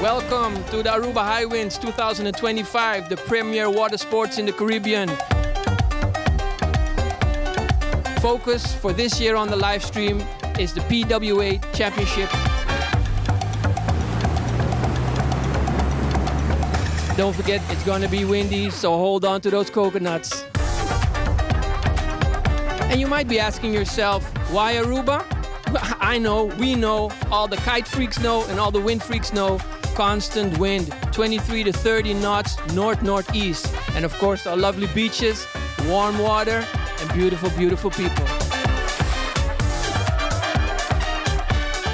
Welcome to the Aruba HiWinds 2025, the premier water sports in the Caribbean. Focus for this year on the live stream is the PWA Championship. Don't forget, it's gonna be windy, so hold on to those coconuts. And you might be asking yourself, why Aruba? I know, we know, all the kite freaks know, and all the wind freaks know. Constant wind, 23 to 30 knots, north-northeast. And of course, our lovely beaches, warm water, and beautiful, beautiful people.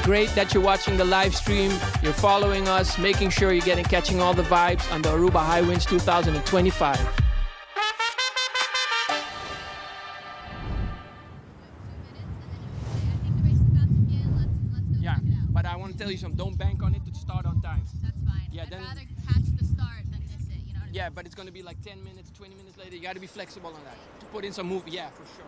Great that you're watching the live stream, you're following us, making sure you're catching all the vibes on the Aruba HiWinds 2025. Yeah, but I want to tell you something, don't bank on it to start on time. That's fine. Yeah, I'd then, rather catch the start than miss it, you know what I mean? yeah, but it's going to be like 10 minutes, 20 minutes later. You got to be flexible on that. To put in some move, yeah, for sure.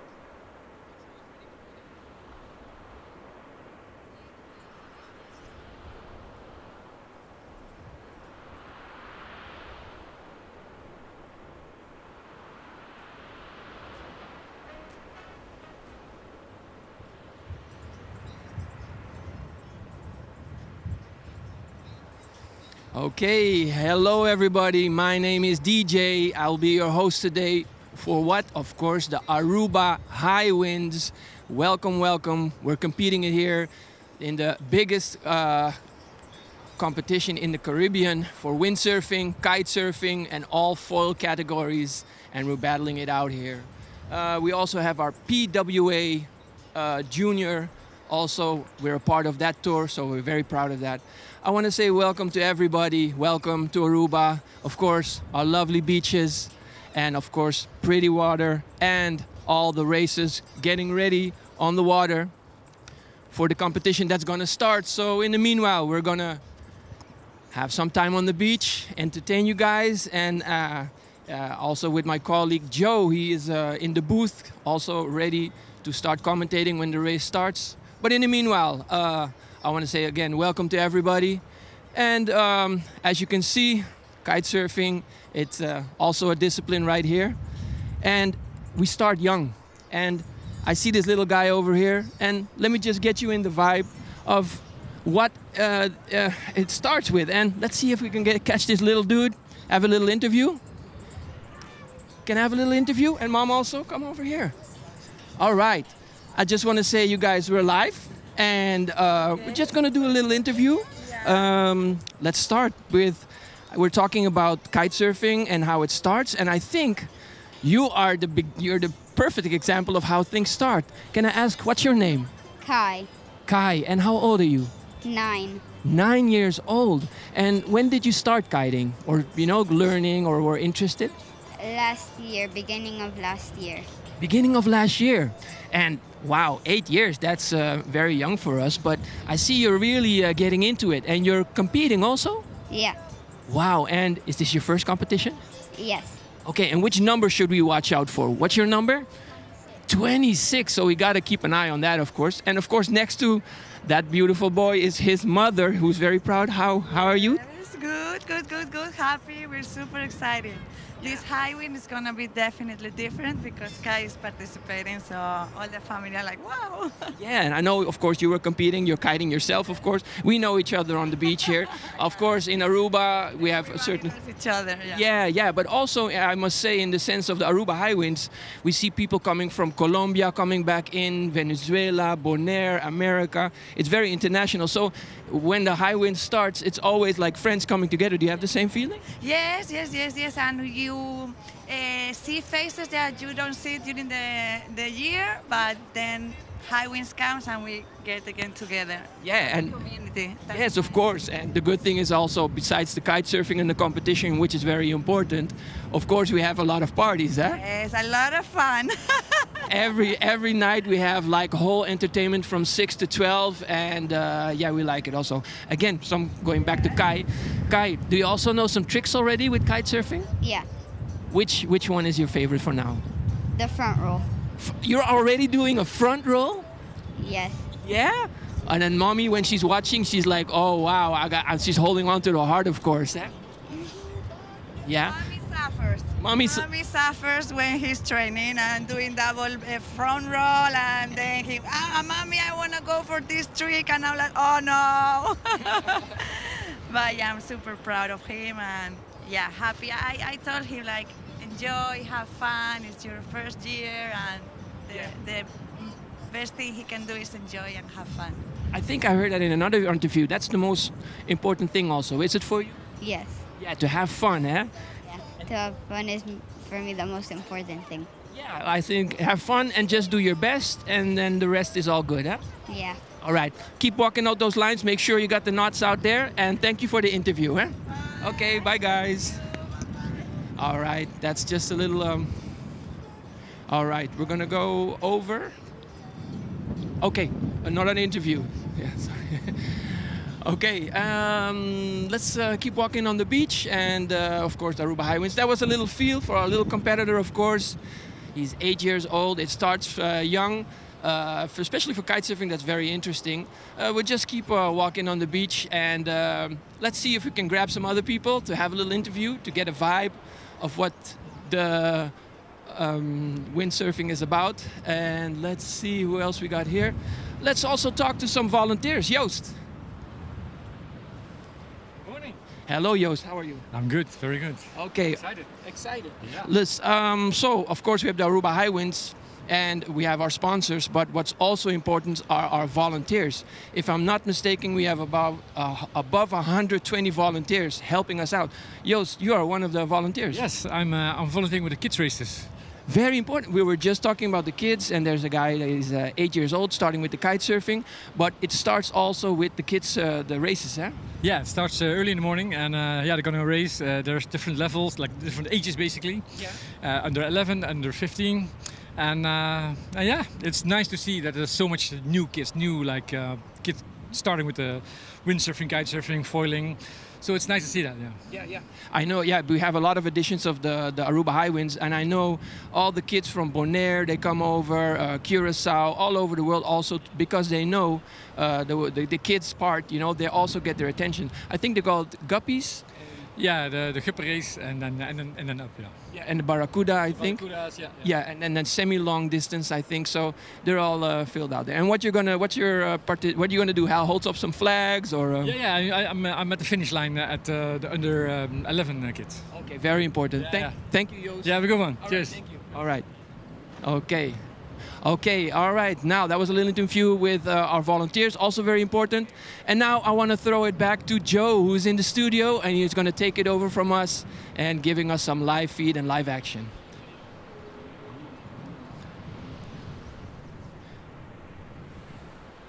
Okay, hello everybody. My name is DJ. I'll be your host today for what? Of course, the Aruba HiWinds. Welcome, welcome. We're competing here in the biggest competition in the Caribbean for windsurfing, kite surfing, and all foil categories. And we're battling it out here. We also have our PWA Junior. Also, we're a part of that tour, so we're very proud of that. I want to say welcome to everybody. Welcome to Aruba. Of course, our lovely beaches, and of course, pretty water, and all the races getting ready on the water for the competition that's going to start. So in the meanwhile, we're going to have some time on the beach, entertain you guys, and also with my colleague Joe. He is in the booth, also ready to start commentating when the race starts. But in the meanwhile, I want to say again, welcome to everybody. And as you can see, kite surfing, it's also a discipline right here. And we start young. And I see this little guy over here. And let me just get you in the vibe of what it starts with. And let's see if we can catch this little dude, have a little interview. Can I have a little interview? And mom also, come over here. All right. I just want to say, you guys, we're live, and we're just going to do a little interview. Let's start with, we're talking about kite surfing and how it starts, and I think you're the perfect example of how things start. Can I ask, what's your name? Kai, Kai, and how old are you? 9. 9 years old. And when did you start kiting, or learning, or were interested? Last year, beginning of last year. Beginning of last year. And wow, 8 years, that's very young for us, but I see you're really getting into it, and you're competing also? Yeah. Wow, and is this your first competition? Yes. Okay, and which number should we watch out for? What's your number? 26, so we gotta keep an eye on that, of course. And of course, next to that beautiful boy is his mother, who's very proud. How are you? It's good. Happy. We're super excited. This HiWinds is gonna be definitely different because Kai is participating, so all the family are like, wow. Yeah, and I know, of course, you were competing, you're kiting yourself, of course. We know each other on the beach here. Of course, in Aruba, we have a certain... Knows each other, yeah. Yeah, but also, I must say, in the sense of the Aruba HiWinds, we see people coming from Colombia, coming back in, Venezuela, Bonaire, America. It's very international. So when the HiWinds starts, it's always like friends coming together. Do you have the same feeling? Yes. And you see faces that you don't see during the year, but then HiWinds comes and we get again together. Yeah, and community. yes, of course. And the good thing is also, besides the kite surfing and the competition, which is very important, of course, we have a lot of parties, huh? Yes, a lot of fun. Every night we have like whole entertainment from 6 to 12, and yeah, we like it also. Again, going back to Kai. Kai, do you also know some tricks already with kite surfing? Yeah. Which one is your favorite for now? The front roll. You're already doing a front roll? Yes. Yeah? And then mommy, when she's watching, she's like, oh wow, she's holding on to the heart, of course. Eh? Yeah. Mommy suffers when he's training and doing double front roll, and then he, mommy, I want to go for this trick, and I'm like, oh no. But yeah, I'm super proud of him, and yeah, happy. I told him like, enjoy, have fun. It's your first year, and the best thing he can do is enjoy and have fun. I think I heard that in another interview. That's the most important thing also. Is it for you? Yes. Yeah, to have fun, eh? Yeah. To have fun is for me the most important thing. Yeah, I think have fun and just do your best, and then the rest is all good, huh? Yeah. All right, keep walking out those lines. Make sure you got the knots out there, and thank you for the interview, huh? Okay, bye guys. All right, that's just a little. All right, we're gonna go over. Okay, another interview. Yeah, sorry. Okay, let's keep walking on the beach, and of course, Aruba HiWinds. That was a little feel for our little competitor, of course. He's 8 years old. It starts young, especially for kitesurfing. That's very interesting. We'll just keep walking on the beach, and let's see if we can grab some other people to have a little interview to get a vibe of what the windsurfing is about. And let's see who else we got here. Let's also talk to some volunteers. Joost. Morning. Hello, Joost. How are you? I'm good, very good. Okay. Excited. Yeah. Let's, so, of course, we have the Aruba HiWinds, and we have our sponsors, but what's also important are our volunteers. If I'm not mistaken, we have about above 120 volunteers helping us out. Joost, you are one of the volunteers. Yes, I'm volunteering with the kids races. Very important. We were just talking about the kids, and there's a guy that is 8 years old starting with the kite surfing, but it starts also with the kids, the races, huh? Yeah, it starts early in the morning, and yeah, they're gonna race. There's different levels, like different ages basically. Yeah. Under 11, under 15. And yeah, it's nice to see that there's so much new kids, kids starting with the windsurfing, kite surfing, foiling. So it's nice to see that, yeah. Yeah. I know, yeah, we have a lot of editions of the Aruba HiWinds, and I know all the kids from Bonaire, they come over, Curacao, all over the world also, because they know the kids part, you know, they also get their attention. I think they're called guppies. Yeah, the Guppe race and then up, yeah. Yeah, and the Barracuda, I think. Barracudas, yeah. Yeah, and then semi-long distance, I think. So they're all filled out there. And what are you gonna do? Hal, hold up some flags or? Yeah, I'm at the finish line at the under 11 kids. Okay, very important. Thank you, Joost. Yeah, have a good one. All Cheers. Right, thank you. All right. Okay, all right. Now, that was a little interview with our volunteers, also very important. And now I want to throw it back to Joe, who's in the studio, and he's going to take it over from us and giving us some live feed and live action.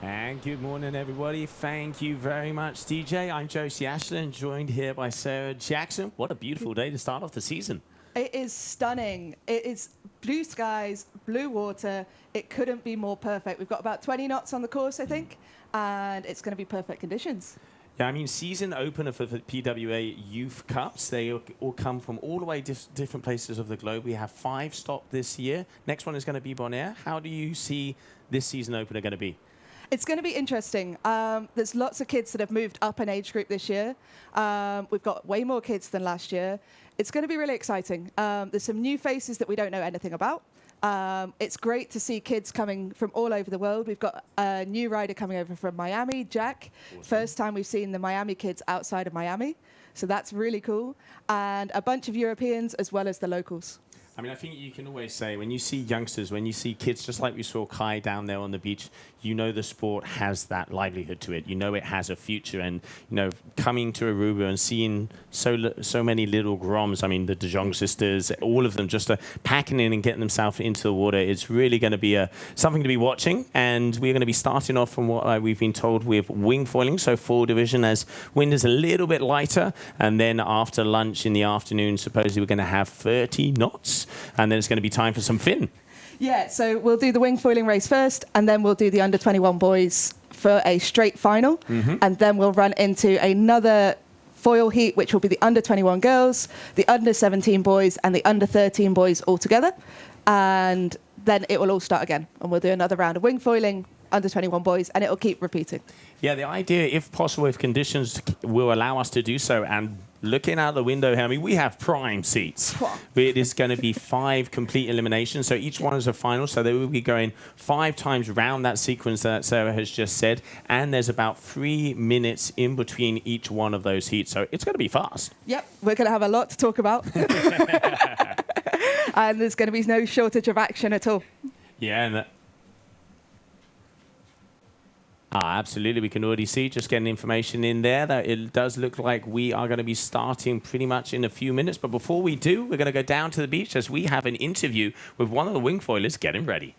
And good morning, everybody. Thank you very much, DJ. I'm Josie Ashland, joined here by Sarah Jackson. What a beautiful day to start off the season. It is stunning. It is blue skies, blue water. It couldn't be more perfect. We've got about 20 knots on the course, I think, and it's going to be perfect conditions. Yeah, I mean, season opener for the PWA Youth Cups. They all come from all the way different places of the globe. We have 5 stopped this year. Next one is going to be Bonaire. How do you see this season opener going to be? It's going to be interesting. There's lots of kids that have moved up an age group this year. We've got way more kids than last year. It's going to be really exciting. There's some new faces that we don't know anything about. It's great to see kids coming from all over the world. We've got a new rider coming over from Miami, Jack. Awesome. First time we've seen the Miami kids outside of Miami. So that's really cool. And a bunch of Europeans as well as the locals. I mean, I think you can always say when you see youngsters, when you see kids, just like we saw Kai down there on the beach, you know the sport has that livelihood to it. You know it has a future. And, you know, coming to Aruba and seeing so many little groms, I mean, the De Jong sisters, all of them just packing in and getting themselves into the water, it's really going to be something to be watching. And we're going to be starting off from what we've been told with wing foiling, so 4 division, as wind is a little bit lighter. And then after lunch in the afternoon, supposedly we're going to have 30 knots. And then it's going to be time for some fin. Yeah, so we'll do the wing foiling race first, and then we'll do the under 21 boys for a straight final. Mm-hmm. And then we'll run into another foil heat, which will be the under 21 girls, the under 17 boys, and the under 13 boys all together. And then it will all start again. And we'll do another round of wing foiling, under 21 boys, and it'll keep repeating. Yeah, the idea, if possible, if conditions will allow us to do so, and looking out the window here, I mean, we have prime seats. It is going to be 5 complete eliminations, so each one is a final, so they will be going 5 times round that sequence that Sarah has just said, and there's about 3 minutes in between each one of those heats, so it's going to be fast. Yep, we're going to have a lot to talk about. And there's going to be no shortage of action at all. Yeah, and absolutely. We can already see, just getting information in there, that it does look like we are going to be starting pretty much in a few minutes. But before we do, we're going to go down to the beach as we have an interview with one of the wing foilers getting ready.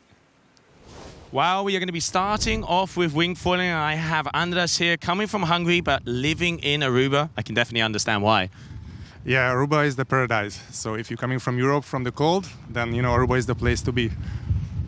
Well, we are going to be starting off with wing foiling. I have Andras here, coming from Hungary, but living in Aruba. I can definitely understand why. Yeah, Aruba is the paradise. So if you're coming from Europe, from the cold, then, you know, Aruba is the place to be.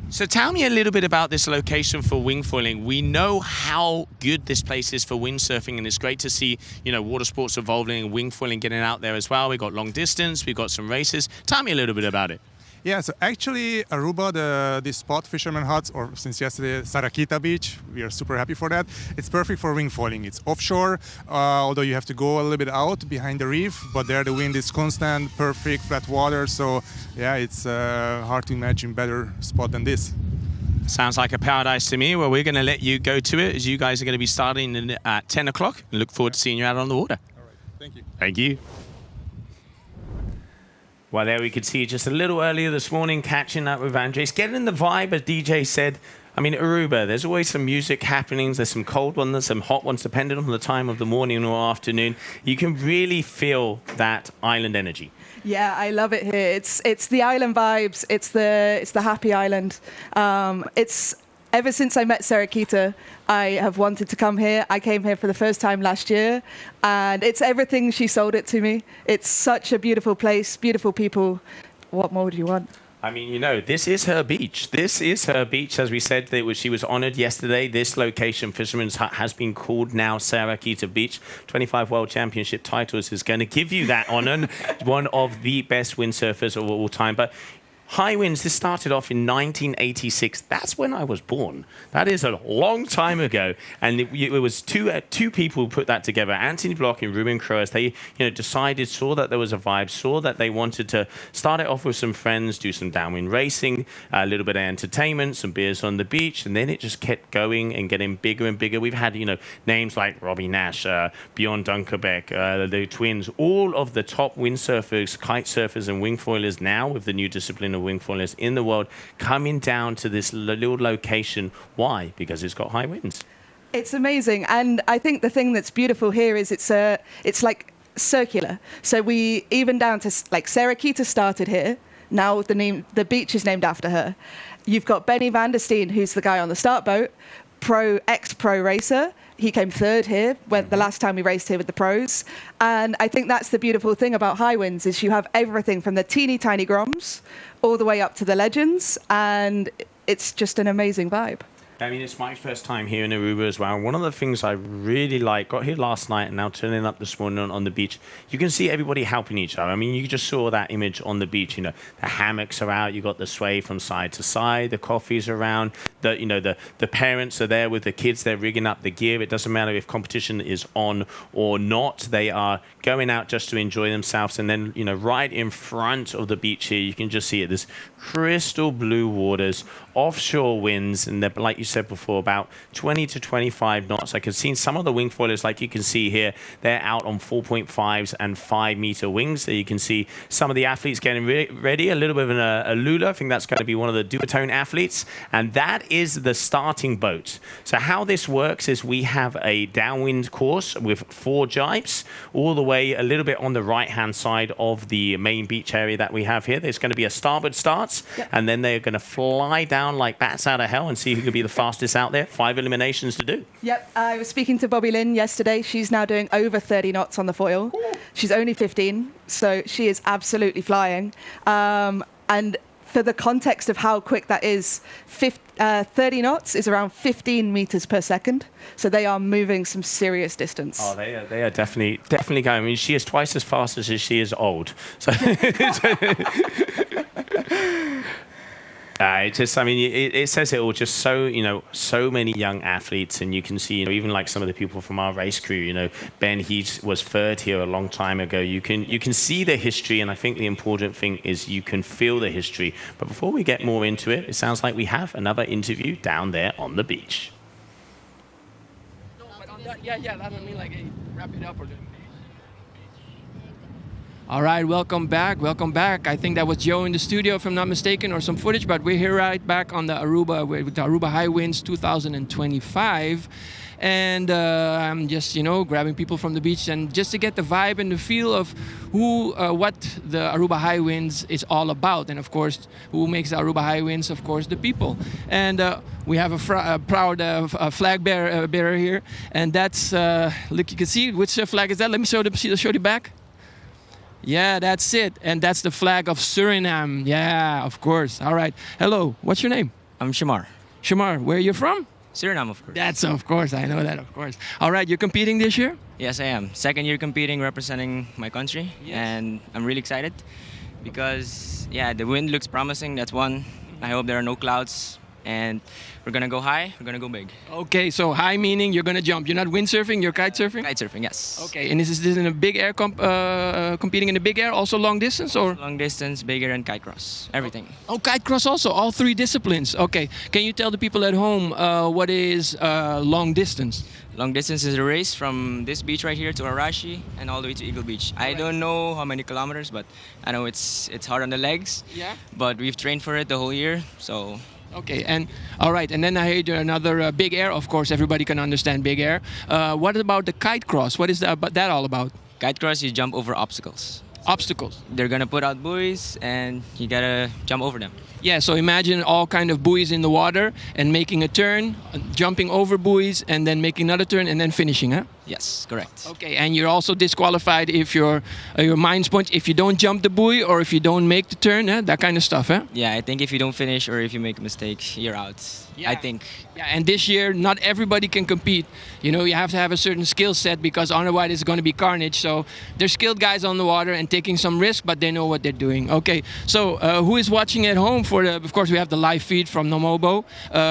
So tell me a little bit about this location for wing foiling. We know how good this place is for windsurfing, and it's great to see, you know, water sports evolving and wing foiling getting out there as well. We've got long distance, we've got some races. Tell me a little bit about it. Yeah, so actually Aruba, this spot, Fisherman Huts, or since yesterday, Sarah Quita beach, we are super happy for that. It's perfect for wing foiling. It's offshore, although you have to go a little bit out behind the reef, but there the wind is constant, perfect, flat water. So yeah, it's hard to imagine better spot than this. Sounds like a paradise to me. Well, we're going to let you go to it as you guys are going to be starting at 10 o'clock. And look forward to seeing you out on the water. All right, thank you. Thank you. Well, there we could see just a little earlier this morning, catching up with Andres, getting the vibe, as DJ said. I mean, Aruba, there's always some music happenings. There's some cold ones, there's some hot ones, depending on the time of the morning or afternoon. You can really feel that island energy. Yeah, I love it here. It's the island vibes. It's the happy island. It's ever since I met Sarah Quita, I have wanted to come here. I came here for the first time last year, and it's everything she sold it to me. It's such a beautiful place, beautiful people. What more do you want? I mean, you know, this is her beach. This is her beach. As we said, she was honored yesterday. This location, Fisherman's Hut, has been called now Sarah Quita Beach. 25 World Championship titles is going to give you that honor. One of the best windsurfers of all time. But HiWinds, this started off in 1986. That's when I was born. That is a long time ago. And it was two people who put that together, Anthony Block and Ruben Croas. They decided, saw that there was a vibe, saw that they wanted to start it off with some friends, do some downwind racing, a little bit of entertainment, some beers on the beach, and then it just kept going and getting bigger and bigger. We've had, names like Robbie Nash, Bjorn Dunkerbeck, the twins, all of the top windsurfers, kite surfers, and wing foilers now with the new discipline of wing foilers in the world coming down to this little location. Why? Because it's got high winds. It's amazing, and I think the thing that's beautiful here is it's like circular. So we even down to like Sarah Quita started here. Now the beach is named after her. You've got Benny van der Steen, who's the guy on the start boat, ex-pro racer. He came third here when the last time we raced here with the pros. And I think that's the beautiful thing about HiWinds is you have everything from the teeny tiny groms all the way up to the legends. And it's just an amazing vibe. I mean, it's my first time here in Aruba as well. One of the things I really like, got here last night and now turning up this morning on the beach, you can see everybody helping each other. I mean, you just saw that image on the beach, the hammocks are out, you got the sway from side to side, the coffee's around, the parents are there with the kids, they're rigging up the gear. It doesn't matter if competition is on or not, they are going out just to enjoy themselves. And then, right in front of the beach here, you can just see it, this crystal blue waters, offshore winds, and they're, like you said before, about 20 to 25 knots. I could see some of the wing foilers, like you can see here, they're out on 4.5s and 5 meter wings. So you can see some of the athletes getting ready, a little bit of a Lula. I think that's going to be one of the duotone athletes. And that is the starting boat. So how this works is we have a downwind course with 4 jibes all the way a little bit on the right-hand side of the main beach area that we have here. There's going to be a starboard start, and then they're going to fly down like bats out of hell and see who can be the fastest out there. 5 eliminations to do. Yep, I was speaking to Bobby Lynn yesterday. She's now doing over 30 knots on the foil. Ooh. She's only 15, so she is absolutely flying. And for the context of how quick that is, 30 knots is around 15 meters per second. So they are moving some serious distance. Oh, they are definitely going. I mean, she is twice as fast as she is old. So It says it all. Just so many young athletes, and you can see, even like some of the people from our race crew. Ben, he was third here a long time ago. You can see the history, and I think the important thing is you can feel the history. But before we get more into it, it sounds like we have another interview down there on the beach. No, but on that, yeah, that doesn't mean like, hey, wrap it up or. All right, welcome back. I think that was Joe in the studio, if I'm not mistaken, or some footage, but we're here right back on the Aruba with the Aruba HiWinds 2025. And I'm just, grabbing people from the beach and just to get the vibe and the feel of what the Aruba HiWinds is all about. And of course, who makes the Aruba HiWinds? Of course, the people. And we have a proud flag bearer here. And that's, look, you can see, which flag is that? Let me show the back. Yeah, that's it. And that's the flag of Suriname. Yeah, of course. All right. Hello. What's your name? I'm Shamar. Shamar, where are you from? Suriname, of course. That's of course. I know that, of course. All right. You're competing this year? Yes, I am. Second year competing, representing my country. Yes. And I'm really excited because, the wind looks promising. That's one. I hope there are no clouds. And we're going to go high, we're going to go big. Okay, so high meaning you're going to jump. You're not windsurfing, you're kite surfing? Kite surfing, yes. Okay, and is this in a big air, competing in the big air, also long distance? Or long distance, big air, and kite cross, everything. Oh, kite cross also, all three disciplines. Okay, can you tell the people at home what is long distance? Long distance is a race from this beach right here to Arashi and all the way to Eagle Beach. Right. I don't know how many kilometers, but I know it's hard on the legs. Yeah. But we've trained for it the whole year, so... Okay, and all right, and then I heard another big air. Of course, everybody can understand big air. What about the kite cross? What is that all about? Kite cross, you jump over obstacles. Obstacles? They're gonna put out buoys, and you gotta jump over them. Yeah, so imagine all kind of buoys in the water and making a turn, jumping over buoys, and then making another turn, and then finishing, huh? Yes, correct. Okay, and you're also disqualified if your mind's point, if you don't jump the buoy or if you don't make the turn, that kind of stuff, huh? Yeah, I think if you don't finish or if you make a mistake, you're out. Yeah. I think. Yeah, and this year, not everybody can compete. You have to have a certain skill set because otherwise it's going to be carnage. So there's skilled guys on the water and taking some risk, but they know what they're doing. Okay, so who is watching at home? Of course, we have the live feed from NOMOBO.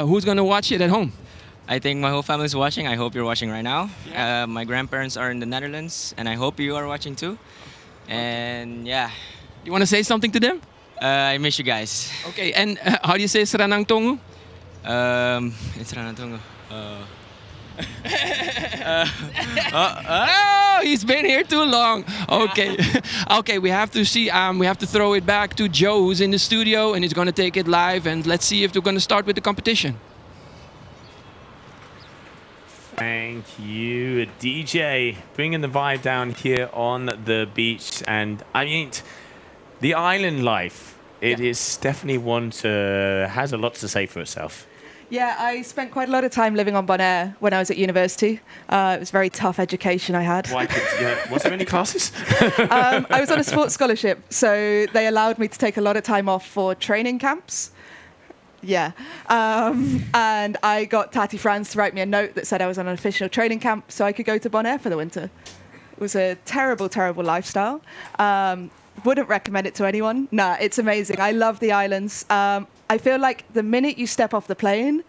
Who's going to watch it at home? I think my whole family is watching. I hope you're watching right now. Yeah. My grandparents are in the Netherlands, and I hope you are watching too. And yeah. You want to say something to them? I miss you guys. Okay, and how do you say Seranang Tongu? It's Seranang Tongu. Oh, he's been here too long. Okay, okay. We have to see. We have to throw it back to Joe, who's in the studio, and he's going to take it live. And let's see if we're going to start with the competition. Thank you, DJ, bringing the vibe down here on the beach. And I mean, the island life, it is definitely one has a lot to say for itself. Yeah, I spent quite a lot of time living on Bonaire when I was at university. It was a very tough education I had. Why? Was there any classes? I was on a sports scholarship, so they allowed me to take a lot of time off for training camps. Yeah. And I got Tati Franz to write me a note that said I was on an official training camp so I could go to Bonaire for the winter. It was a terrible, terrible lifestyle. Wouldn't recommend it to anyone. Nah, it's amazing. I love the islands. I feel like the minute you step off the plane,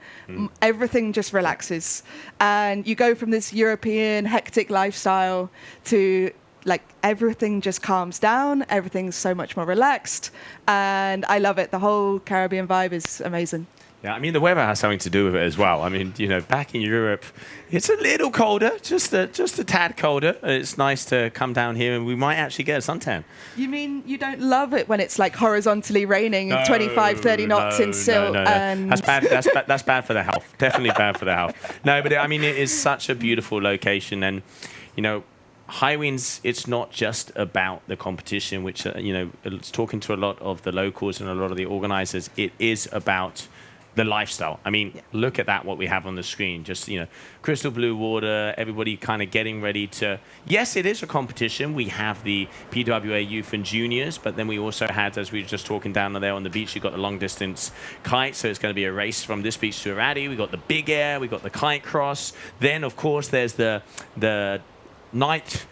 everything just relaxes. And you go from this European hectic lifestyle to like everything just calms down. Everything's so much more relaxed. And I love it. The whole Caribbean vibe is amazing. Yeah, I mean, the weather has something to do with it as well. I mean, back in Europe, it's a little colder, just a tad colder. It's nice to come down here and we might actually get a suntan. You mean you don't love it when it's like horizontally raining 25, 30 knots in silt? No. And That's bad for the health. Definitely bad for the health. No, but I mean, it is such a beautiful location. And, HiWinds, it's not just about the competition, which, it's talking to a lot of the locals and a lot of the organizers. It is about the lifestyle. I mean, look at that, what we have on the screen. Just, crystal blue water, everybody kind of getting ready to... Yes, it is a competition. We have the PWA Youth and Juniors, but then we also had, as we were just talking down there on the beach, you've got the long distance kite, so it's going to be a race from this beach to Iradi. We got the big air, we got the kite cross. Then, of course, there's the night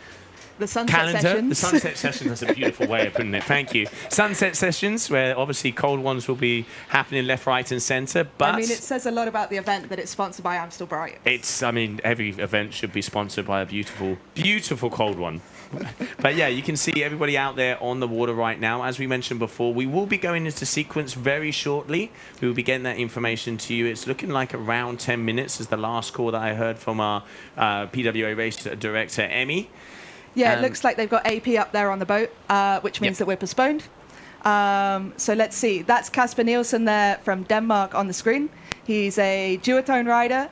The sunset calendar. sessions. The sunset sessions, that's a beautiful way of putting it. Thank you. Sunset sessions, where obviously cold ones will be happening left, right, and centre. But I mean, it says a lot about the event that it's sponsored by Amstel Bright. I mean, every event should be sponsored by a beautiful, beautiful cold one. But yeah, you can see everybody out there on the water right now. As we mentioned before, we will be going into sequence very shortly. We will be getting that information to you. It's looking like around 10 minutes is the last call that I heard from our PWA race director, Emmy. Yeah, it looks like they've got AP up there on the boat, which means that we're postponed. So let's see. That's Kasper Nielsen there from Denmark on the screen. He's a duotone rider.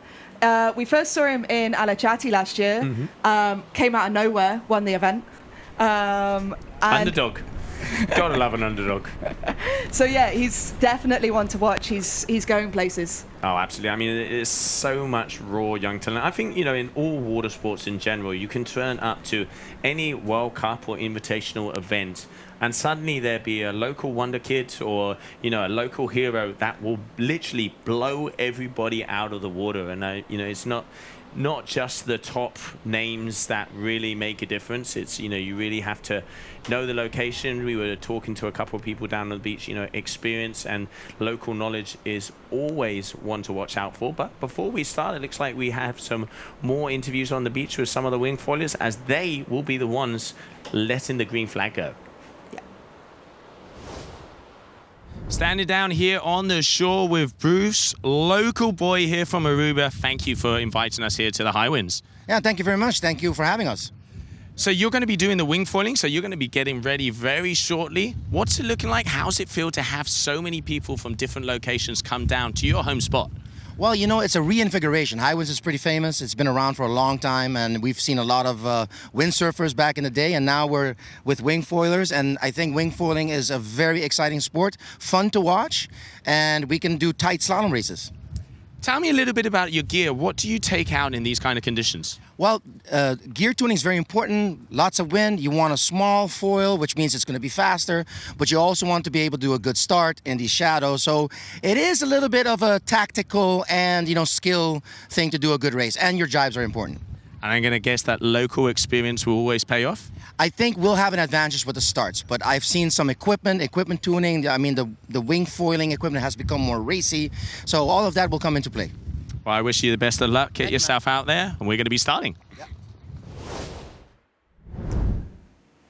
We first saw him in Alachati last year. Came out of nowhere, won the event. Underdog. Gotta love an underdog. So yeah, he's definitely one to watch. He's going places. Oh, absolutely. I mean, there's so much raw young talent. I think, you know, in all water sports in general, you can turn up to any World Cup or invitational event and suddenly there be a local wonder kid or, you know, a local hero that will literally blow everybody out of the water. And, you know, it's not just the top names that really make a difference. It's, you know, you really have to know the location. We were talking to a couple of people down on the beach. You know, experience and local knowledge is always one to watch out for. But before we start, it looks like we have some more interviews on the beach with some of the wing foilers, as they will be the ones letting the green flag go. Standing down here on the shore with Bruce, local boy here from Aruba. Thank you for inviting us here to the HiWinds. Yeah, thank you very much. Thank you for having us. So you're going to be doing the wing foiling, so you're going to be getting ready very shortly. What's it looking like? How's it feel to have so many people from different locations come down to your home spot? Well, you know, it's a reinvigoration. HiWinds is pretty famous. It's been around for a long time, and we've seen a lot of windsurfers back in the day, and now we're with wing foilers, and I think wing foiling is a very exciting sport, fun to watch, and we can do tight slalom races. Tell me a little bit about your gear. What do you take out in these kind of conditions? Well, gear tuning is very important. Lots of wind. You want a small foil, which means it's going to be faster, but you also want to be able to do a good start in the shadow. So it is a little bit of a tactical and, you know, skill thing to do a good race, and your jibes are important. And I'm going to guess that local experience will always pay off? I think we'll have an advantage with the starts, but I've seen some equipment tuning. I mean, the wing foiling equipment has become more racy, so all of that will come into play. Well, I wish you the best of luck. Get yourself out there, and we're going to be starting. Yeah.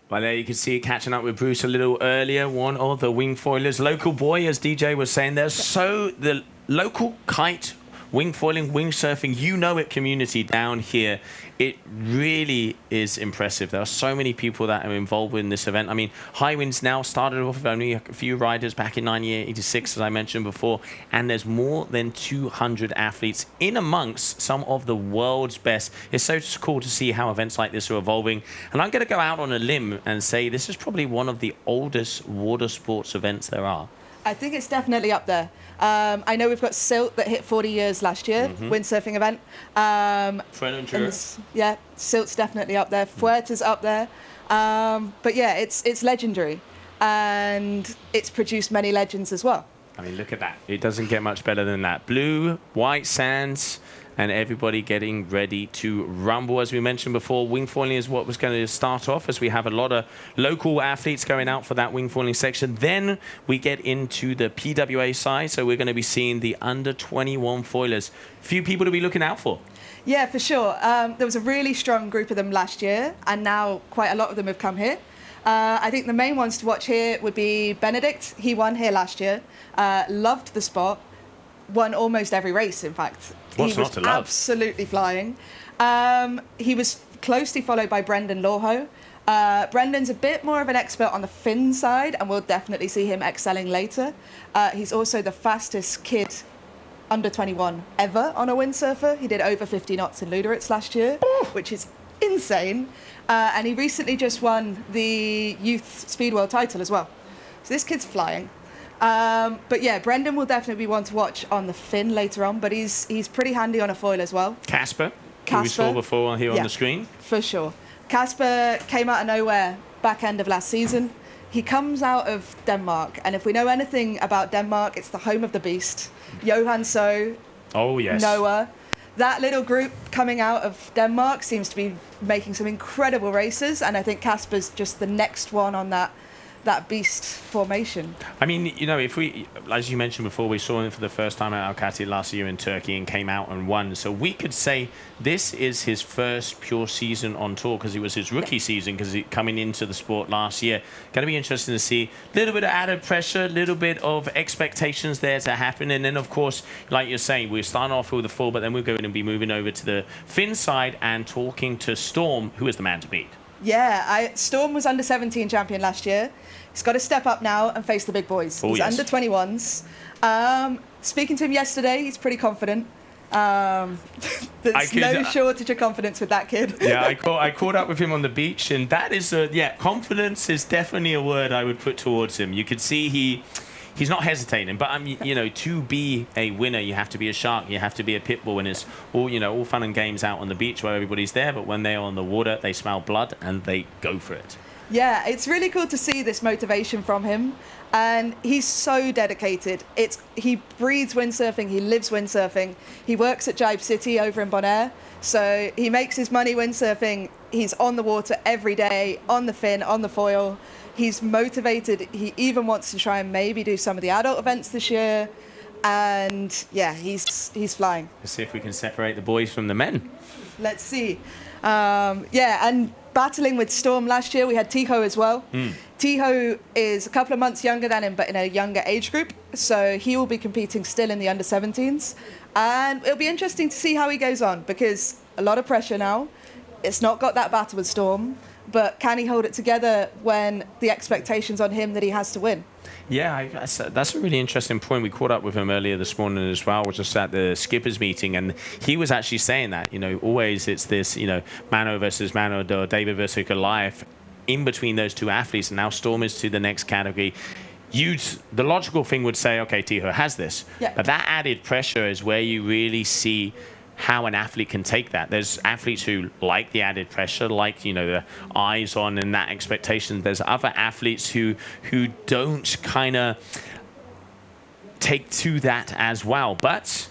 Well, there you can see catching up with Bruce a little earlier, one of the wing foilers. Local boy, as DJ was saying there. So the local kite, wing foiling, windsurfing, you know it community down here. It really is impressive. There are so many people that are involved in this event. I mean, HiWinds now started off with only a few riders back in 1986, as I mentioned before, and there's more than 200 athletes in amongst some of the world's best. It's so cool to see how events like this are evolving. And I'm going to go out on a limb and say this is probably one of the oldest water sports events there are. I think it's definitely up there. I know we've got Silt that hit 40 years last year, windsurfing event. Yeah, Silt's definitely up there. Fuerte's up there. But yeah, it's legendary. And it's produced many legends as well. I mean, look at that. It doesn't get much better than that. Blue, white sands, and everybody getting ready to rumble. As we mentioned before, wing foiling is what was going to start off, as we have a lot of local athletes going out for that wing foiling section. Then we get into the PWA side, so we're going to be seeing the under 21 foilers. Few people to be looking out for. Yeah, for sure. There was a really strong group of them last year, and now quite a lot of them have come here. I think the main ones to watch here would be Benedict. He won here last year, loved the spot, won almost every race, in fact. What's not to love? Absolutely flying. He was closely followed by Brendan Lawho. Brendan's a bit more of an expert on the fin side, and we'll definitely see him excelling later. He's also the fastest kid under 21 ever on a windsurfer. He did over 50 knots in Luderitz last year, which is insane. And he recently just won the Youth Speed World title as well. So this kid's flying. But yeah, Brendan will definitely be one to watch on the fin later on, but he's pretty handy on a foil as well. Casper, who we saw before here on the screen. For sure. Casper came out of nowhere back end of last season. He comes out of Denmark, and if we know anything about Denmark, it's the home of the beast. Johan So, oh yes, Noah. that little group coming out of Denmark seems to be making some incredible races, and I think Casper's just the next one on that beast formation. I mean, you know, if we, as you mentioned before, we saw him for the first time at Alcatel last year in Turkey and came out and won. So we could say this is his first pure season on tour, because it was his rookie season, because coming into the sport last year. Going to be interesting to see a little bit of added pressure, a little bit of expectations there to happen. And then, of course, like you're saying, we're starting off with the full, but then we're going to be moving over to the Finn side and talking to Storm, who is the man to beat. Yeah, Storm was under 17 champion last year. He's got to step up now and face the big boys. He's under 21s. Speaking to him yesterday, he's pretty confident. There's no shortage of confidence with that kid. Yeah, I caught up with him on the beach, and that is confidence is definitely a word I would put towards him. You could see he's not hesitating, but you know, to be a winner, you have to be a shark, you have to be a pit bull, and it's all fun and games out on the beach where everybody's there, but when they're on the water, they smell blood and they go for it. Yeah, it's really cool to see this motivation from him, and he's so dedicated. He breathes windsurfing, he lives windsurfing. He works at Jibe City over in Bonaire, so he makes his money windsurfing. He's on the water every day, on the fin, on the foil. He's motivated. He even wants to try and maybe do some of the adult events this year. And yeah, he's flying. Let's see if we can separate the boys from the men. Let's see. And battling with Storm last year, we had Tiho as well. Tiho is a couple of months younger than him, but in a younger age group. So he will be competing still in the under 17s. And it'll be interesting to see how he goes on, because a lot of pressure now. It's not got that battle with Storm. But can he hold it together when the expectations on him that he has to win? Yeah, that's a really interesting point. We caught up with him earlier this morning as well. We're just at the skippers meeting, and he was actually saying that, always it's this, Mano versus Mano, or David versus Goliath, in between those two athletes, and now Storm is to the next category. The logical thing would say, okay, Tiho has this. Yeah. But that added pressure is where you really see how an athlete can take that. There's athletes who like the added pressure, like, the eyes on and that expectation. There's other athletes who don't kind of take to that as well. But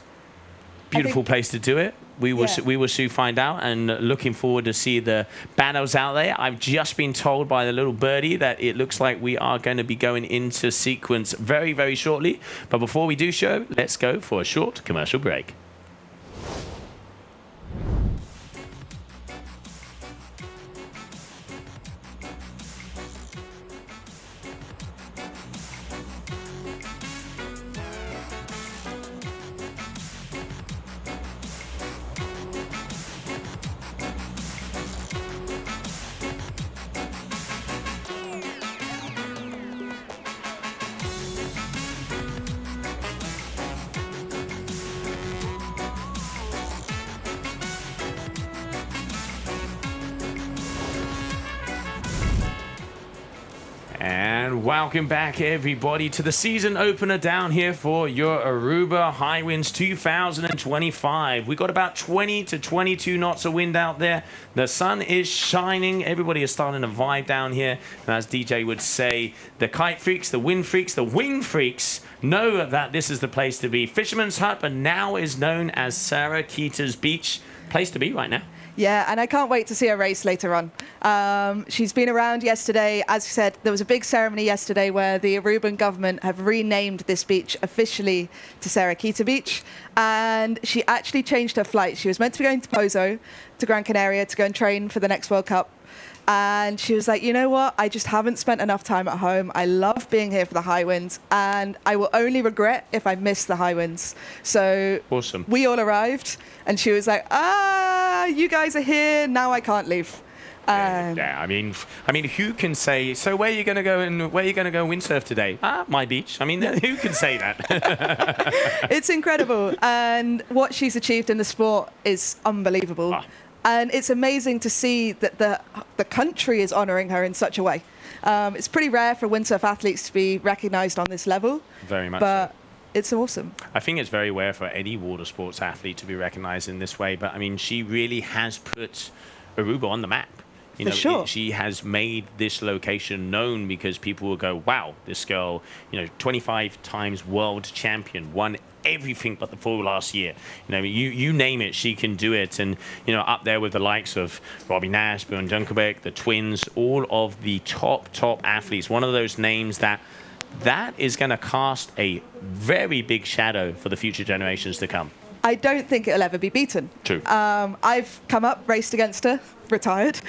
beautiful place to do it. We will soon find out, and looking forward to see the battles out there. I've just been told by the little birdie that it looks like we are going to be going into sequence very, very shortly. But before we do so, let's go for a short commercial break. And welcome back, everybody, to the season opener down here for your Aruba HiWinds 2025. We got about 20 to 22 knots of wind out there. The sun is shining. Everybody is starting to vibe down here. And as DJ would say, the kite freaks, the wind freaks, the wing freaks know that this is the place to be. Fisherman's Hut, but now is known as Sarah Quita's Beach. Place to be right now. Yeah, and I can't wait to see her race later on. She's been around yesterday. As you said, there was a big ceremony yesterday where the Aruban government have renamed this beach officially to Sarah Quita Beach. And she actually changed her flight. She was meant to be going to Pozo, to Gran Canaria, to go and train for the next World Cup. And she was like, you know what? I just haven't spent enough time at home. I love being here for the HiWinds, and I will only regret if I miss the HiWinds. So awesome. We all arrived, and she was like, you guys are here. Now I can't leave. Yeah, I mean, who can say? So where are you going to go and where are you going to go windsurf today? My beach. I mean, who can say that? It's incredible, and what she's achieved in the sport is unbelievable. And it's amazing to see that the country is honouring her in such a way. It's pretty rare for windsurf athletes to be recognised on this level. Very much. But it's awesome. I think it's very rare for any water sports athlete to be recognised in this way. But I mean, she really has put Aruba on the map. You For know, sure. she has made this location known because people will go, wow, this girl, 25 times world champion, won everything but the foil last year. You name it, she can do it. And, up there with the likes of Robbie Nash, Bjorn Junkerbeck, the twins, all of the top athletes. One of those names that is going to cast a very big shadow for the future generations to come. I don't think it'll ever be beaten. True. I've come up, raced against her, retired.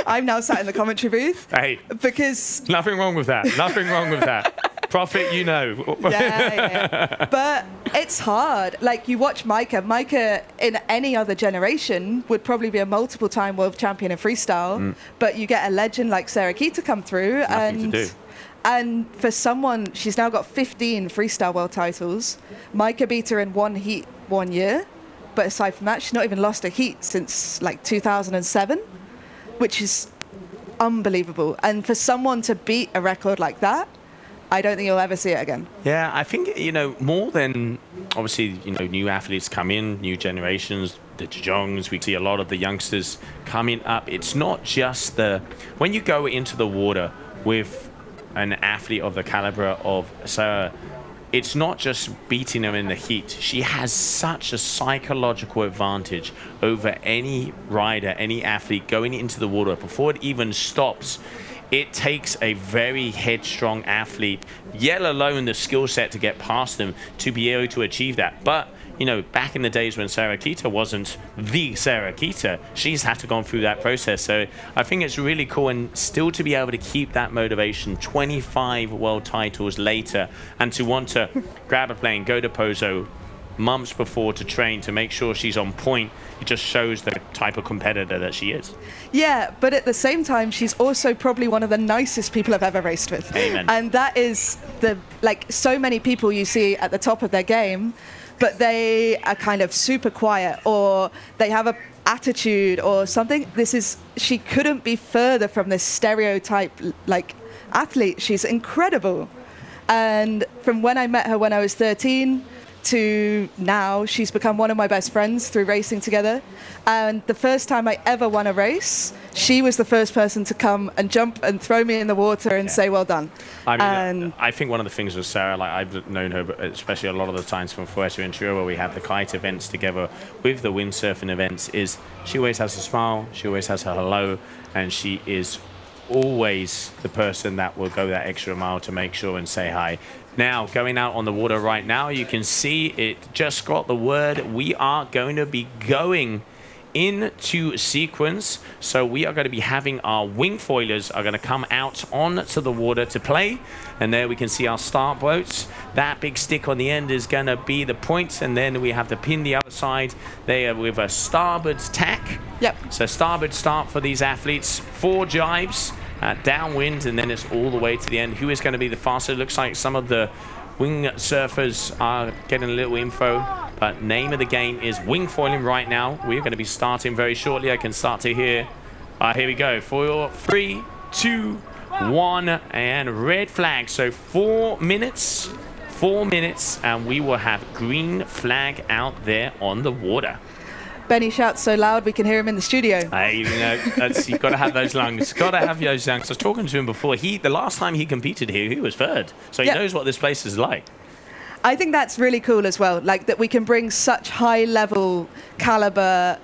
I'm now sat in the commentary booth. Hey, because nothing wrong with that. Nothing wrong with that. Profit, yeah. But it's hard. Like, you watch Micah. Micah, in any other generation, would probably be a multiple-time world champion in freestyle. But you get a legend like Sarah Quita come through. Nothing to do. And for someone, she's now got 15 freestyle world titles. Micah beat her in one heat 1 year. But aside from that, she's not even lost a heat since like 2007, which is unbelievable. And for someone to beat a record like that, I don't think you'll ever see it again. Yeah, I think, more than obviously, new athletes come in, new generations, the Jejongs, we see a lot of the youngsters coming up. It's not just when you go into the water with an athlete of the caliber of Sarah, it's not just beating her in the heat. She has such a psychological advantage over any rider, any athlete going into the water. Before it even stops, it takes a very headstrong athlete, yet alone the skill set to get past them to be able to achieve that. But back in the days when Sarah Quita wasn't the Sarah Quita, she's had to go through that process. So I think it's really cool, and still to be able to keep that motivation 25 world titles later, and to want to grab a plane, go to Pozo months before to train to make sure she's on point. It just shows the type of competitor that she is. Yeah, but at the same time, she's also probably one of the nicest people I've ever raced with. Amen. And that is so many people you see at the top of their game, but they are kind of super quiet, or they have a attitude or something. She couldn't be further from this stereotype athlete. She's incredible. And from when I met her when I was 13 to now, she's become one of my best friends through racing together. And the first time I ever won a race, she was the first person to come and jump and throw me in the water and say, well done. I think one of the things with Sarah, I've known her, but especially a lot of the times from Fuerteventura, where we have the kite events together with the windsurfing events, is she always has a smile, she always has her hello, and she is always the person that will go that extra mile to make sure and say hi. Now, going out on the water right now, you can see it just got the word. We are going to be going into sequence. So we are going to be having our wing foilers are going to come out onto the water to play. And there we can see our start boats. That big stick on the end is going to be the points. And then we have the pin the other side there with a starboard tack. Yep. So starboard start for these athletes. 4 jibes. Downwind, and then it's all the way to the end. Who is going to be the faster? Looks like some of the wing surfers are getting a little info, but name of the game is wing foiling right now. We're going to be starting very shortly. I can start to hear. Here we go. Foil 3, 2, 1, and red flag. So 4 minutes, and we will have green flag out there on the water. Benny shouts so loud we can hear him in the studio. Hey, you've got to have those lungs. Got to have those lungs. I was talking to him before. The last time he competed here, he was 3rd. So he knows what this place is like. I think that's really cool as well. That we can bring such high-level caliber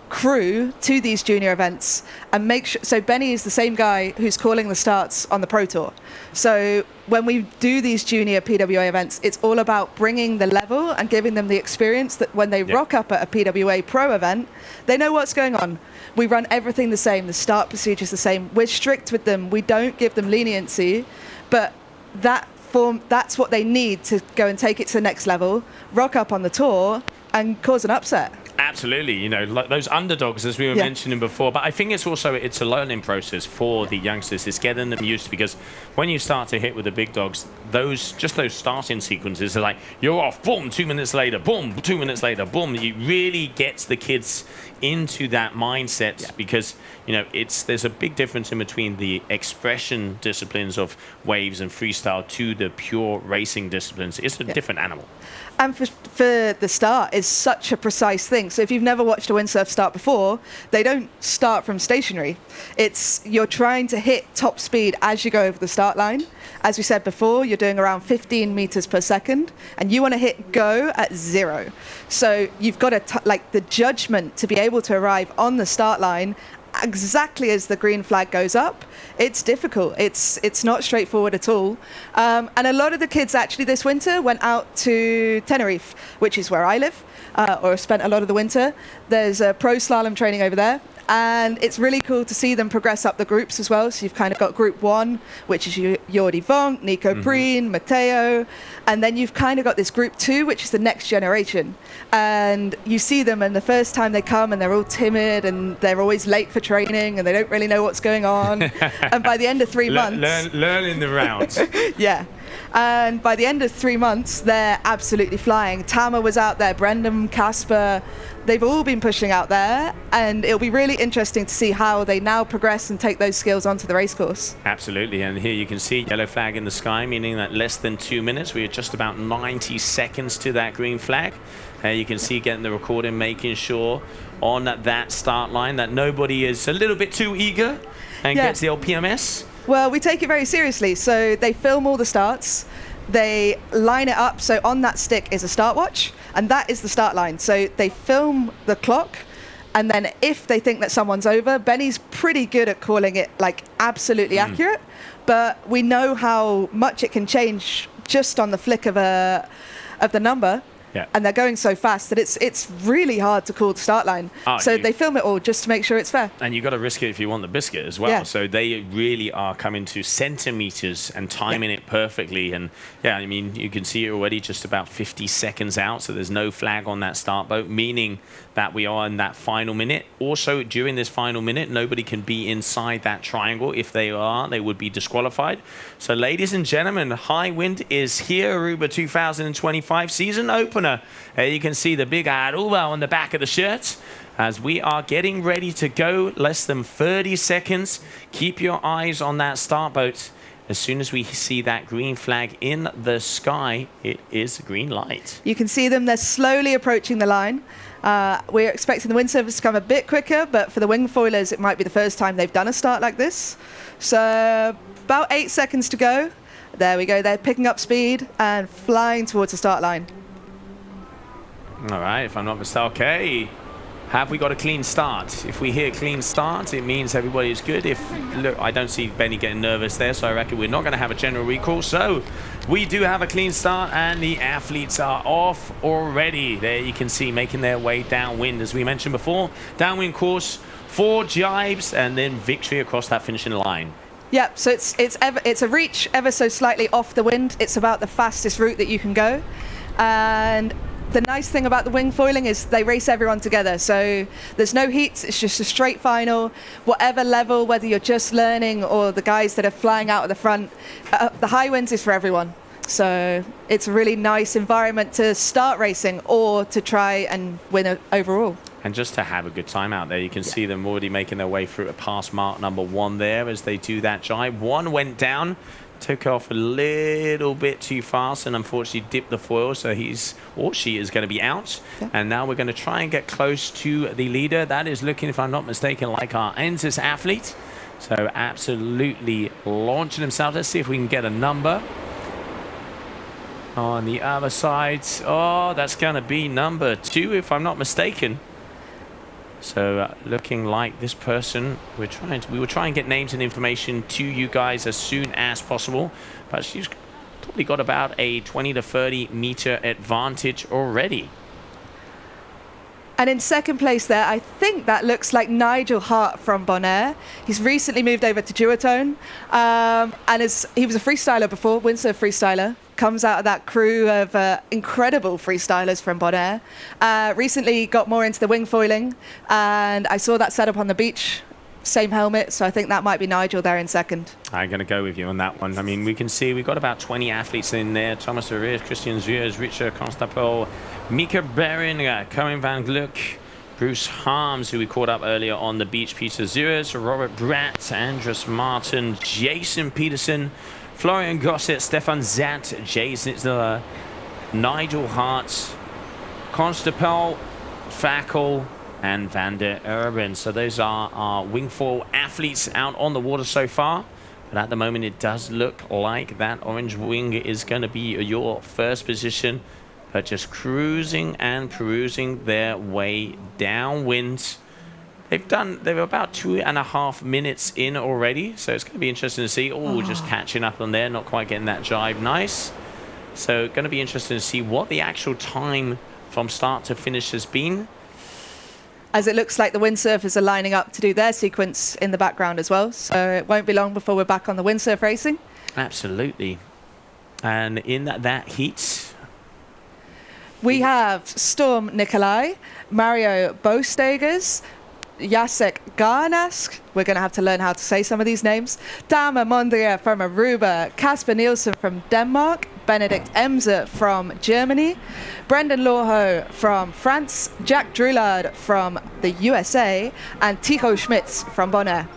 crew to these junior events and make sure. So Benny is the same guy who's calling the starts on the Pro Tour. So when we do these junior PWA events, it's all about bringing the level and giving them the experience that when they rock up at a PWA Pro event, they know what's going on. We run everything the same. The start procedure is the same. We're strict with them. We don't give them leniency, but that's what they need to go and take it to the next level, rock up on the tour and cause an upset. Absolutely, like those underdogs, as we were mentioning before. But I think it's a learning process for the youngsters. It's getting them used to, because when you start to hit with the big dogs, those starting sequences are like, you're off, boom, 2 minutes later, boom, 2 minutes later, boom. It really gets the kids into that mindset, because there's a big difference in between the expression disciplines of waves and freestyle to the pure racing disciplines. It's a different animal. And for the start, it's such a precise thing. So if you've never watched a windsurf start before, they don't start from stationary. You're trying to hit top speed as you go over the start line. As we said before, you're doing around 15 meters per second, and you want to hit go at 0. So you've got the judgment to be able to arrive on the start line exactly as the green flag goes up. It's difficult. It's not straightforward at all. And a lot of the kids actually this winter went out to Tenerife, which is where I live, or spent a lot of the winter. There's a pro slalom training over there. And it's really cool to see them progress up the groups as well. So you've kind of got Group 1, which is Jordi Vonk, Nico Preen, Matteo. And then you've kind of got this Group 2, which is the next generation. And you see them, and the first time they come, and they're all timid, and they're always late for training, and they don't really know what's going on. And by the end of 3 months... Learning the routes. Yeah. And by the end of 3 months, they're absolutely flying. Tama was out there, Brendan, Casper, they've all been pushing out there, and it'll be really interesting to see how they now progress and take those skills onto the race course. Absolutely, and here you can see yellow flag in the sky, meaning that less than 2 minutes. We are just about 90 seconds to that green flag. You can see getting the recording, making sure on that start line that nobody is a little bit too eager and gets the old PMS. Well, we take it very seriously. So they film all the starts. They line it up. So on that stick is a start watch, and that is the start line. So they film the clock, and then if they think that someone's over, Benny's pretty good at calling it like absolutely accurate, but we know how much it can change just on the flick of the number. Yeah. And they're going so fast that it's really hard to call the start line. So they film it all just to make sure it's fair. And you've got to risk it if you want the biscuit as well. Yeah. So they really are coming to centimeters and timing it perfectly. And yeah, I mean, you can see it already just about 50 seconds out. So there's no flag on that start boat, meaning that we are in that final minute. Also, during this final minute, nobody can be inside that triangle. If they are, they would be disqualified. So ladies and gentlemen, HiWinds is here, Aruba 2025 season opener. You can see the big Aruba on the back of the shirt as we are getting ready to go. Less than 30 seconds. Keep your eyes on that start boat. As soon as we see that green flag in the sky, it is a green light. You can see them. They're slowly approaching the line. We're expecting the windsurfers to come a bit quicker, but for the wing foilers, it might be the first time they've done a start like this. So about 8 seconds to go. There we go. They're picking up speed and flying towards the start line. All right, if I'm not mistaken, okay. Have we got a clean start? If we hear clean start, it means everybody is good. Look, I don't see Benny getting nervous there, so I reckon we're not going to have a general recall. So we do have a clean start, and the athletes are off already. There you can see making their way downwind, as we mentioned before. Downwind course, 4 jibes, and then victory across that finishing line. Yeah, so it's a reach ever so slightly off the wind. It's about the fastest route that you can go. And the nice thing about the wing foiling is they race everyone together. So there's no heats, it's just a straight final. Whatever level, whether you're just learning or the guys that are flying out of the front, the HiWinds is for everyone. So it's a really nice environment to start racing or to try and win overall. And just to have a good time out there, you can see them already making their way through a pass mark number 1 there as they do that jibe. 1 went down. Took off a little bit too fast and unfortunately dipped the foil, so he's or she is going to be out. Yeah. And now we're going to try and get close to the leader. That is looking, if I'm not mistaken, like our Entis athlete. So absolutely launching himself. Let's see if we can get a number. On the other side, oh, that's going to be number 2, if I'm not mistaken. So looking like this person, we will try and get names and information to you guys as soon as possible, but she's probably got about a 20 to 30 meter advantage already. And in second place there, I think that looks like Nigel Hart from Bonaire. He's recently moved over to duotone, and he was a freestyler before, windsurf freestyler. Comes out of that crew of incredible freestylers from Bonaire. Recently got more into the wing foiling, and I saw that set up on the beach. Same helmet, so I think that might be Nigel there in second. I'm going to go with you on that one. I mean, we can see we've got about 20 athletes in there. Thomas Arias, Christian Zuers, Richard Constapel, Mika Berin, Cohen Van Gluck, Bruce Harms, who we caught up earlier on the beach, Peter Zuers, Robert Bratt, Andres Martin, Jason Peterson, Florian Gossett, Stefan Zant, Jay Zitzler, Nigel Hart, Constapel, Fackel, and Van der Urban. So those are our wingfoil athletes out on the water so far. But at the moment, it does look like that orange wing is going to be your first position. But just cruising and perusing their way downwind. They're about 2.5 minutes in already. So it's going to be interesting to see. Oh, just catching up on there, not quite getting that jive nice. So going to be interesting to see what the actual time from start to finish has been. As it looks like the windsurfers are lining up to do their sequence in the background as well. So it won't be long before we're back on the windsurf racing. Absolutely. And in that heat, we have Storm Nikolai, Mario Bostagers, Jacek Garnask, we're going to have to learn how to say some of these names, Dama Mondria from Aruba, Kasper Nielsen from Denmark, Benedict Emser from Germany, Brendan Lawho from France, Jack Drulard from the USA, and Tycho Schmitz from Bonaire.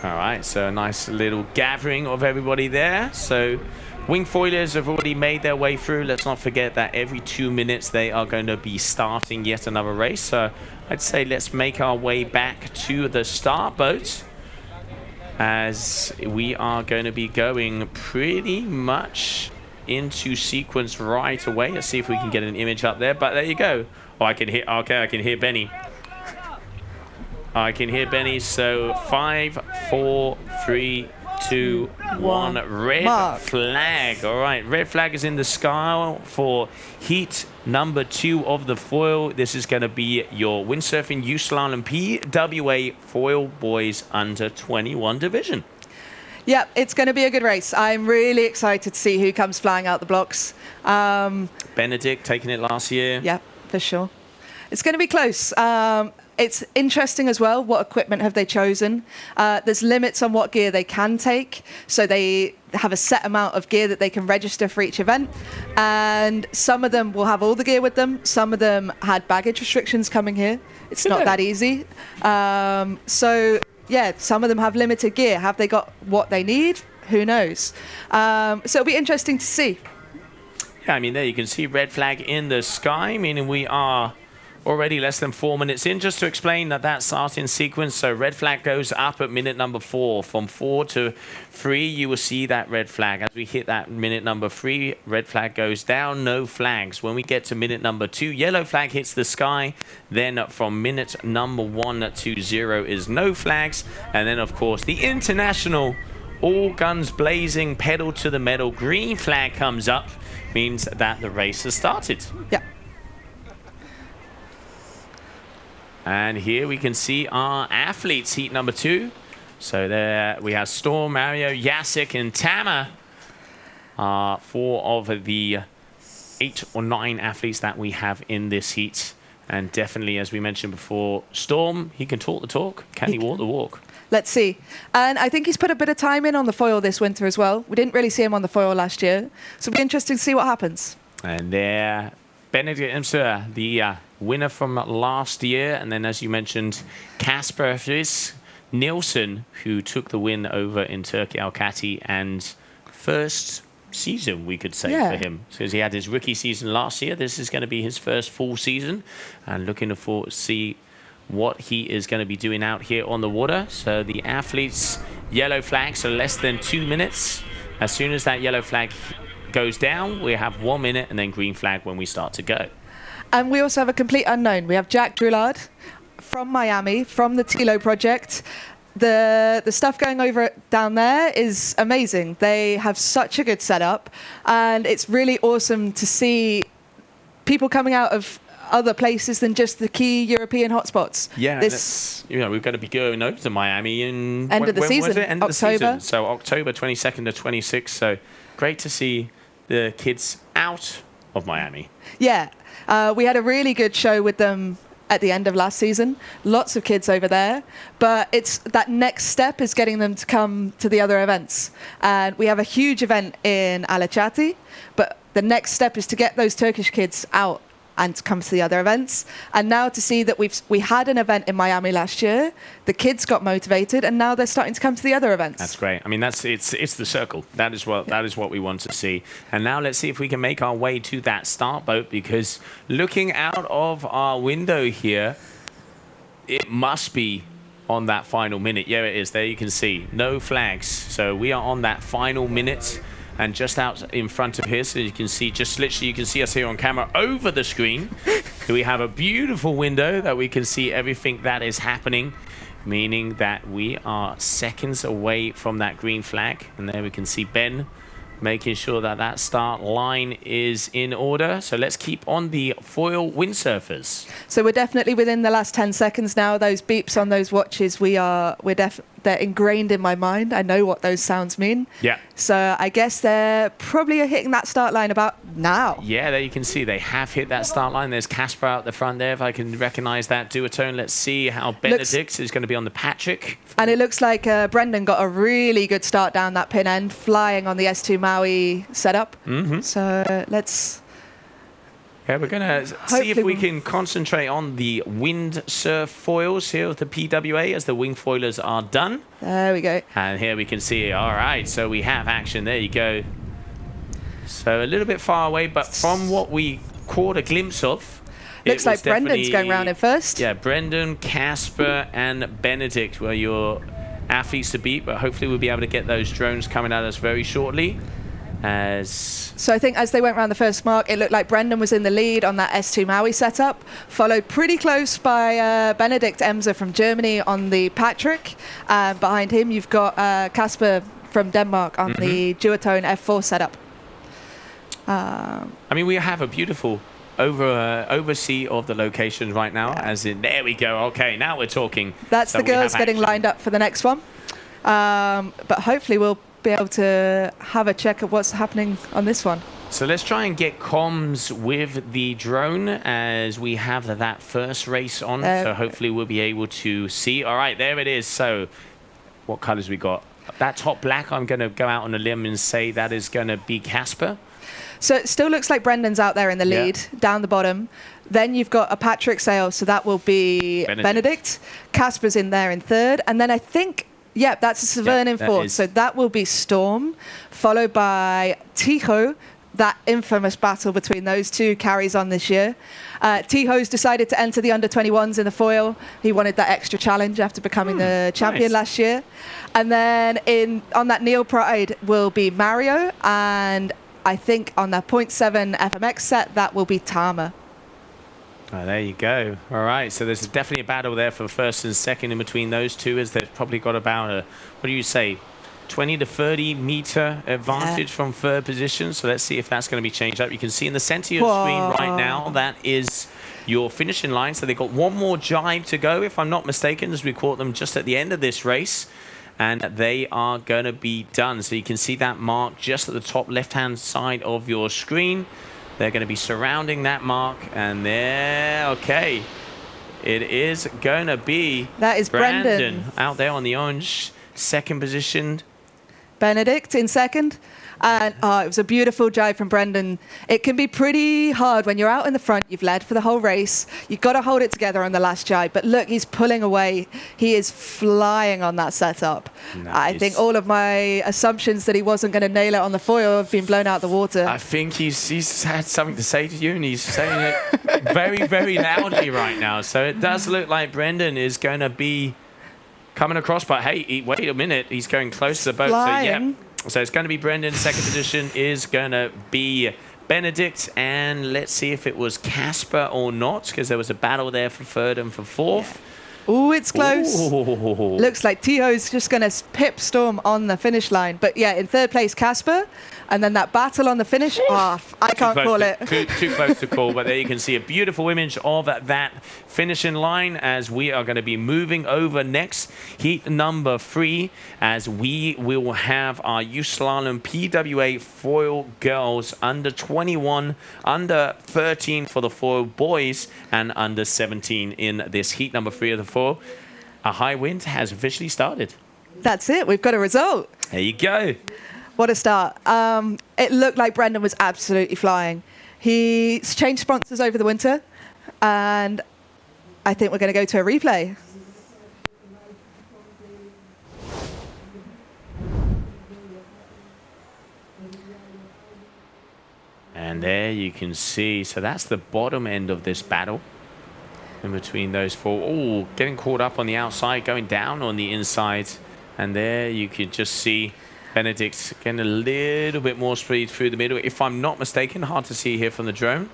All right, so a nice little gathering of everybody there. So wingfoilers have already made their way through. Let's not forget that every 2 minutes they are going to be starting yet another race. So I'd say let's make our way back to the start boat, as we are going to be going pretty much into sequence right away. Let's see if we can get an image up there. But there you go. Oh, I can hear. Okay, I can hear Benny. I can hear Benny. So 5, 4, 3, 2, 1. Red flag. All right, red flag is in the sky for heat number 2 of the foil. This is going to be your Windsurfing Youth Slalom PWA Foil Boys Under 21 division. Yeah, it's going to be a good race. I'm really excited to see who comes flying out the blocks. Benedict taking it last year. Yeah, for sure. It's going to be close. It's interesting as well, what equipment have they chosen? There's limits on what gear they can take. So they have a set amount of gear that they can register for each event. And some of them will have all the gear with them. Some of them had baggage restrictions coming here. It's not that easy. So yeah, some of them have limited gear. Have they got what they need? Who knows? So it'll be interesting to see. Yeah, I mean, there you can see red flag in the sky, meaning we are already less than 4 minutes in. Just to explain that starting sequence, so red flag goes up at minute number 4. From 4 to 3, you will see that red flag. As we hit that minute number 3, red flag goes down, no flags. When we get to minute number 2, yellow flag hits the sky. Then from minute number 1 to 0 is no flags. And then, of course, the international all guns blazing, pedal to the metal, green flag comes up, means that the race has started. Yeah. And here we can see our athletes, heat number 2. So there we have Storm, Mario, Jacek, and Tama. 4 of the 8 or 9 athletes that we have in this heat. And definitely, as we mentioned before, Storm, he can talk the talk. Can he walk the walk? Let's see. And I think he's put a bit of time in on the foil this winter as well. We didn't really see him on the foil last year. So it'll be interesting to see what happens. And there, Benedict Emser, the winner from last year. And then, as you mentioned, Kasper Nielsen, who took the win over in Turkey Al-Kati, and first season, we could say, for him. Because he had his rookie season last year. This is going to be his first full season. And looking forward to see what he is going to be doing out here on the water. So the athletes, yellow flag, so less than 2 minutes. As soon as that yellow flag goes down, we have 1 minute, and then green flag when we start to go. And we also have a complete unknown. We have Jack Drulard from Miami, from the Tilo project. The stuff going over down there is amazing. They have such a good setup, and it's really awesome to see people coming out of other places than just the key European hotspots. Yeah, we're going to be going over to Miami in end of the season. End of the season. So October 22nd to 26th. So great to see the kids out of Miami. Yeah, we had a really good show with them at the end of last season. Lots of kids over there, but it's that next step is getting them to come to the other events. And we have a huge event in Alachati, but the next step is to get those Turkish kids out and to come to the other events. And now to see that we had an event in Miami last year, the kids got motivated, and now they're starting to come to the other events. That's great. I mean, it's the circle. That is what we want to see. And now let's see if we can make our way to that start boat, because looking out of our window here, it must be on that final minute. Yeah, it is. There you can see no flags. So we are on that final minute. And just out in front of here, so you can see, just literally, you can see us here on camera over the screen. We have a beautiful window that we can see everything that is happening, meaning that we are seconds away from that green flag. And there we can see Ben making sure that that start line is in order. So let's keep on the foil windsurfers. So we're definitely within the last 10 seconds now. Those beeps on those watches, they're ingrained in my mind. I know what those sounds mean. Yeah. So I guess they're probably hitting that start line about now. Yeah, there you can see they have hit that start line. There's Casper out the front there, if I can recognize that duotone. Let's see how Benedict is going to be on the Patrick. And it looks like Brendan got a really good start down that pin end, flying on the S2 Maui setup. So let's... Yeah, we're going to see if we can concentrate on the windsurf foils here with the PWA as the wing foilers are done. There we go. And here we can see, all right, so we have action. There you go. So a little bit far away, but from what we caught a glimpse of, looks like Brendan's going round in first. Yeah, Brendan, Casper, and Benedict were your athletes to beat, but hopefully we'll be able to get those drones coming at us very shortly. So I think as they went around the first mark, it looked like Brendan was in the lead on that S2 Maui setup, followed pretty close by Benedict Emser from Germany on the Patrick. Behind him, you've got Casper from Denmark on the duotone F4 setup. I mean, we have a beautiful oversee of the location right now, as in, there we go. Okay, now we're talking. That's the girls getting lined up for the next one. But hopefully we'll be able to have a check of what's happening on this one. So let's try and get comms with the drone as we have that first race on. So hopefully we'll be able to see. All right, there it is. So what colors we got? That top black, I'm going to go out on a limb and say that is going to be Casper. So it still looks like Brendan's out there in the lead, down the bottom. Then you've got a Patrick sail, so that will be Benedict. Casper's in there in third. And then I think... yeah, that's a Severn in fourth. So that will be Storm, followed by Tijo. That infamous battle between those two carries on this year. Tijo's decided to enter the under-21s in the foil. He wanted that extra challenge after becoming the champion last year. And then on that Neil Pride will be Mario. And I think on the 0.7 FMX set, that will be Tama. Oh, there you go. All right, so there's definitely a battle there for first and second in between those two, as they've probably got about a, what do you say, 20 to 30 meter advantage from third position. So let's see if that's going to be changed up. You can see in the center of your screen right now, that is your finishing line. So they've got one more jibe to go, if I'm not mistaken, as we caught them just at the end of this race. And they are going to be done. So you can see that mark just at the top left-hand side of your screen. They're going to be surrounding that mark, and there, okay. It is going to be that is Brendan out there on the orange, second position. Benedict in second. And it was a beautiful jibe from Brendan. It can be pretty hard when you're out in the front. You've led for the whole race. You've got to hold it together on the last jibe. But look, he's pulling away. He is flying on that setup. Nice. I think all of my assumptions that he wasn't going to nail it on the foil have been blown out the water. I think he's had something to say to you, and he's saying it very, very loudly right now. So it does look like Brendan is going to be coming across. But hey, wait a minute. He's going close to the boat. Flying. So, yeah. So it's going to be Brendan. Second position is going to be Benedict. And let's see if it was Casper or not, because there was a battle there for third and for fourth. Oh, it's close. Ooh. Looks like Tijo's just going to pip Storm on the finish line. But yeah, in third place, Casper. And then that battle on the finish, I can't call it. Too close to call, but there you can see a beautiful image of that finishing line as we are going to be moving over next. Heat number 3, as we will have our Youth Slalom PWA foil girls under 21, under 13 for the foil boys, and under 17 in this heat number 3 of the foil. A HiWinds has officially started. That's it. We've got a result. There you go. What a start. It looked like Brendan was absolutely flying. He's changed sponsors over the winter, and I think we're going to go to a replay. And there you can see, so that's the bottom end of this battle in between those four. Oh, getting caught up on the outside, going down on the inside. And there you could just see Benedict getting a little bit more speed through the middle. If I'm not mistaken, hard to see here from the drone.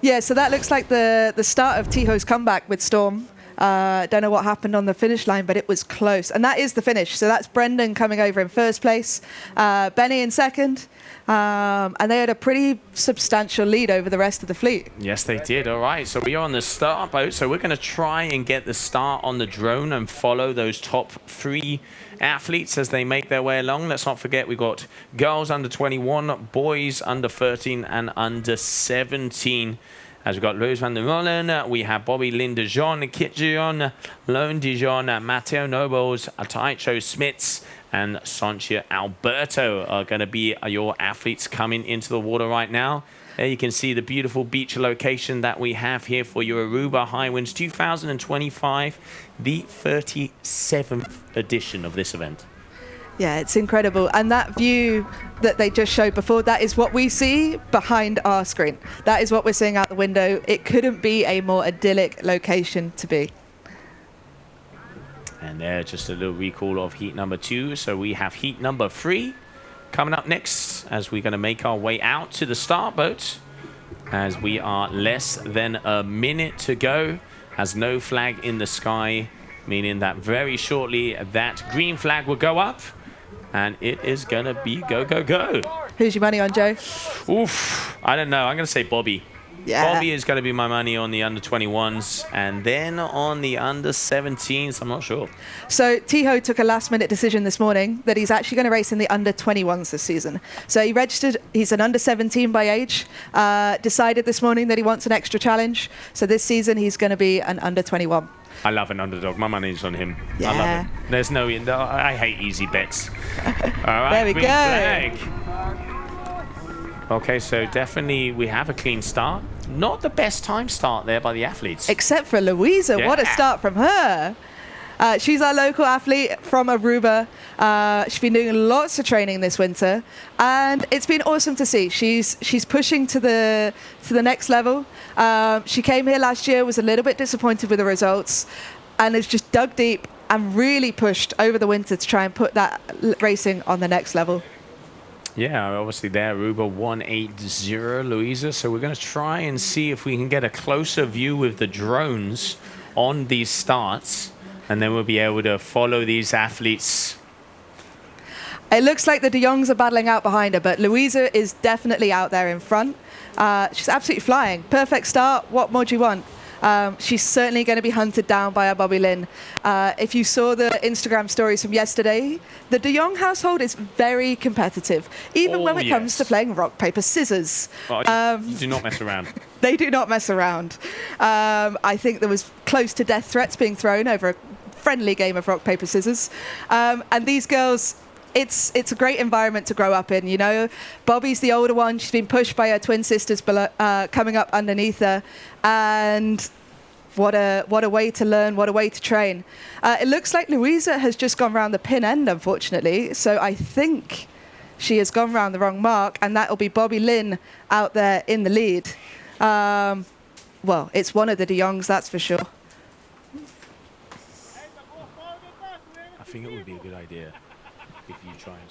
Yeah, so that looks like the start of Tiho's comeback with Storm. Don't know what happened on the finish line, but it was close. And that is the finish. So that's Brendan coming over in first place, Benny in second. And they had a pretty substantial lead over the rest of the fleet. Yes, they did. All right, so we are on the start boat. So we're going to try and get the start on the drone and follow those top 3 athletes as they make their way along. Let's not forget we've got girls under 21, boys under 13 and under 17. As we've got Loes van der Molen, we have Bobby Lynn de Jong, Kit Dijon, Lone Dijon, Matteo Nobos, Taicho Smits, and Sanchia Alberto are going to be your athletes coming into the water right now. There you can see the beautiful beach location that we have here for your Aruba HiWinds 2025, the 37th edition of this event. Yeah, it's incredible. And that view that they just showed before, that is what we see behind our screen. That is what we're seeing out the window. It couldn't be a more idyllic location to be. And there, just a little recall of heat number 2. So we have heat number 3 coming up next as we're going to make our way out to the start boat as we are less than a minute to go. Has no flag in the sky, meaning that very shortly that green flag will go up and it is going to be go, go, go. Who's your money on, Joe? Oof, I don't know. I'm going to say Bobby. Yeah. Bobby is going to be my money on the under 21s and then on the under 17s. I'm not sure. So Tiho took a last-minute decision this morning that he's actually going to race in the under 21s this season. So he registered, he's an under 17 by age, decided this morning that he wants an extra challenge. So this season he's going to be an under 21. I love an underdog. My money's on him. Yeah. I love him. There's no, I hate easy bets. All right, there we green go. flag. Okay, so definitely we have a clean start. Not the best time start there by the athletes. Except for Louisa. Yeah. What a start from her. She's our local athlete from Aruba. She's been doing lots of training this winter, and it's been awesome to see. She's pushing to the next level. She came here last year, was a little bit disappointed with the results, and has just dug deep and really pushed over the winter to try and put that racing on the next level. Yeah, obviously there, Aruba 180, Louisa. So we're going to try and see if we can get a closer view with the drones on these starts, and then we'll be able to follow these athletes. It looks like the de Jongs are battling out behind her, but Louisa is definitely out there in front. She's absolutely flying. Perfect start. What more do you want? She's certainly going to be hunted down by our Bobby Lynn. If you saw the Instagram stories from yesterday, the de Jong household is very competitive, even when it comes to playing rock, paper, scissors. You do not mess around. They do not mess around. I think there was close to death threats being thrown over a friendly game of rock, paper, scissors. And these girls, it's a great environment to grow up in, you know. Bobby's the older one. She's been pushed by her twin sisters below, coming up underneath her. And what a way to learn, what a way to train. It looks like Louisa has just gone round the pin end, unfortunately. So I think she has gone round the wrong mark, and that will be Bobby Lynn out there in the lead. Well, it's one of the de Jongs, that's for sure. I think it would be a good idea if you try and...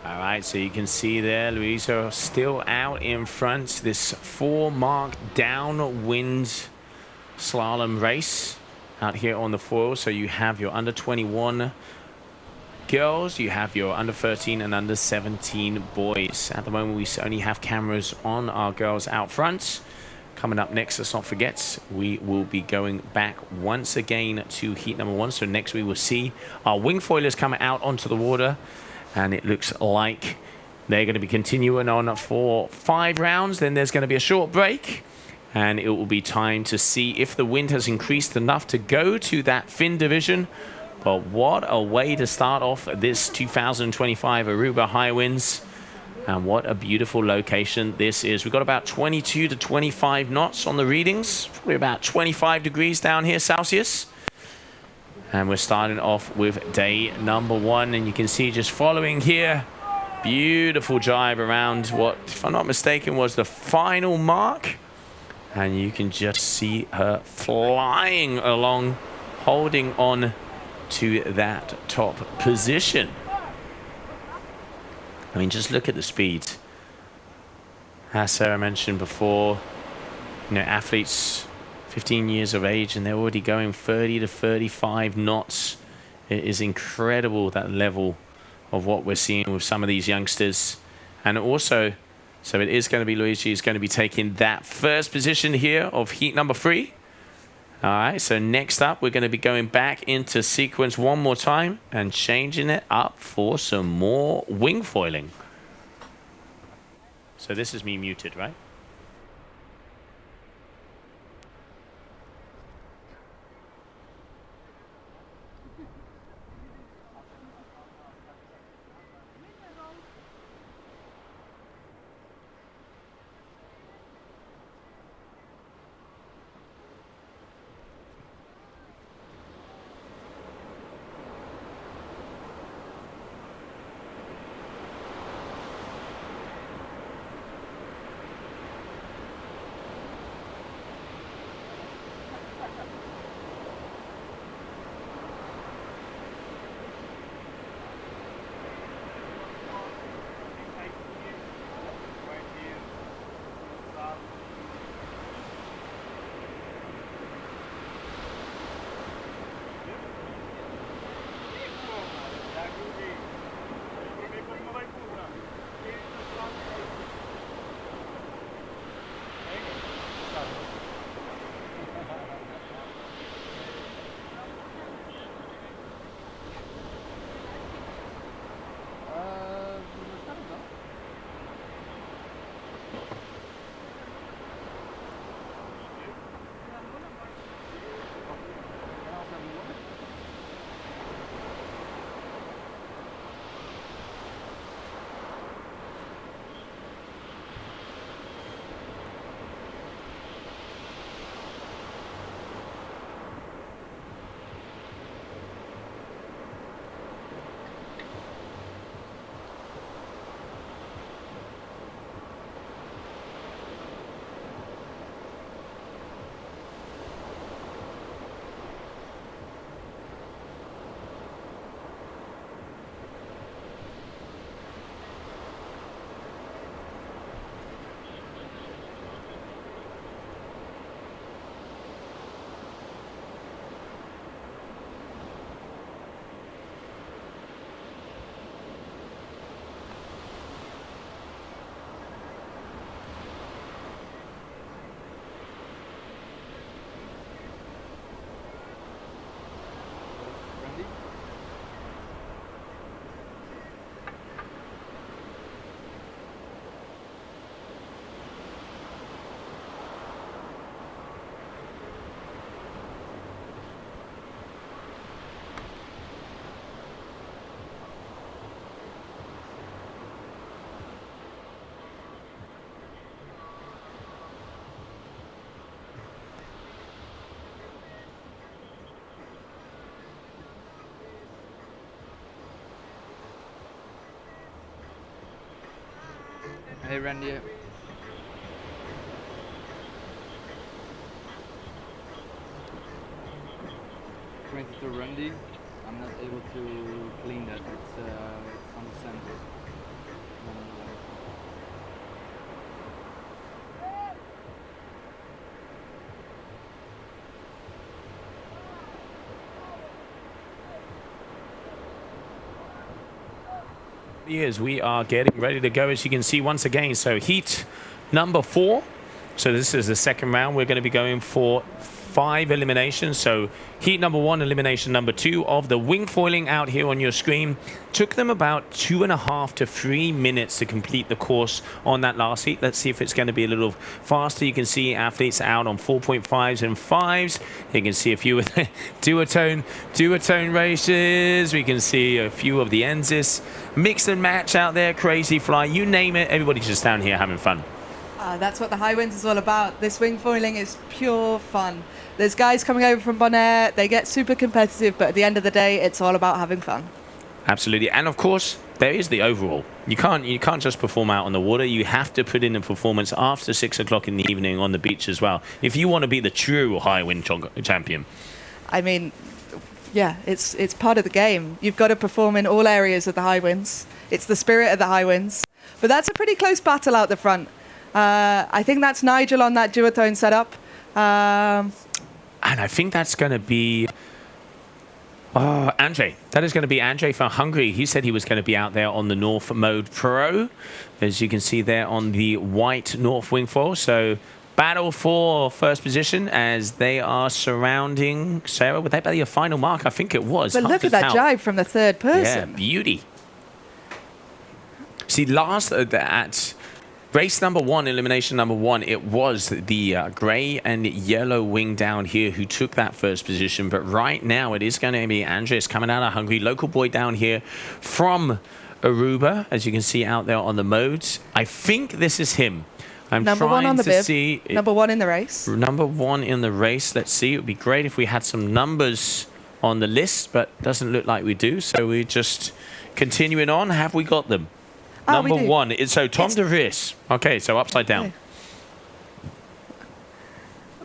All right, so you can see there, Louisa still out in front. This 4-mark downwind slalom race out here on the foil. So you have your under 21 girls, you have your under 13 and under 17 boys. At the moment, we only have cameras on our girls out front. Coming up next, let's not forget, we will be going back once again to heat number 1. So next we will see our wing foilers coming out onto the water. And it looks like They're going to be continuing on for 5 rounds. Then there's going to be a short break. And it will be time to see if the wind has increased enough to go to that fin division. But what a way to start off this 2025 Aruba HiWinds. And what a beautiful location this is. We've got about 22 to 25 knots on the readings. Probably about 25 degrees down here Celsius. And we're starting off with day number 1. And you can see just following here, beautiful jibe around what, if I'm not mistaken, was the final mark. And you can just see her flying along, holding on to that top position. I mean, just look at the speeds. As Sarah mentioned before, you know, athletes 15 years of age and they're already going 30 to 35 knots. It is incredible, that level of what we're seeing with some of these youngsters. And also, so it is going to be Luigi is going to be taking that first position here of heat number 3. All right, so next up, we're going to be going back into sequence one more time and changing it up for some more wing foiling. So this is me muted, right? Hey Randy. Pointed to Randy. I'm not able to clean that. It's on the center. As we are getting ready to go, as you can see once again. So heat number 4. So this is the second round. We're going to be going for 5 eliminations. So heat number 1, elimination number 2 of the wing foiling out here on your screen. Took them about 2.5 to 3 minutes to complete the course on that last heat. Let's see if it's going to be a little faster. You can see athletes out on 4.5s and 5s. You can see a few of the duotone races. We can see a few of the Enzis. Mix and match out there, crazy fly, you name it. Everybody's just down here having fun. That's what the HiWinds is all about. This wing foiling is pure fun. There's guys coming over from Bonaire. They get super competitive, but at the end of the day, it's all about having fun. Absolutely, and of course, there is the overall. You can't just perform out on the water. You have to put in a performance after 6 o'clock in the evening on the beach as well, if you want to be the true HiWinds champion. I mean, yeah, it's part of the game. You've got to perform in all areas of the HiWinds. It's the spirit of the HiWinds. But that's a pretty close battle out the front. I think that's Nigel on that duotone setup. And I think that's going to be Andre. That is going to be Andre from Hungary. He said he was going to be out there on the North Mode Pro, as you can see there on the white North wing foil. So battle for first position as they are surrounding Sarah. Would that be a final mark? I think it was. But look at that jibe from the third person. Yeah, beauty. See, last at race number 1, elimination number 1, it was the grey and yellow wing down here who took that first position. But right now it is going to be Andres coming out of Hungary, local boy down here from Aruba, as you can see out there on the modes. I think this is him. I'm number 1 on the bib. See number 1 in the race. Number 1 in the race. Let's see. It would be great if we had some numbers on the list, but doesn't look like we do. So we're just continuing on. Have we got them? Number 1. So Tom de Vries. Okay, so upside down. Okay.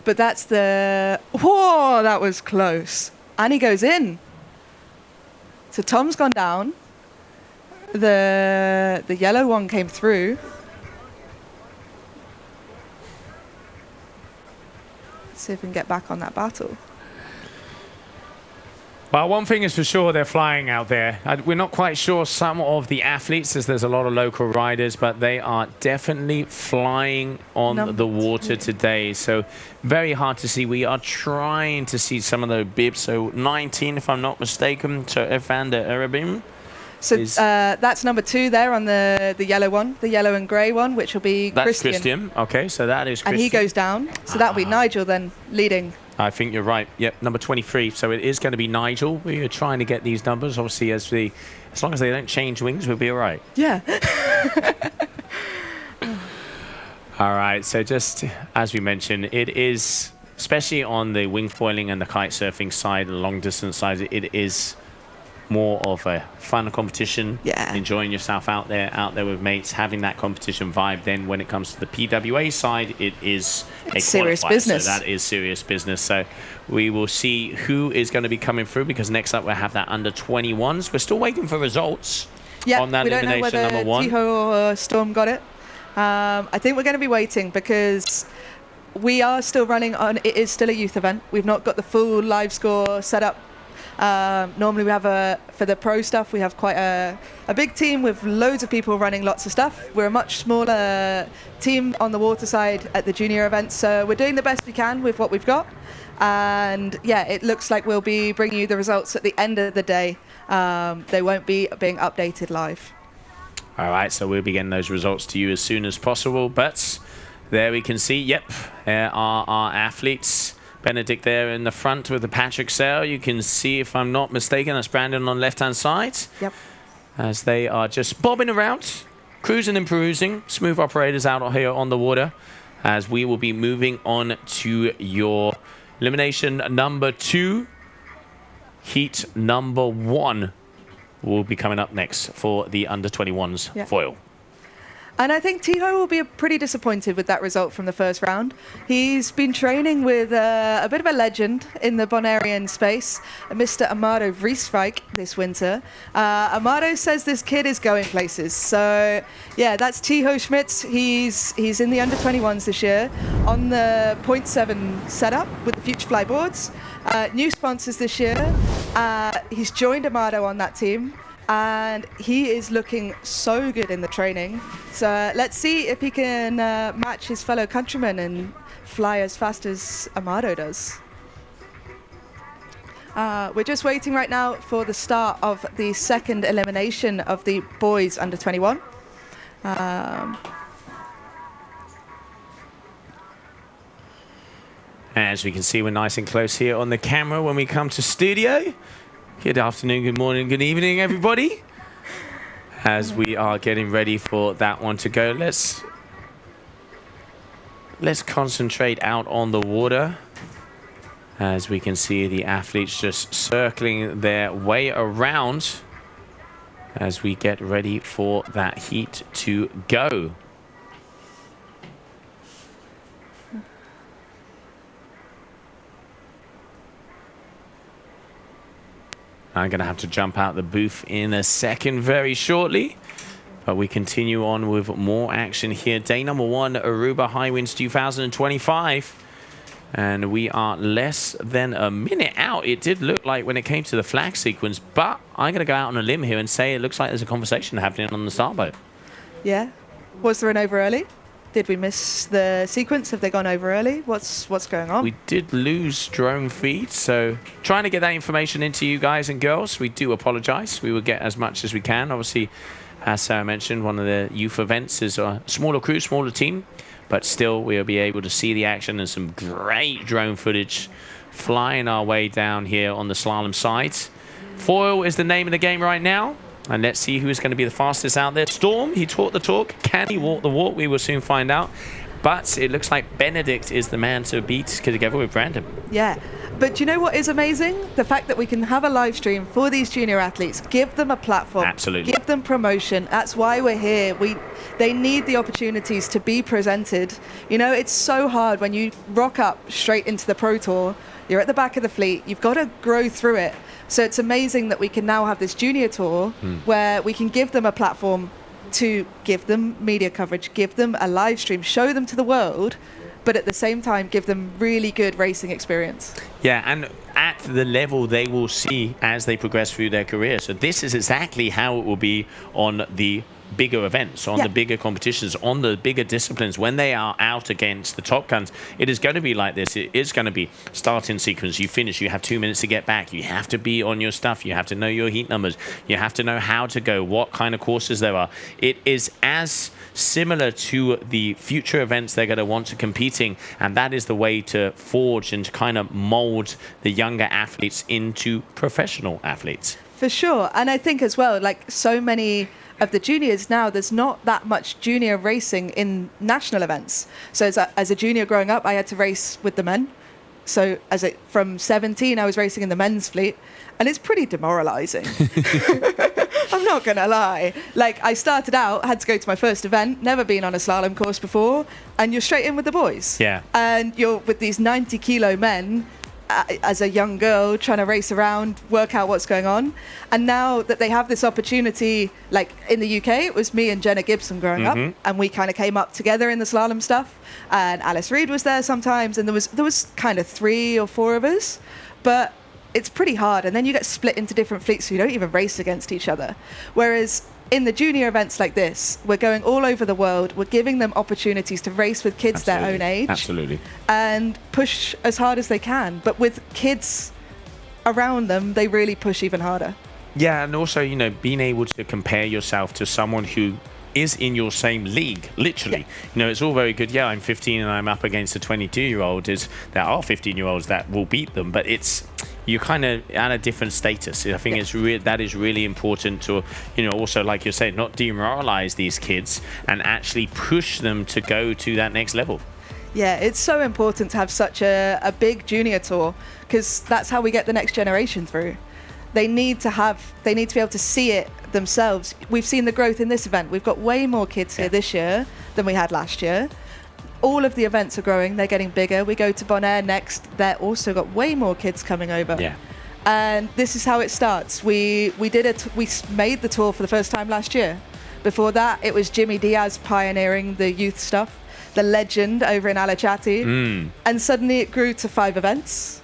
But that's the... Whoa, that was close. And he goes in. So Tom's gone down. The yellow one came through. Let's see if we can get back on that battle. Well, one thing is for sure, they're flying out there. We're not quite sure some of the athletes, as there's a lot of local riders, but they are definitely flying on the water today. So very hard to see. We are trying to see some of the bibs. So 19, if I'm not mistaken, to Evander Arabim. So that's number 2 there on the yellow one, the yellow and grey one, which will be That's Christian. Christian. Okay, so that is Christian. And he goes down. So that'll be Nigel then leading. I think you're right. Yep, number 23. So it is going to be Nigel. We are trying to get these numbers. Obviously, as long as they don't change wings, we'll be all right. Yeah. All right. So just as we mentioned, it is, especially on the wing foiling and the kite surfing side, the long distance side, it is more of a fun competition. Yeah. Enjoying yourself out there with mates, having that competition vibe. Then when it comes to the PWA side, it is serious business. So that is serious business. So we will see who is going to be coming through, because next up we'll have that under 21s. We're still waiting for results on that elimination number 1. We don't know whether Tiho or Storm got it. I think we're going to be waiting because we are still running on, it is still a youth event. We've not got the full live score set up. Normally we have for the pro stuff, we have quite a big team with loads of people running lots of stuff. We're a much smaller team on the water side at the junior events, so we're doing the best we can with what we've got. And yeah, it looks like we'll be bringing you the results at the end of the day. They won't be being updated live. All right, so we'll be getting those results to you as soon as possible. But there we can see, yep, our athletes. Benedict there in the front with the Patrick sail. You can see, if I'm not mistaken, that's Brandon on the left-hand side. Yep. As they are just bobbing around, cruising and perusing. Smooth operators out here on the water. As we will be moving on to your elimination number 2. Heat number 1 will be coming up next for the under 21s foil. And I think Tiho will be pretty disappointed with that result from the first round. He's been training with a bit of a legend in the Bonairean space, Mr. Amado Vrieswijk, this winter. Amado says this kid is going places. So, yeah, that's Tiho Schmitz. He's in the under 21s this year on the 0.7 setup with the Future Fly boards. New sponsors this year. He's joined Amado on that team. And he is looking so good in the training. So let's see if he can match his fellow countrymen and fly as fast as Amado does. We're just waiting right now for the start of the second elimination of the boys under 21. As we can see, we're nice and close here on the camera when we come to studio. Good afternoon, good morning, good evening, everybody. As we are getting ready for that one to go, let's concentrate out on the water. As we can see the athletes just circling their way around as we get ready for that heat to go. I'm going to have to jump out the booth in a second very shortly. But we continue on with more action here. Day number 1, Aruba HiWinds 2025. And we are less than a minute out. It did look like when it came to the flag sequence. But I'm going to go out on a limb here and say it looks like there's a conversation happening on the starboat. Yeah. Was there an over early? Did we miss the sequence? Have they gone over early? What's going on? We did lose drone feed, so trying to get that information into you guys and girls. We do apologize. We will get as much as we can. Obviously, as Sarah mentioned, one of the youth events is a smaller crew, smaller team, but still we'll be able to see the action and some great drone footage flying our way down here on the slalom side. Foil is the name of the game right now. And let's see who is going to be the fastest out there. Storm, he talked the talk. Can he walk the walk? We will soon find out. But it looks like Benedict is the man to beat together with Brandon. Yeah. But do you know what is amazing? The fact that we can have a live stream for these junior athletes, give them a platform. Absolutely. Give them promotion. That's why we're here. They need the opportunities to be presented. You know, it's so hard when you rock up straight into the Pro Tour. You're at the back of the fleet. You've got to grow through it. So it's amazing that we can now have this junior tour where we can give them a platform to give them media coverage, give them a live stream, show them to the world, but at the same time give them really good racing experience. Yeah, and at the level they will see as they progress through their career. So this is exactly how it will be on the bigger events, on the bigger competitions, on the bigger disciplines. When they are out against the top guns, it is going to be like this. It is going to be starting sequence. You finish, you have 2 minutes to get back. You have to be on your stuff. You have to know your heat numbers. You have to know how to go, what kind of courses there are. It is as similar to the future events they're going to want to competing, and that is the way to forge and to kind of mold the younger athletes into professional athletes. For sure. And I think as well, like so many of the juniors now, there's not that much junior racing in national events. So as a junior growing up, I had to race with the men. So from 17, I was racing in the men's fleet, and it's pretty demoralizing. I'm not going to lie. Like, I started out, had to go to my first event, never been on a slalom course before, and you're straight in with the boys. Yeah. And you're with these 90-kilo men as a young girl trying to race around, work out what's going on. And now that they have this opportunity, like in the UK, it was me and Jenna Gibson growing up, and we kind of came up together in the slalom stuff. And Alice Reed was there sometimes, and there was kind of 3 or 4 of us. But it's pretty hard, and then you get split into different fleets, so you don't even race against each other. Whereas in the junior events like this, we're going all over the world. We're giving them opportunities to race with kids their own age. Absolutely. And push as hard as they can. But with kids around them, they really push even harder. Yeah, and also, you know, being able to compare yourself to someone who is in your same league, literally. Yeah. You know, it's all very good. Yeah, I'm 15 and I'm up against a 22-year-old. There are 15-year-olds that will beat them, but you're kind of at a different status. I think that is really important to, you know, also, like you're saying, not demoralize these kids and actually push them to go to that next level. Yeah, it's so important to have such a big junior tour, because that's how we get the next generation through. They need to be able to see it themselves. We've seen the growth in this event. We've got way more kids here this year than we had last year. All of the events are growing. They're getting bigger. We go to Bonaire next. They're also got way more kids coming over. Yeah. And this is how it starts. We made the tour for the first time last year. Before that, it was Jimmy Diaz pioneering the youth stuff, the legend over in Alachati. And suddenly it grew to 5 events.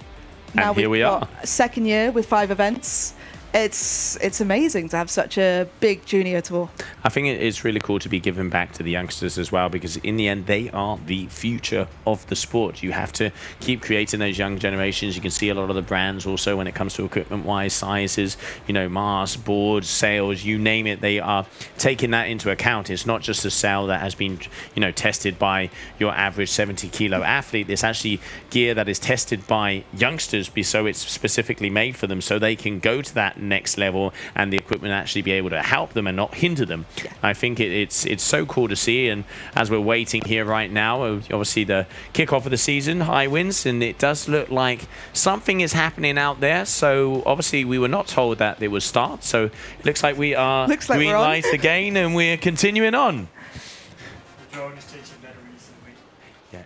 Now here we are. Second year with 5 events. it's amazing to have such a big junior tour. I think it's really cool to be given back to the youngsters as well, because in the end, they are the future of the sport. You have to keep creating those young generations. You can see a lot of the brands also when it comes to equipment-wise, sizes, you know, masts, boards, sails, you name it, they are taking that into account. It's not just a sail that has been, you know, tested by your average 70-kilo athlete. It's actually gear that is tested by youngsters, so it's specifically made for them, so they can go to that next level and the equipment actually be able to help them and not hinder them. Yeah. I think it's so cool to see. And as we're waiting here right now, obviously the kickoff of the season, HiWinds, and it does look like something is happening out there. So obviously we were not told that it would start, so it looks like we are green light again and we're continuing on. The drone is changing batteries. Yeah.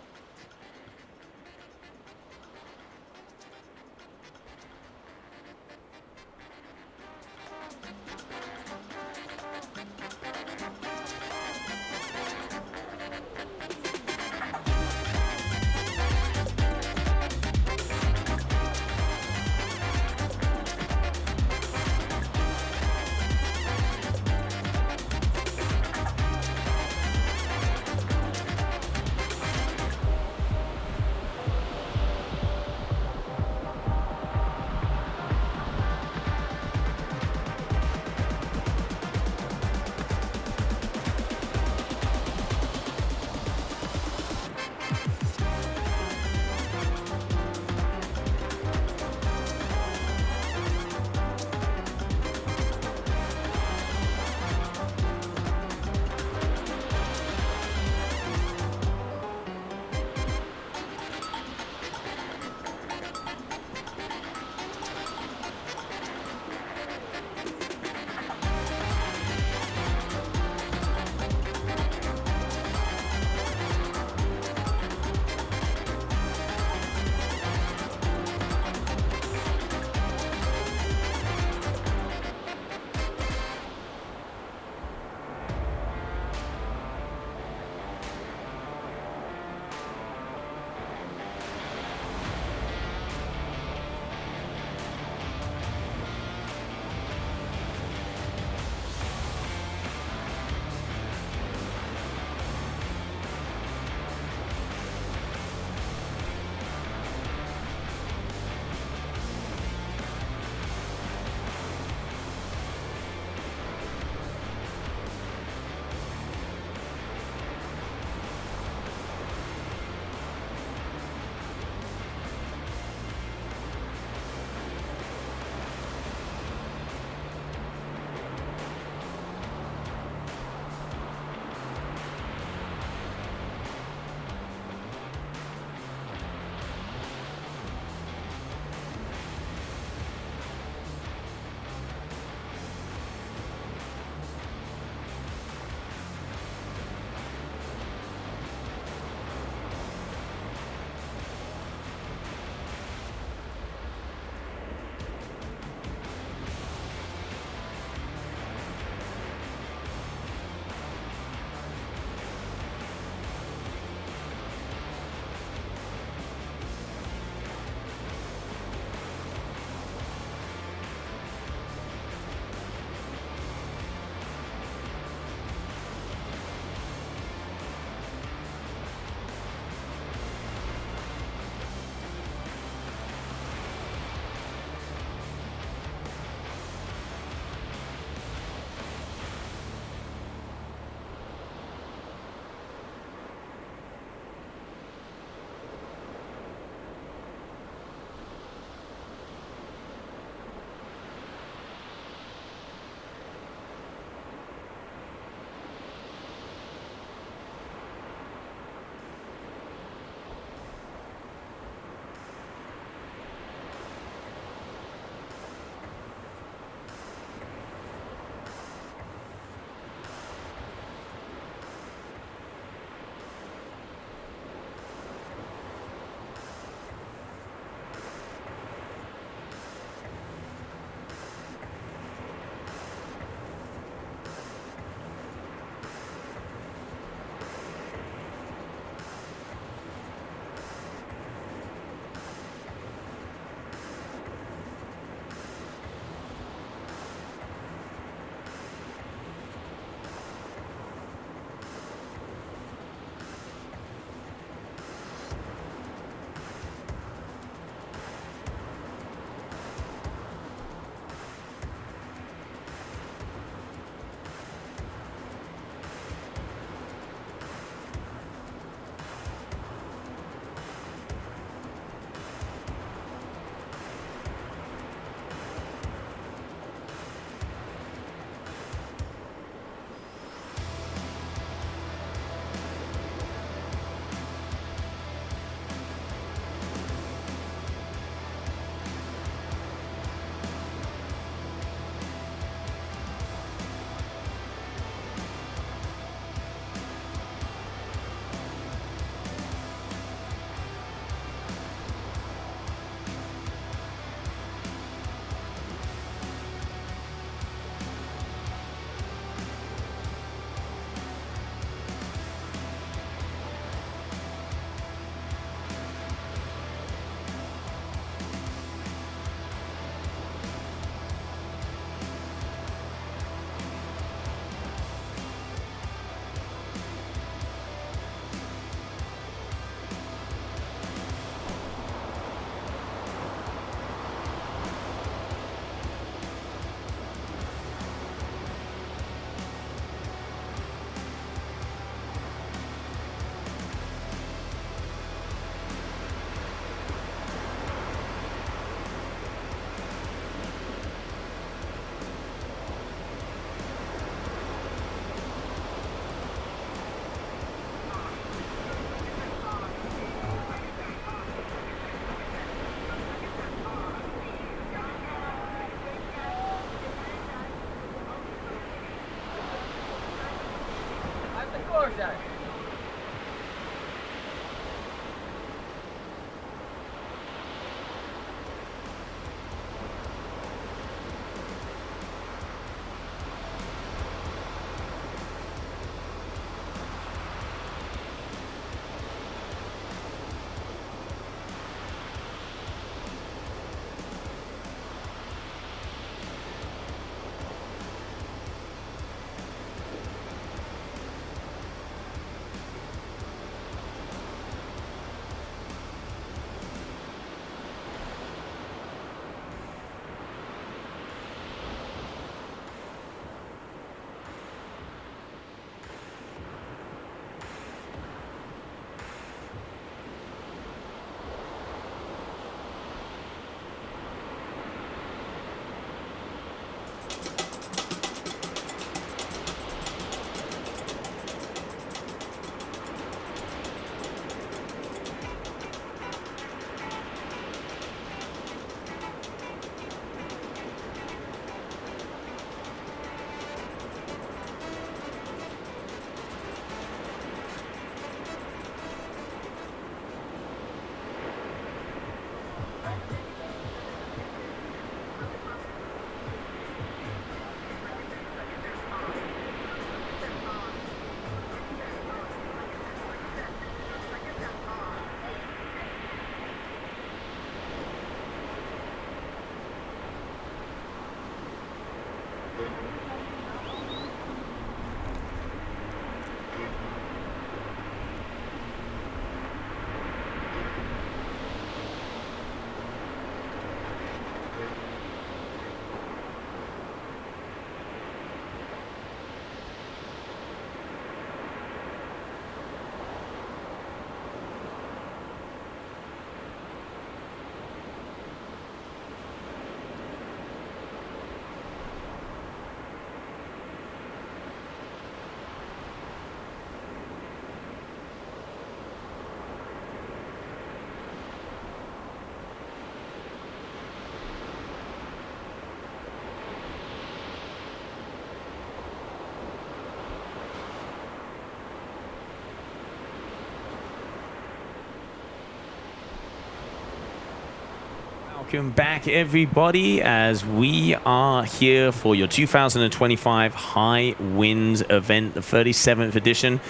Welcome back, everybody, as we are here for your 2025 HiWinds event, the 37th edition.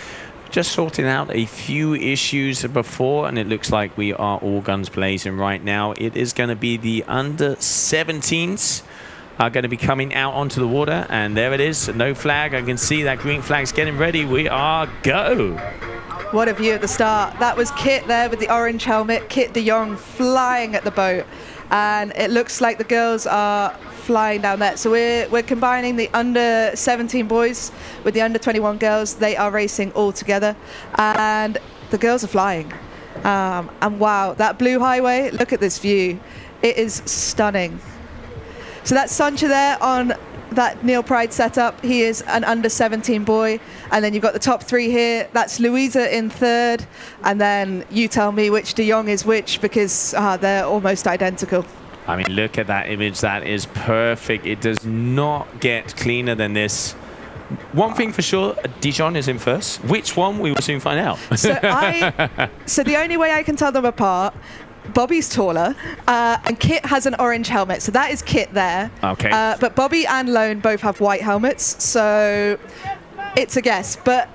Just sorting out a few issues before, and it looks like we are all guns blazing right now. It is going to be the under 17s are going to be coming out onto the water, and there it is. No flag. I can see that green flag's getting ready. We are go. What a view at the start. That was Kit there with the orange helmet. Kit de Jong flying at the boat. And it looks like the girls are flying down there. So we're combining the under 17 boys with the under 21 girls. They are racing all together. And the girls are flying. And wow, that blue highway, look at this view. It is stunning. So that's Sancha there on that Neil Pride setup. He is an under 17 boy. And then you've got the top three here. That's Louisa in third. And then you tell me which de Jong is which, because they're almost identical. I mean, look at that image. That is perfect. It does not get cleaner than this. One thing for sure, Dijon is in first. Which one, we will soon find out. So the only way I can tell them apart, Bobby's taller, and Kit has an orange helmet. So that is Kit there. Okay. But Bobby and Lone both have white helmets. So it's a guess. But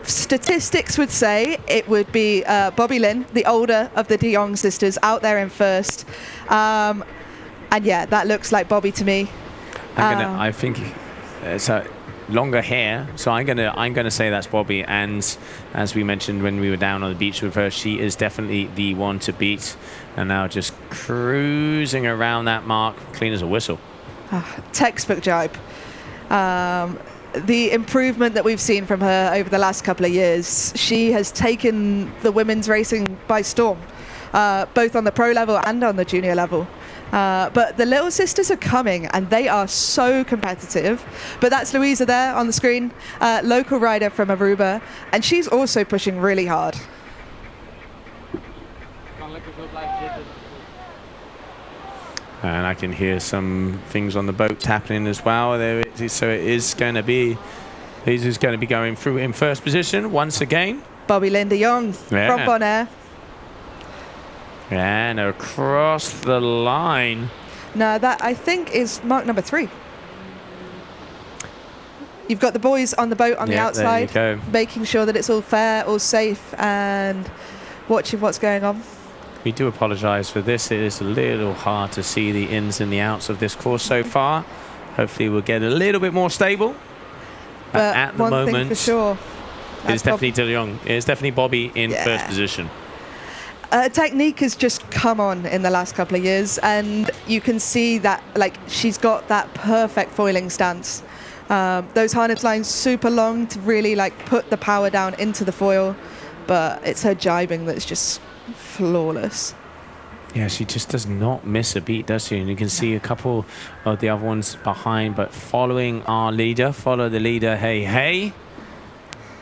statistics would say it would be Bobby Lynn, the older of the de Jong sisters, out there in first. And yeah, that looks like Bobby to me. I think it's a longer hair, so I'm gonna say that's Bobby. And as we mentioned when we were down on the beach with her, she is definitely the one to beat. And now just cruising around that mark, clean as a whistle. Textbook jibe. The improvement that we've seen from her over the last couple of years, she has taken the women's racing by storm, both on the pro level and on the junior level. But the little sisters are coming, and they are so competitive. But that's Louisa there on the screen, local rider from Aruba, and she's also pushing really hard. And I can hear some things on the boat happening as well. So it is going to be He's just going to be going through in first position once again. Bobby Lynn de Jong from Bonaire. And across the line. Now that I think is mark number 3. You've got the boys on the boat on the outside, making sure that it's all fair, all safe, and watching what's going on. We do apologise for this. It is a little hard to see the ins and the outs of this course so far. Hopefully we'll get a little bit more stable. But at the one moment, thing for sure, it's definitely De Jong. It's definitely Bobby in first position. Technique has just come on in the last couple of years, and you can see that she's got that perfect foiling stance. Those harness lines super long to really put the power down into the foil, but it's her jibing that's just flawless. Yeah, she just does not miss a beat, does she? And you can see a couple of the other ones behind, but following our leader, follow the leader, hey.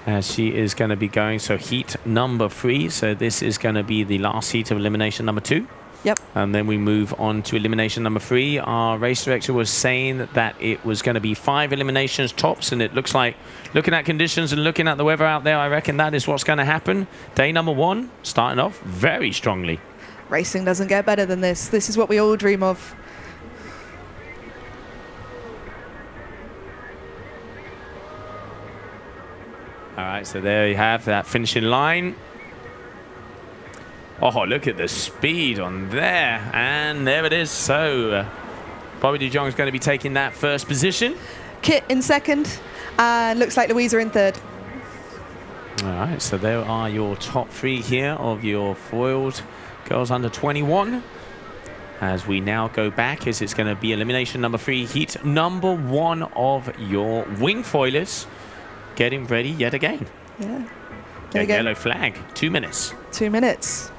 As she is going to be going, so heat number 3. So this is going to be the last heat of elimination number 2. Yep. And then we move on to elimination number 3. Our race director was saying that it was going to be 5 eliminations tops, and it looks like, looking at conditions and looking at the weather out there, I reckon that is what's going to happen. Day number 1, starting off very strongly. Racing doesn't get better than this. This is what we all dream of. All right, so there you have that finishing line. Oh, look at the speed on there. And there it is. So Bobby de Jong is going to be taking that first position. Kit in second. And looks like Louisa in third. All right, so there are your top 3 here of your foiled girls under 21. As we now go back, as it's going to be elimination number 3, heat number 1 of your wing foilers. Getting ready yet again. Yeah. A yellow flag. 2 minutes. 2 minutes.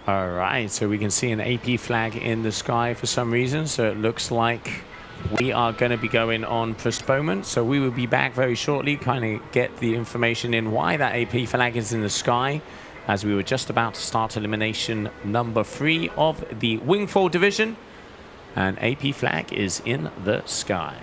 All right, so we can see an AP flag in the sky for some reason. So it looks like we are going to be going on postponement. So we will be back very shortly, kind of get the information in why that AP flag is in the sky, as we were just about to start elimination number 3 of the wingfoil division. And AP flag is in the sky.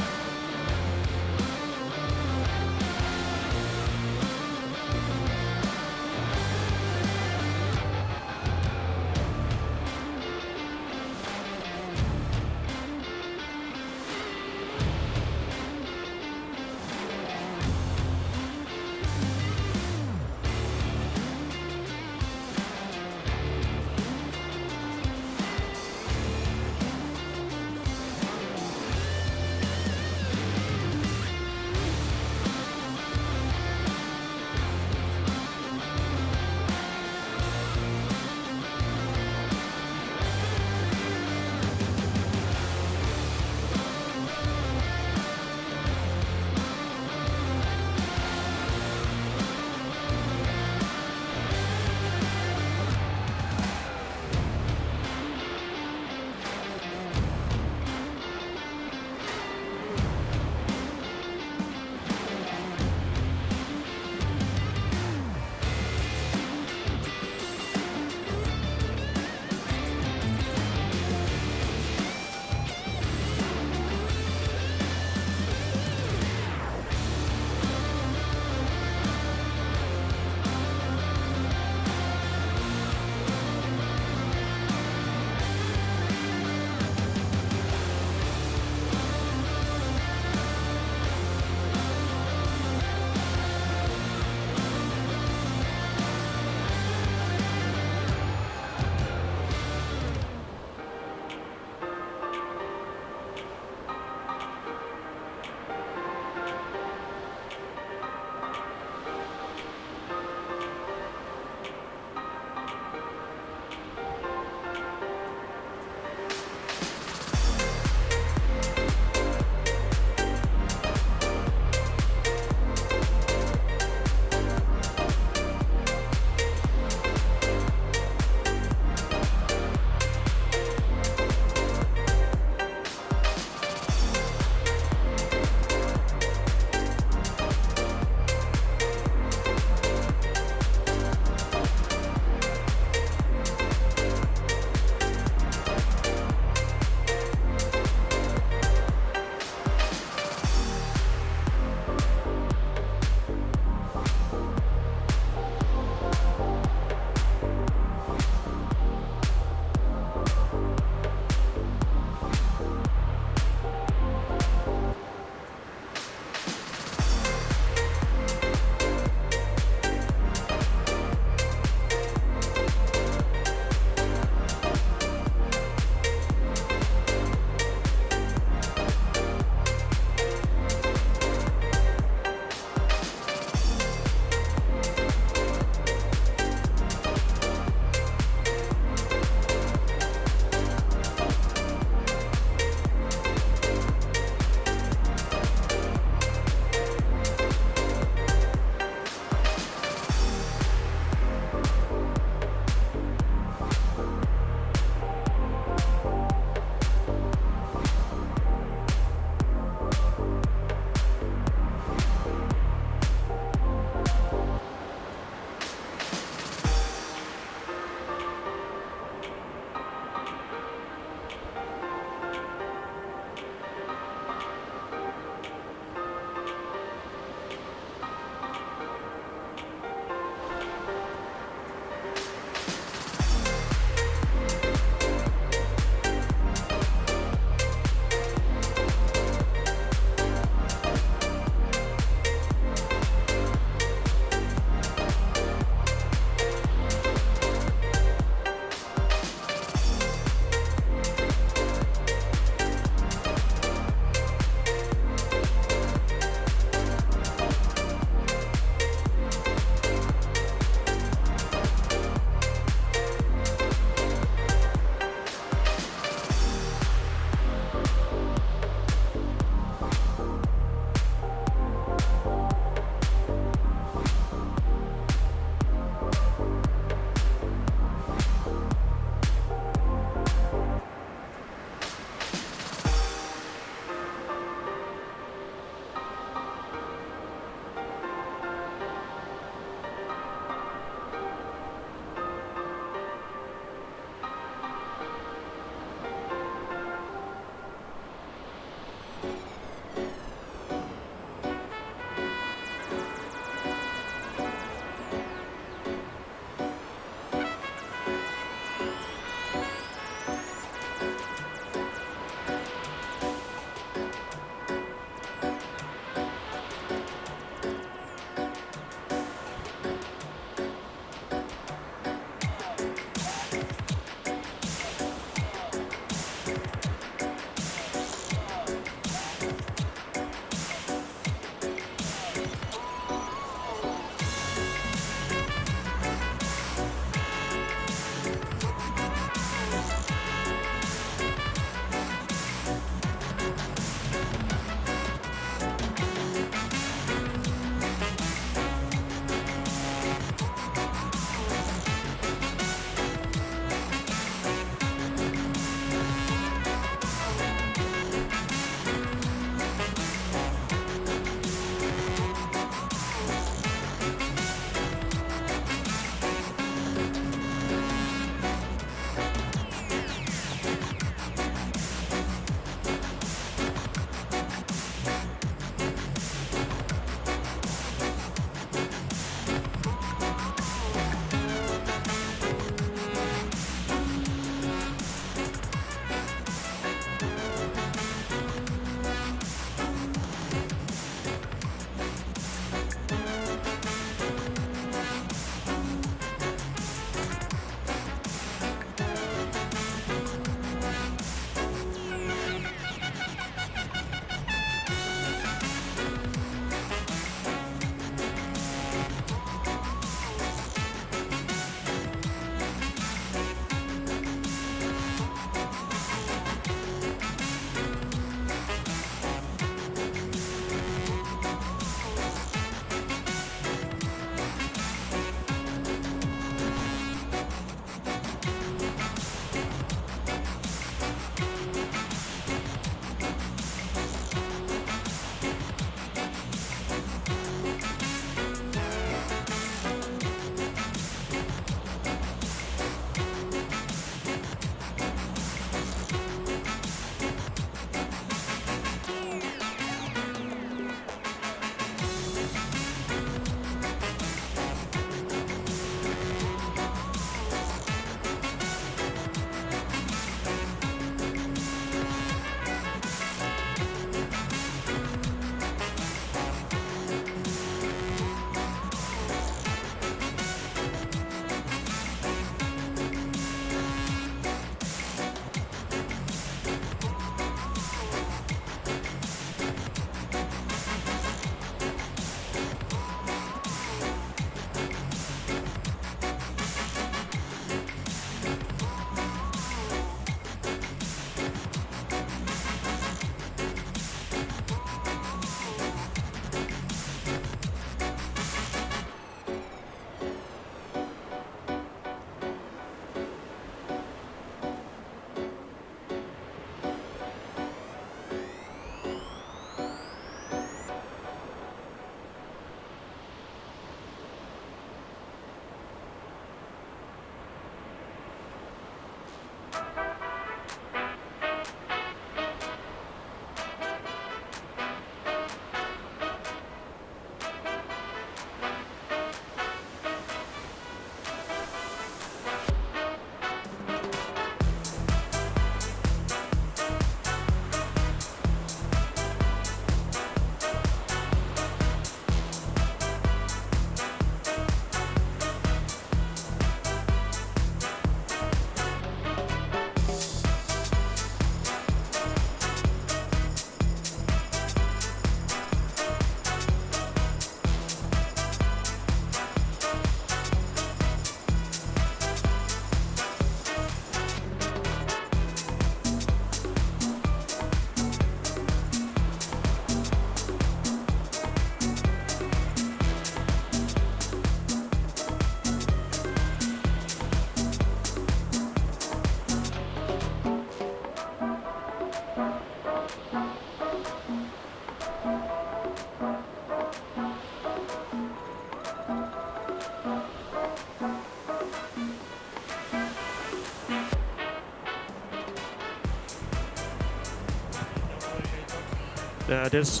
This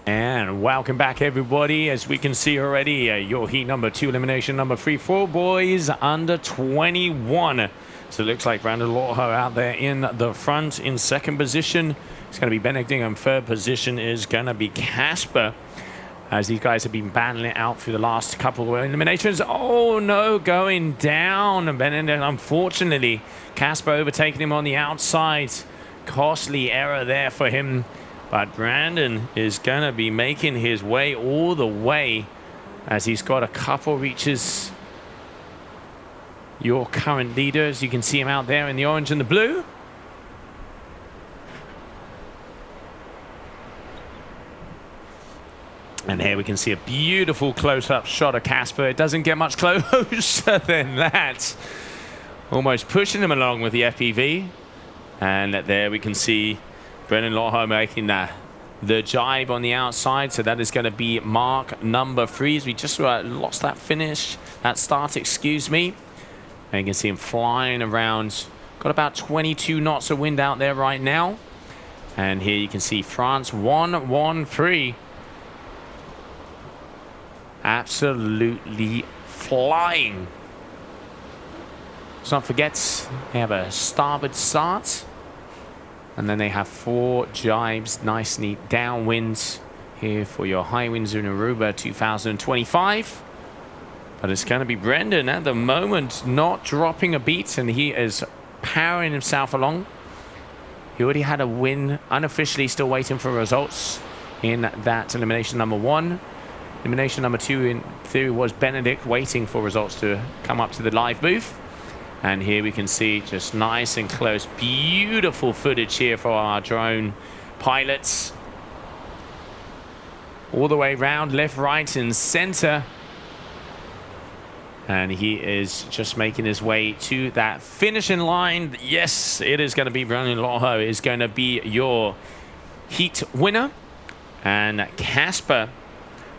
And welcome back, everybody. As we can see already, your heat number 2, elimination number 3 for boys under 21. So it looks like Brandon Lawho out there in the front in second position. It's going to be Benedict, and third position is going to be Casper, as these guys have been battling it out through the last couple of eliminations. Oh no, going down. Benedict, unfortunately, Casper overtaking him on the outside. Costly error there for him. But Brandon is going to be making his way all the way, as he's got a couple reaches. Your current leaders, you can see him out there in the orange and the blue. And here we can see a beautiful close-up shot of Casper. It doesn't get much closer than that. Almost pushing him along with the FPV. And there we can see Brendan Lawho making the jibe on the outside. So that is going to be mark number 3. As we just lost that finish, that start, excuse me. And you can see him flying around. Got about 22 knots of wind out there right now. And here you can see France 1-1-3. Absolutely flying. Let's not forget, they have a starboard start. And then they have 4 jibes, nicely downwind here for your HiWinds in Aruba 2025. But it's going to be Brendan at the moment, not dropping a beat, and he is powering himself along. He already had a win, unofficially still waiting for results in that elimination number 1. Elimination number 2 in theory was Benedict, waiting for results to come up to the live booth. And here we can see just nice and close, beautiful footage here for our drone pilots. All the way round, left, right, and center. And he is just making his way to that finishing line. Yes, it is going to be Brandon Lawho is going to be your heat winner. And Casper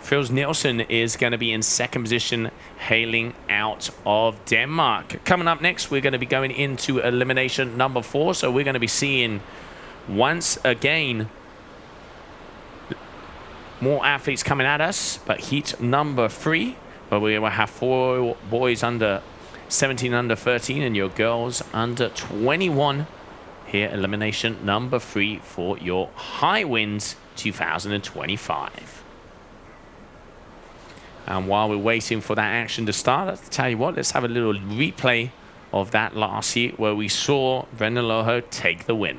Frils Nielsen is going to be in second position, hailing out of Denmark. Coming up next, we're going to be going into elimination number 4. So we're going to be seeing, once again, more athletes coming at us. But heat number 3, where we will have 4 boys under 17, under 13, and your girls under 21. Here, elimination number 3 for your HiWinds 2025. And while we're waiting for that action to start, I'll tell you what, let's have a little replay of that last heat where we saw Brendan Lawho take the win.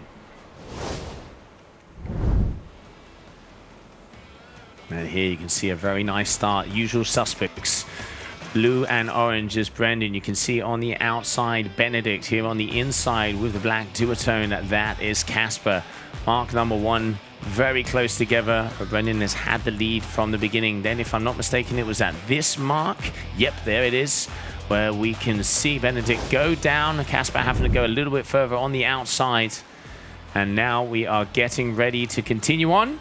And here you can see a very nice start. Usual suspects, blue and orange is Brendan. You can see on the outside Benedict. Here on the inside with the black duotone, that is Casper. Mark number 1. Very close together, but Brendan has had the lead from the beginning. Then, if I'm not mistaken, it was at this mark. Yep, there it is, where we can see Benedict go down. Casper having to go a little bit further on the outside. And now we are getting ready to continue on.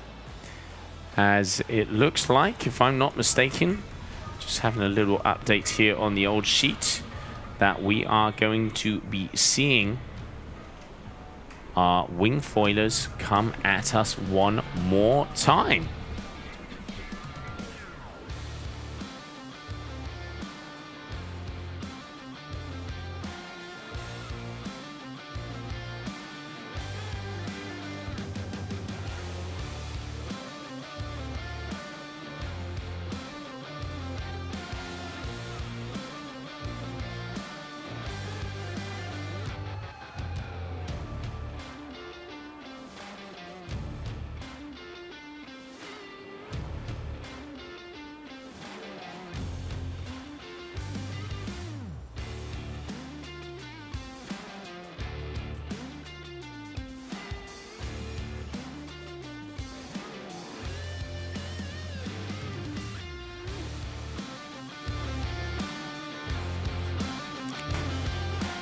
As it looks like, if I'm not mistaken, just having a little update here on the old sheet, that we are going to be seeing our wing foilers come at us one more time.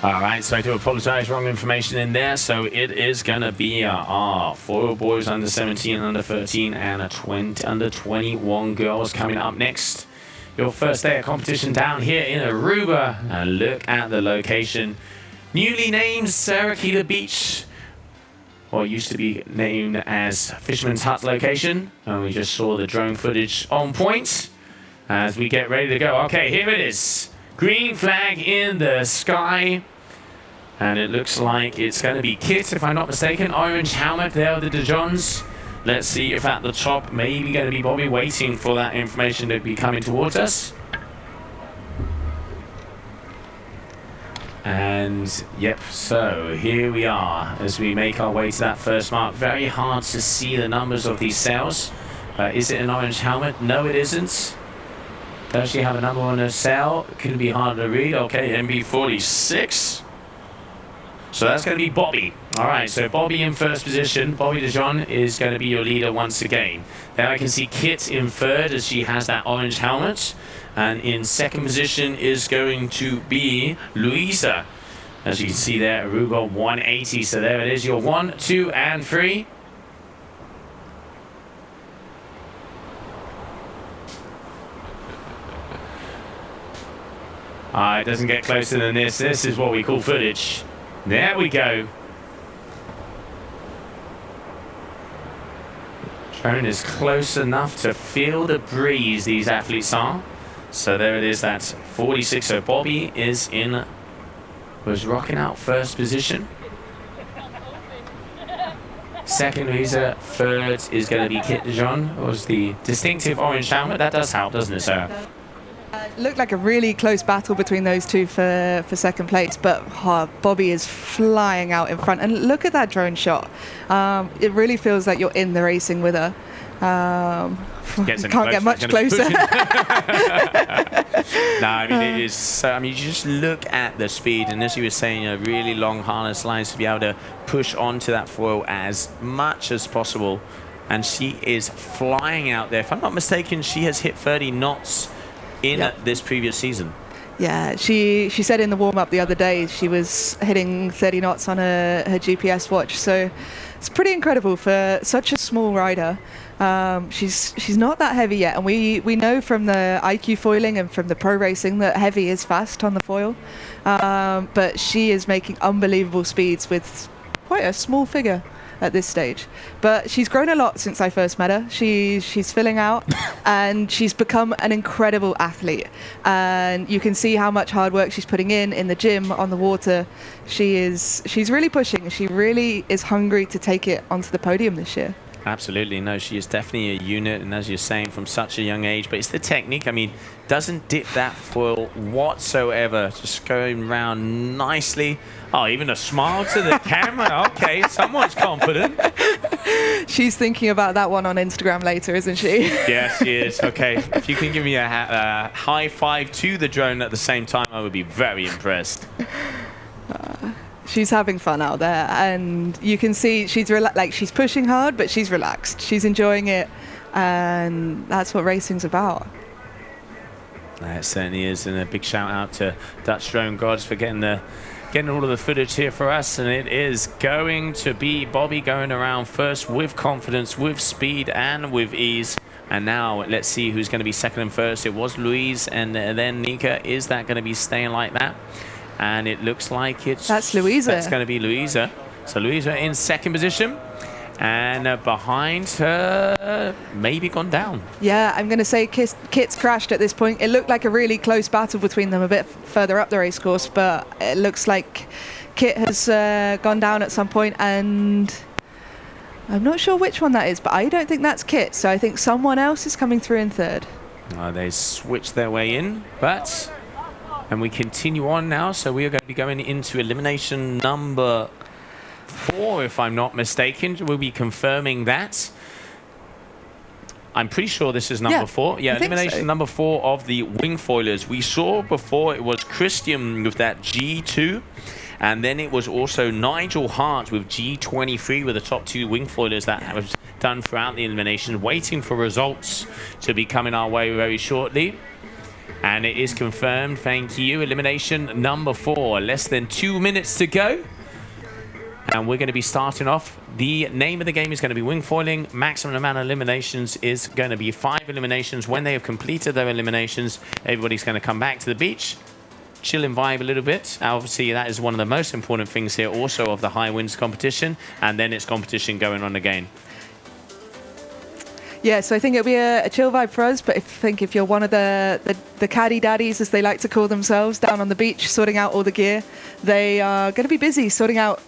All right, so I do apologize, wrong information in there. So it is going to be our foil boys under 17, under 13, and under 21 girls coming up next. Your first day of competition down here in Aruba. And look at the location. Newly named Sarah Quita Beach, or used to be named as Fisherman's Hut location. And we just saw the drone footage on point as we get ready to go. Okay, here it is. Green flag in the sky. And it looks like it's going to be Kit, if I'm not mistaken. Orange helmet there with the Dijons. Let's see if at the top maybe going to be Bobby, waiting for that information to be coming towards us. And yep, so here we are as we make our way to that first mark. Very hard to see the numbers of these sails. Is it an orange helmet? No, it isn't. Does she have a number on her sail? Could be hard to read. Okay, MB46. So that's going to be Bobby. All right, so Bobby in first position. Bobby Dijon is going to be your leader once again. Then I can see Kit in third as she has that orange helmet. And in second position is going to be Louisa. As you can see there, Aruba 180. So there it is, your 1, 2, and 3. It doesn't get closer than this. This is what we call footage. There we go. Drone is close enough to feel the breeze, these athletes are. So there it is, that's 46. So Bobby was rocking out first position. Second, Louisa. Third is going to be Kit Dijon. Was the distinctive orange helmet. That does help, doesn't it, Sarah? Looked like a really close battle between those two for second place, but Bobby is flying out in front. And look at that drone shot. It really feels like you're in the racing with her. Can't get much closer. No, I mean, it is so, I mean, you just look at the speed, and as you were saying, really long harness lines to be able to push onto that foil as much as possible. And she is flying out there. If I'm not mistaken, she has hit 30 knots in this previous season. Yeah, she said in the warm-up the other day she was hitting 30 knots on her GPS watch. So it's pretty incredible for such a small rider. She's not that heavy yet, and we know from the IQ foiling and from the pro racing that heavy is fast on the foil. But she is making unbelievable speeds with quite a small figure at this stage. But she's grown a lot since I first met her. She's filling out and she's become an incredible athlete. And you can see how much hard work she's putting in the gym, on the water. She's really pushing. She really is hungry to take it onto the podium this year. Absolutely, no, she is definitely a unit, and as you're saying, from such a young age. But it's the technique. I mean, doesn't dip that foil whatsoever. Just going round nicely. Oh, even a smile to the camera. Okay, someone's confident. She's thinking about that one on Instagram later, isn't she? Yes, she is. Okay, if you can give me a high five to the drone at the same time, I would be very impressed. She's having fun out there, and you can see she's she's pushing hard, but she's relaxed. She's enjoying it, and that's what racing's about. It certainly is, and a big shout out to Dutch Drone Gods for getting all of the footage here for us. And it is going to be Bobby going around first with confidence, with speed, and with ease. And now let's see who's going to be second and first. It was Louise, and then Nika. Is that going to be staying like that? And it looks like that's Louisa. That's going to be Louisa. So Louisa in second position. And behind her, maybe gone down. Yeah, I'm going to say Kit's crashed at this point. It looked like a really close battle between them a bit further up the race course, but it looks like Kit has gone down at some point, and I'm not sure which one that is, but I don't think that's Kit, so I think someone else is coming through in third. They switched their way in, and we continue on now, so we are going to be going into elimination number 4, if I'm not mistaken. We'll be confirming that. I'm pretty sure this is number 4. Yeah, elimination number 4 of the wing foilers. We saw before it was Christian with that G2, and then it was also Nigel Hart with G23 with the top 2 wing foilers that was done throughout the elimination, waiting for results to be coming our way very shortly. And it is confirmed, thank you, elimination number 4. Less than 2 minutes to go. And we're going to be starting off. The name of the game is going to be wing foiling. Maximum amount of eliminations is going to be 5 eliminations. When they have completed their eliminations, everybody's going to come back to the beach, chill and vibe a little bit. Obviously, that is one of the most important things here also of the HiWinds competition. And then it's competition going on again. Yeah, so I think it'll be a chill vibe for us, but I think if you're one of the caddy daddies, as they like to call themselves, down on the beach, sorting out all the gear, they are going to be busy sorting out.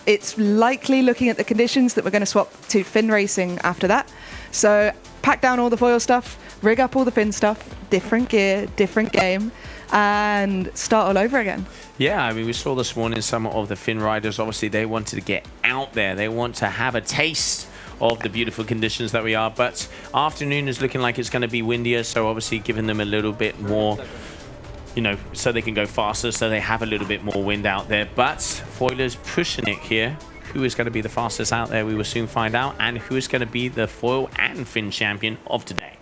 It's likely, looking at the conditions, that we're going to swap to fin racing after that. So pack down all the foil stuff, rig up all the fin stuff, different gear, different game, and start all over again. Yeah, I mean, we saw this morning some of the fin riders, obviously they wanted to get out there. They want to have a taste of the beautiful conditions that we are. But afternoon is looking like it's going to be windier, so obviously giving them a little bit more, you know, so they can go faster, so they have a little bit more wind out there. But foilers pushing it here. Who is going to be the fastest out there, we will soon find out. And who is going to be the foil and fin champion of today.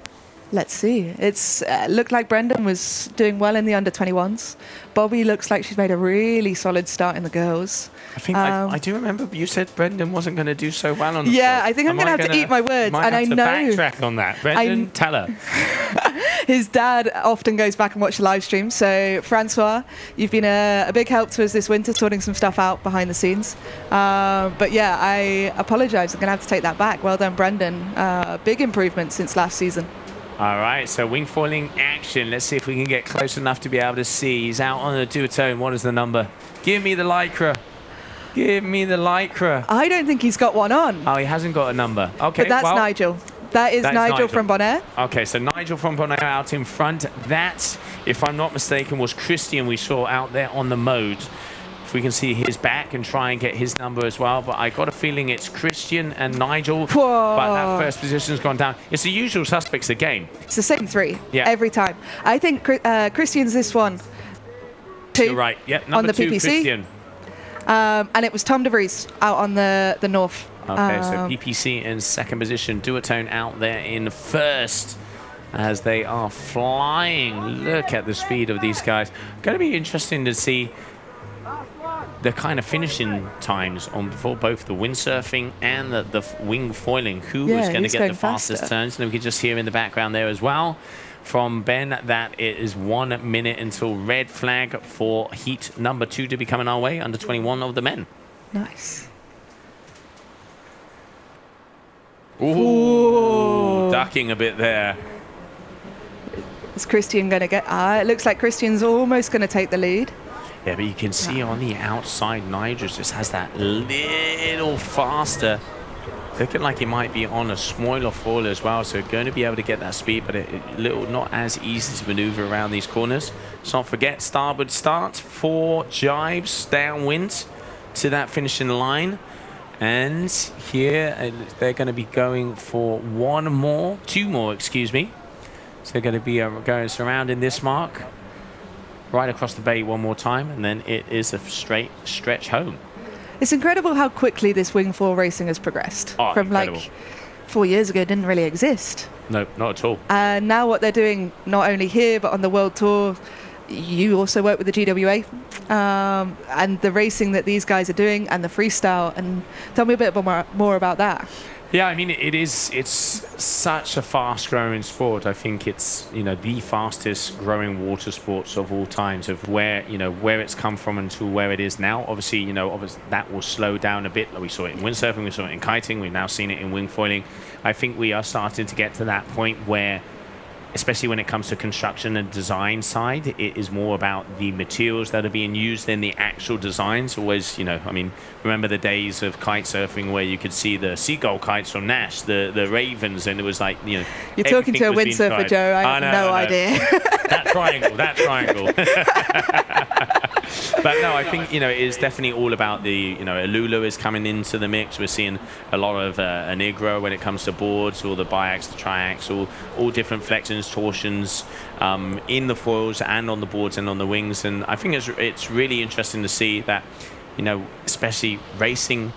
Let's see. It's looked like Brendan was doing well in the under-21s. Bobby looks like she's made a really solid start in the girls. I think I do remember you said Brendan wasn't going to do so well on the Yeah, floor. I think I'm going to have to eat my words. Might and have I to know backtrack on that. Brendan, tell her. His dad often goes back and watches the live stream. So, Francois, you've been a big help to us this winter, sorting some stuff out behind the scenes. But yeah, I apologize. I'm going to have to take that back. Well done, Brendan. Big improvement since last season. All right, so wing foiling action. Let's see if we can get close enough to be able to see. He's out on the duotone. What is the number? Give me the lycra. Give me the lycra. I don't think he's got one on. Oh, he hasn't got a number. Okay, but that's well, Nigel. That is Nigel from Bonaire. Okay, so Nigel from Bonaire out in front. That, if I'm not mistaken, was Christian we saw out there on the mode. If we can see his back and try and get his number as well. But I got a feeling it's Christian and Nigel. Whoa. But that first position's gone down. It's the usual suspects again. It's the same 3 every time. I think Christian's this one. 2. You're right. Yep, number on the 2, PPC. Christian. And it was Tom DeVries out on the north. Okay, so PPC in second position. Duotone out there in first as they are flying. Look at the speed of these guys. Going to be interesting to see the kind of finishing times for both the windsurfing and the wing foiling. Who is going to get the fastest turns? And we can just hear in the background there as well from Ben that it is 1 minute until red flag for heat number 2 to be coming our way, under 21 of the men. Nice. Ooh, ducking a bit there. Is Christian going to get... it looks like Christian's almost going to take the lead. Yeah, but you can see on the outside, Nigel just has that little faster. Looking like he might be on a smaller foil as well, so going to be able to get that speed, but not as easy to maneuver around these corners. Let's not forget, starboard start, 4 jibes downwind to that finishing line. And here they're going to be going for 2 more, excuse me. So they're going to be going surrounding this mark. Right across the bay one more time, and then it is a straight stretch home. It's incredible how quickly this wing foil racing has progressed. Oh, from incredible. like 4 years ago, it didn't really exist. No, not at all. And now what they're doing, not only here, but on the World Tour, you also work with the GWA, and the racing that these guys are doing and the freestyle. And tell me a bit more about that. Yeah, I mean, it's such a fast-growing sport. I think it's, the fastest-growing water sports of all times, of where it's come from until where it is now. Obviously, that will slow down a bit. Like we saw it in windsurfing, we saw it in kiting, we've now seen it in wing foiling. I think we are starting to get to that point where, especially when it comes to construction and design side, it is more about the materials that are being used than the actual designs. Always, remember the days of kite surfing where you could see the seagull kites from Nash, the ravens, and it was like, You're talking to a windsurfer, Joe. I have no idea. That triangle. But no, I think, it is definitely all about the, Alulu is coming into the mix. We're seeing a lot of Anigro when it comes to boards, all the biax, the triax, all different flexions, torsions in the foils and on the boards and on the wings. And I think it's really interesting to see that, especially racing,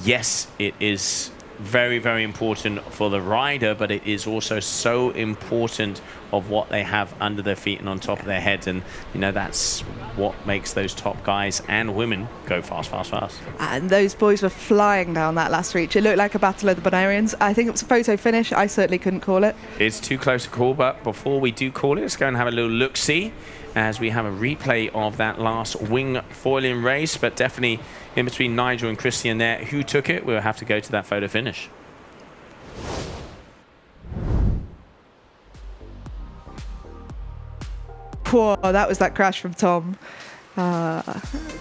yes, it is very, very important for the rider, but it is also so important of what they have under their feet and on top of their heads. And, that's what makes those top guys and women go fast, fast, fast. And those boys were flying down that last reach. It looked like a battle of the Bonarians. I think it was a photo finish. I certainly couldn't call it. It's too close to call, but before we do call it, let's go and have a little look-see as we have a replay of that last wing foiling race, but definitely in between Nigel and Christian there. Who took it? We'll have to go to that photo finish. Whoa, that was that crash from Tom.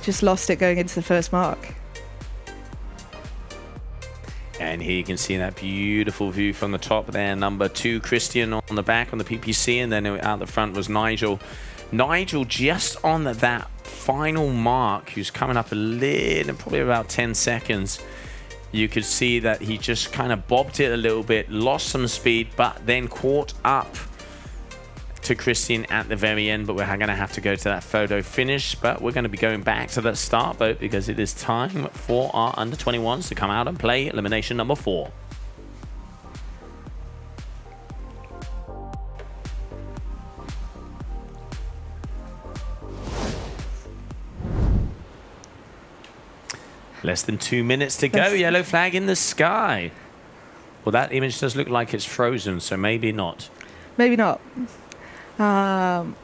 Just lost it going into the first mark. And here you can see that beautiful view from the top there. Number 2, Christian on the back on the PPC, and then out the front was Nigel. Nigel just on that final mark, who's coming up a little, probably about 10 seconds. You could see that he just kind of bobbed it a little bit, lost some speed, but then caught up to Christian at the very end. But we're going to have to go to that photo finish. But we're going to be going back to the start boat because it is time for our under-21s to come out and play elimination number 4. Less than 2 minutes to go. Yellow flag in the sky. Well, that image does look like it's frozen, so maybe not. Maybe not. Well,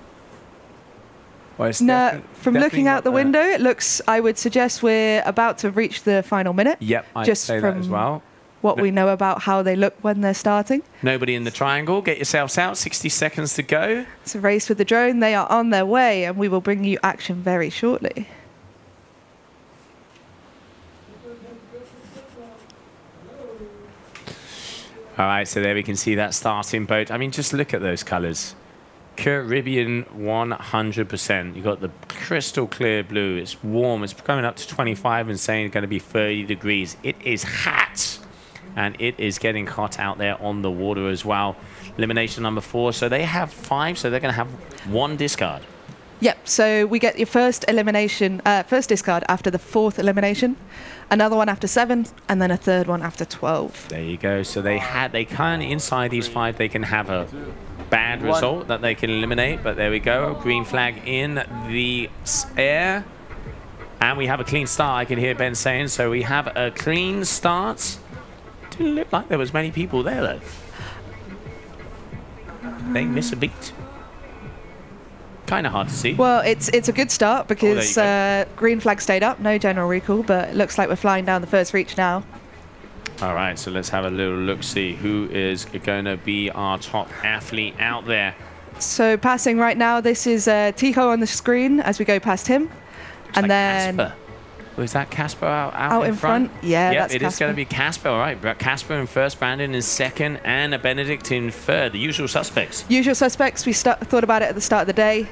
no, from looking out the window, it looks, I would suggest we're about to reach the final minute. Yep, I'd just say from that as well. What we know about how they look when they're starting. Nobody in the triangle. Get yourselves out. 60 seconds to go. It's a race with the drone. They are on their way, and we will bring you action very shortly. All right, so there we can see that starting boat. I mean, just look at those colors. Caribbean 100%. You've got the crystal clear blue. It's warm. It's coming up to 25 and saying it's going to be 30 degrees. It is hot, and it is getting hot out there on the water as well. Elimination number 4. So they have 5, so they're going to have 1 discard. Yep, so we get your first elimination, first discard after the 4th elimination, another one after 7, and then a 3rd one after 12. There you go. So they can, inside these 5, they can have a bad result that they can eliminate, but there we go. Green flag in the air. And we have a clean start, I can hear Ben saying. So we have a clean start. Didn't look like there was many people there, though. They miss a beat. Kind of hard to see. Well, it's a good start because green flag stayed up, no general recall, but it looks like we're flying down the first reach now. All right, so let's have a little look-see. Who is going to be our top athlete out there? So passing right now, this is Tico on the screen as we go past him. Looks and like then... Casper. Was that Casper out in front? Yeah, yep, that's it is going to be Casper. All right, Casper in first, Brandon in second, and a Benedict in third. The usual suspects. Usual suspects. We thought about it at the start of the day.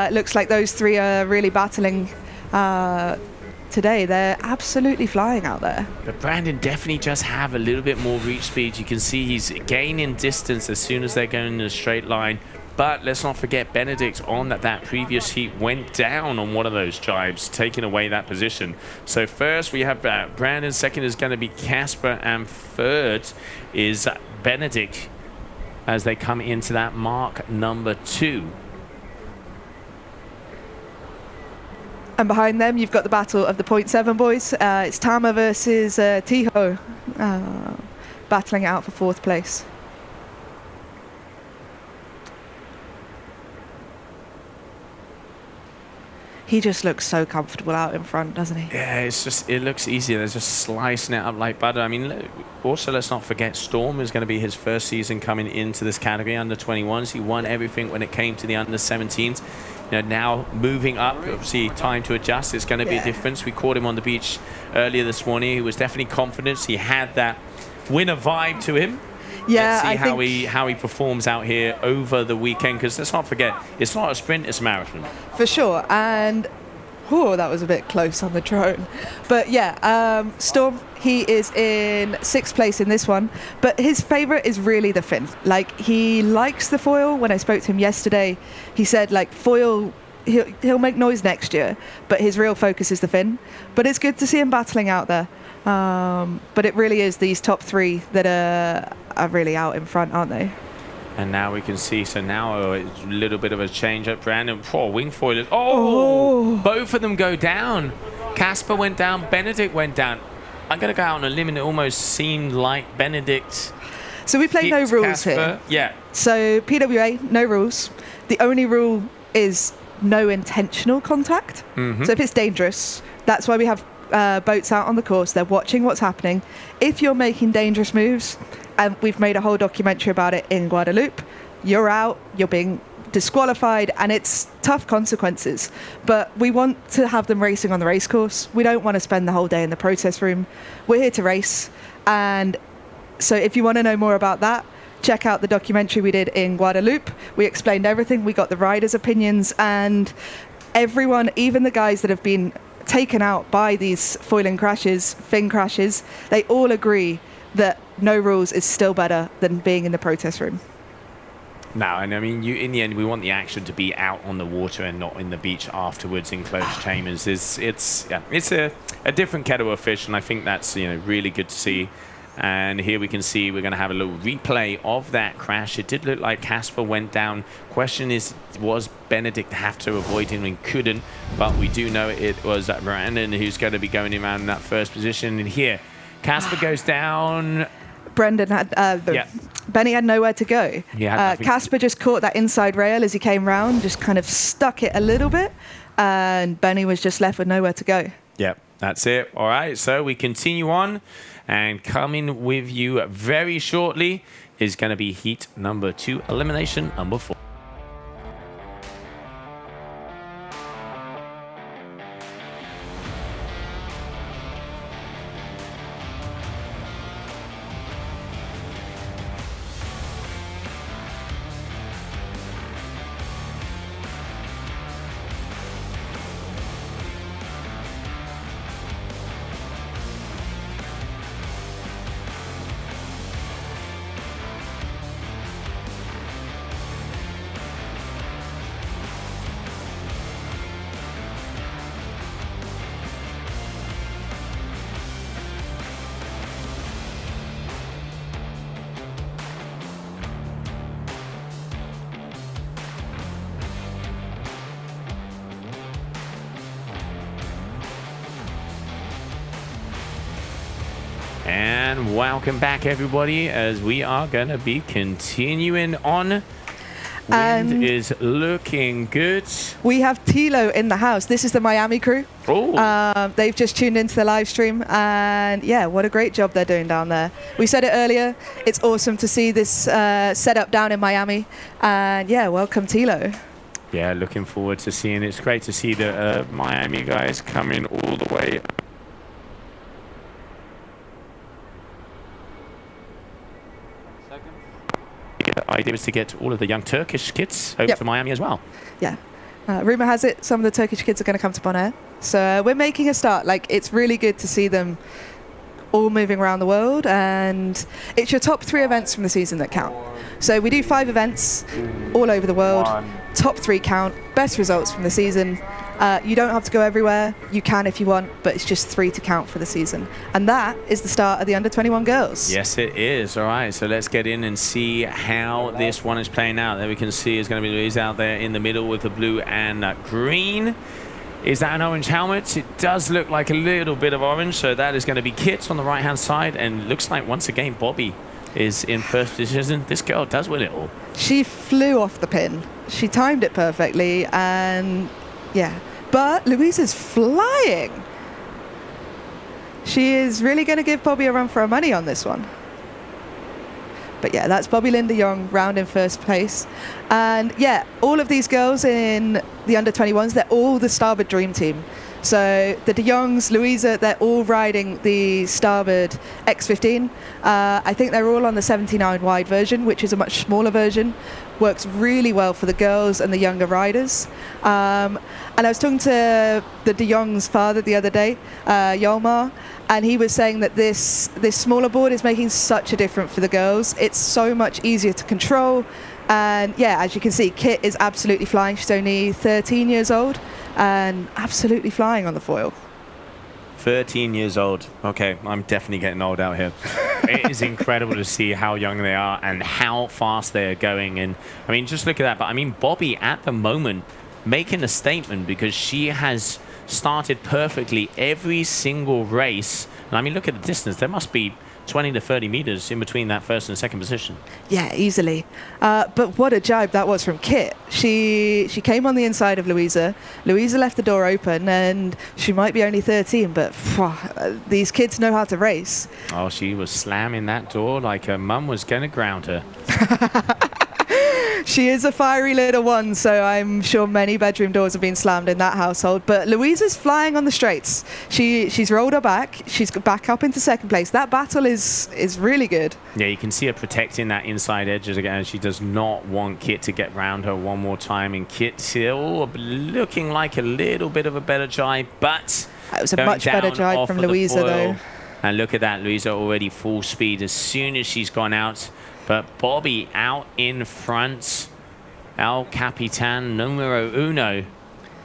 Looks like those 3 are really battling today. They're absolutely flying out there. But Brandon definitely just have a little bit more reach speed. You can see he's gaining distance as soon as they're going in a straight line. But let's not forget Benedict on that previous heat went down on one of those jibes, taking away that position. So first we have Brandon, second is going to be Casper, and third is Benedict as they come into that mark number 2. And behind them, you've got the battle of the .7 boys. It's Tama versus Tiho. battling it out for 4th place. He just looks so comfortable out in front, doesn't he? Yeah, it looks easy. They're just slicing it up like butter. I mean, also let's not forget Storm is going to be his first season coming into this category, under 21s. He won everything when it came to the under 17s. You know, now moving up, obviously time to adjust. It's going to be a difference. We caught him on the beach earlier this morning. He was definitely confident. He had that winner vibe to him. Yeah, let's see how he performs out here over the weekend, because let's not forget, it's not a sprint, it's a marathon. For sure, and that was a bit close on the drone. But yeah, Storm, he is in 6th place in this one, but his favourite is really the fin. Like, he likes the foil. When I spoke to him yesterday, he said, like, foil, he'll make noise next year, but his real focus is the fin. But it's good to see him battling out there. But it really is these top 3 that are really out in front, aren't they? And now we can see, so now a little bit of a change up. Brandon, wing foilers. Oh, both of them go down. Casper went down, Benedict went down. I'm going to go out on a limb, and it almost seemed like Benedict. So we play no rules here. Yeah. So PWA, no rules. The only rule is no intentional contact. So if it's dangerous, that's why we have boats out on the course. They're watching what's happening. If you're making dangerous moves, and we've made a whole documentary about it in Guadeloupe, you're out, you're being disqualified, and it's tough consequences. But we want to have them racing on the race course. We don't want to spend the whole day in the protest room. We're here to race. And so if you want to know more about that, check out the documentary we did in Guadeloupe. We explained everything. We got the riders' opinions, and everyone, even the guys that have been taken out by these foiling crashes, fin crashes, they all agree that no rules is still better than being in the protest room. No, and I mean, in the end, we want the action to be out on the water and not in the beach afterwards in closed chambers. It's a different kettle of fish, and I think that's really good to see. And here we can see we're going to have a little replay of that crash. It did look like Casper went down. Question is, was Benedict have to avoid him and couldn't? But we do know it was Brandon who's going to be going around in that first position. And here, Casper goes down. Brendan had Benny had nowhere to go. Casper just caught that inside rail as he came round, just kind of stuck it a little bit, and Benny was just left with nowhere to go. Yep, that's it. All right, so we continue on, and coming with you very shortly is going to be heat number 2, elimination number 4. And welcome back, everybody, as we are going to be continuing on. Wind is looking good. We have Tilo in the house. This is the Miami crew. They've just tuned into the live stream, and yeah, what a great job they're doing down there. We said it earlier, it's awesome to see this setup down in Miami, and yeah, welcome Tilo. Yeah, looking forward to seeing it. It's great to see the Miami guys coming all the way. The idea is to get all of the young Turkish kids over to Miami as well. Yeah. Rumour has it some of the Turkish kids are going to come to Bonaire. So we're making a start. Like, it's really good to see them all moving around the world. And it's your top 3 events from the season that count. So we do 5 events all over the world. Top 3 count. Best results from the season. You don't have to go everywhere. You can if you want, but it's just 3 to count for the season. And that is the start of the under-21 girls. Yes, it is. All right, so let's get in and see how this one is playing out. There we can see it's going to be Louise out there in the middle with the blue and green. Is that an orange helmet? It does look like a little bit of orange, so that is going to be Kit on the right-hand side, and looks like once again Bobby is in first position. This girl does win it all. She flew off the pin. She timed it perfectly, and yeah. But Louisa's flying. She is really going to give Bobby a run for her money on this one. But yeah, that's Bobby Lynn de Jong round in first place. And yeah, all of these girls in the under-21s, they're all the starboard dream team. So the de Jongs, Louisa, they're all riding the starboard X15. I think they're all on the 79 wide version, which is a much smaller version. Works really well for the girls and the younger riders. And I was talking to the de Jong's father the other day, Yolmar, and he was saying that this smaller board is making such a difference for the girls. It's so much easier to control. And yeah, as you can see, Kit is absolutely flying. She's only 13 years old and absolutely flying on the foil. 13 years old. Okay, I'm definitely getting old out here. It is incredible to see how young they are and how fast they are going. And I mean, just look at that. But I mean, Bobby at the moment making a statement because she has started perfectly every single race. And I mean, look at the distance. There must be 20 to 30 meters in between that first and second position. Yeah, easily. But what a jibe that was from Kit. She came on the inside of Louisa. Louisa left the door open, and she might be only 13, but these kids know how to race. Oh, she was slamming that door like her mum was going to ground her. She is a fiery little one, so I'm sure many bedroom doors have been slammed in that household. But Louisa's flying on the straights. She's rolled her back. She's back up into second place. That battle is really good. Yeah, you can see her protecting that inside edges again. She does not want Kit to get round her one more time. And Kit still looking like a little bit of a better jibe, but it was a much better jibe from Louisa, though. And look at that, Louisa already full speed as soon as she's gone out. But Bobby out in front. El Capitan numero uno.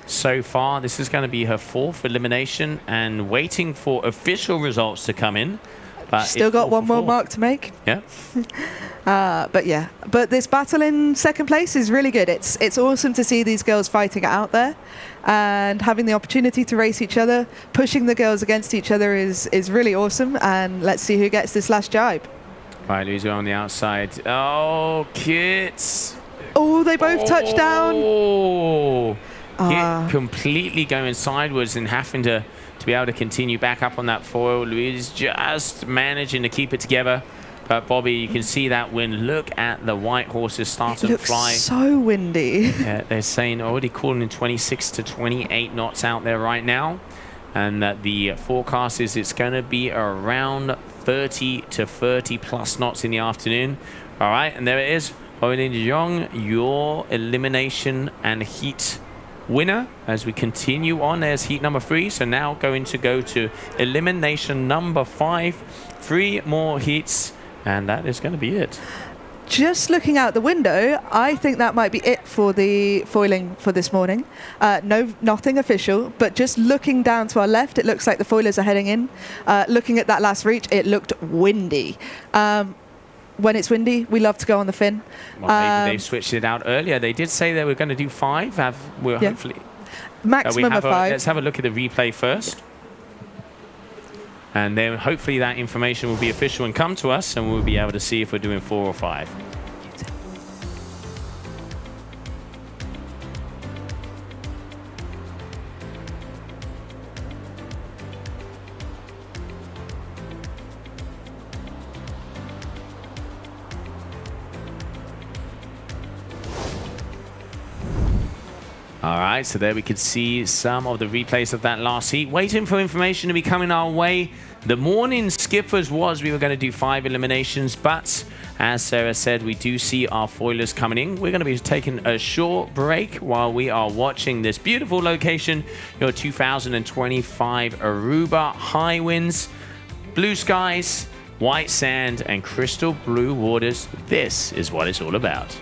So far, this is going to be her fourth elimination and waiting for official results to come in. But still got one more mark to make. Yeah. But yeah, but this battle in second place is really good. It's awesome to see these girls fighting it out there and having the opportunity to race each other. Pushing the girls against each other is really awesome. And let's see who gets this last jibe. Right, Louisa on the outside. Oh, Kits. Oh, they both touched down. Oh, Kit completely going sideways and having to be able to continue back up on that foil. Louise just managing to keep it together. But Bobby, you can see that wind. Look at the white horses starting to fly. It looks so windy. Yeah, they're saying already calling in 26 to 28 knots out there right now. And the forecast is it's going to be around 30 to 30 plus knots in the afternoon. All right, and there it is. Bobby Lynn de Jong, your elimination and heat winner. As we continue on, there's heat number 3. So now going to go to elimination number 5. 3 more heats, and that is going to be it. Just looking out the window, I think that might be it for the foiling for this morning. Nothing official, but just looking down to our left, it looks like the foilers are heading in. Looking at that last reach, it looked windy. When it's windy, we love to go on the fin. Well, maybe they switched it out earlier. They did say they were going to do 5. Hopefully maximum of 5. Let's have a look at the replay first. And then hopefully that information will be official and come to us, and we'll be able to see if we're doing 4 or 5. All right, so there we could see some of the replays of that last heat. Waiting for information to be coming our way. The morning skippers was we were going to do 5 eliminations, but as Sarah said, we do see our foilers coming in. We're going to be taking a short break while we are watching this beautiful location, your 2025 Aruba HiWinds, blue skies, white sand, and crystal blue waters. This is what it's all about.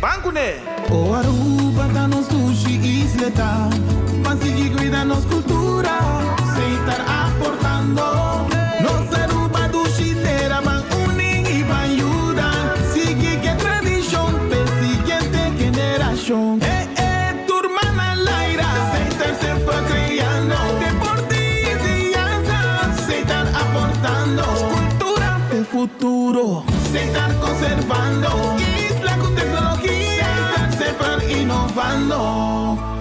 Bancune! O Aruba dá-nos sushi e isleta, mas sigue cuida-nos cultura, sem estar aportando. Nos Aruba do Chitera, van uning e van ayudar. Sigue que tradição, pe siguiente generación. Turma na laira, sem estar sempre criando. Deporte e enseñanza, sem estar aportando. Cultura de futuro, sem estar conservando. Isla con tecnología, sem estar sempre innovando.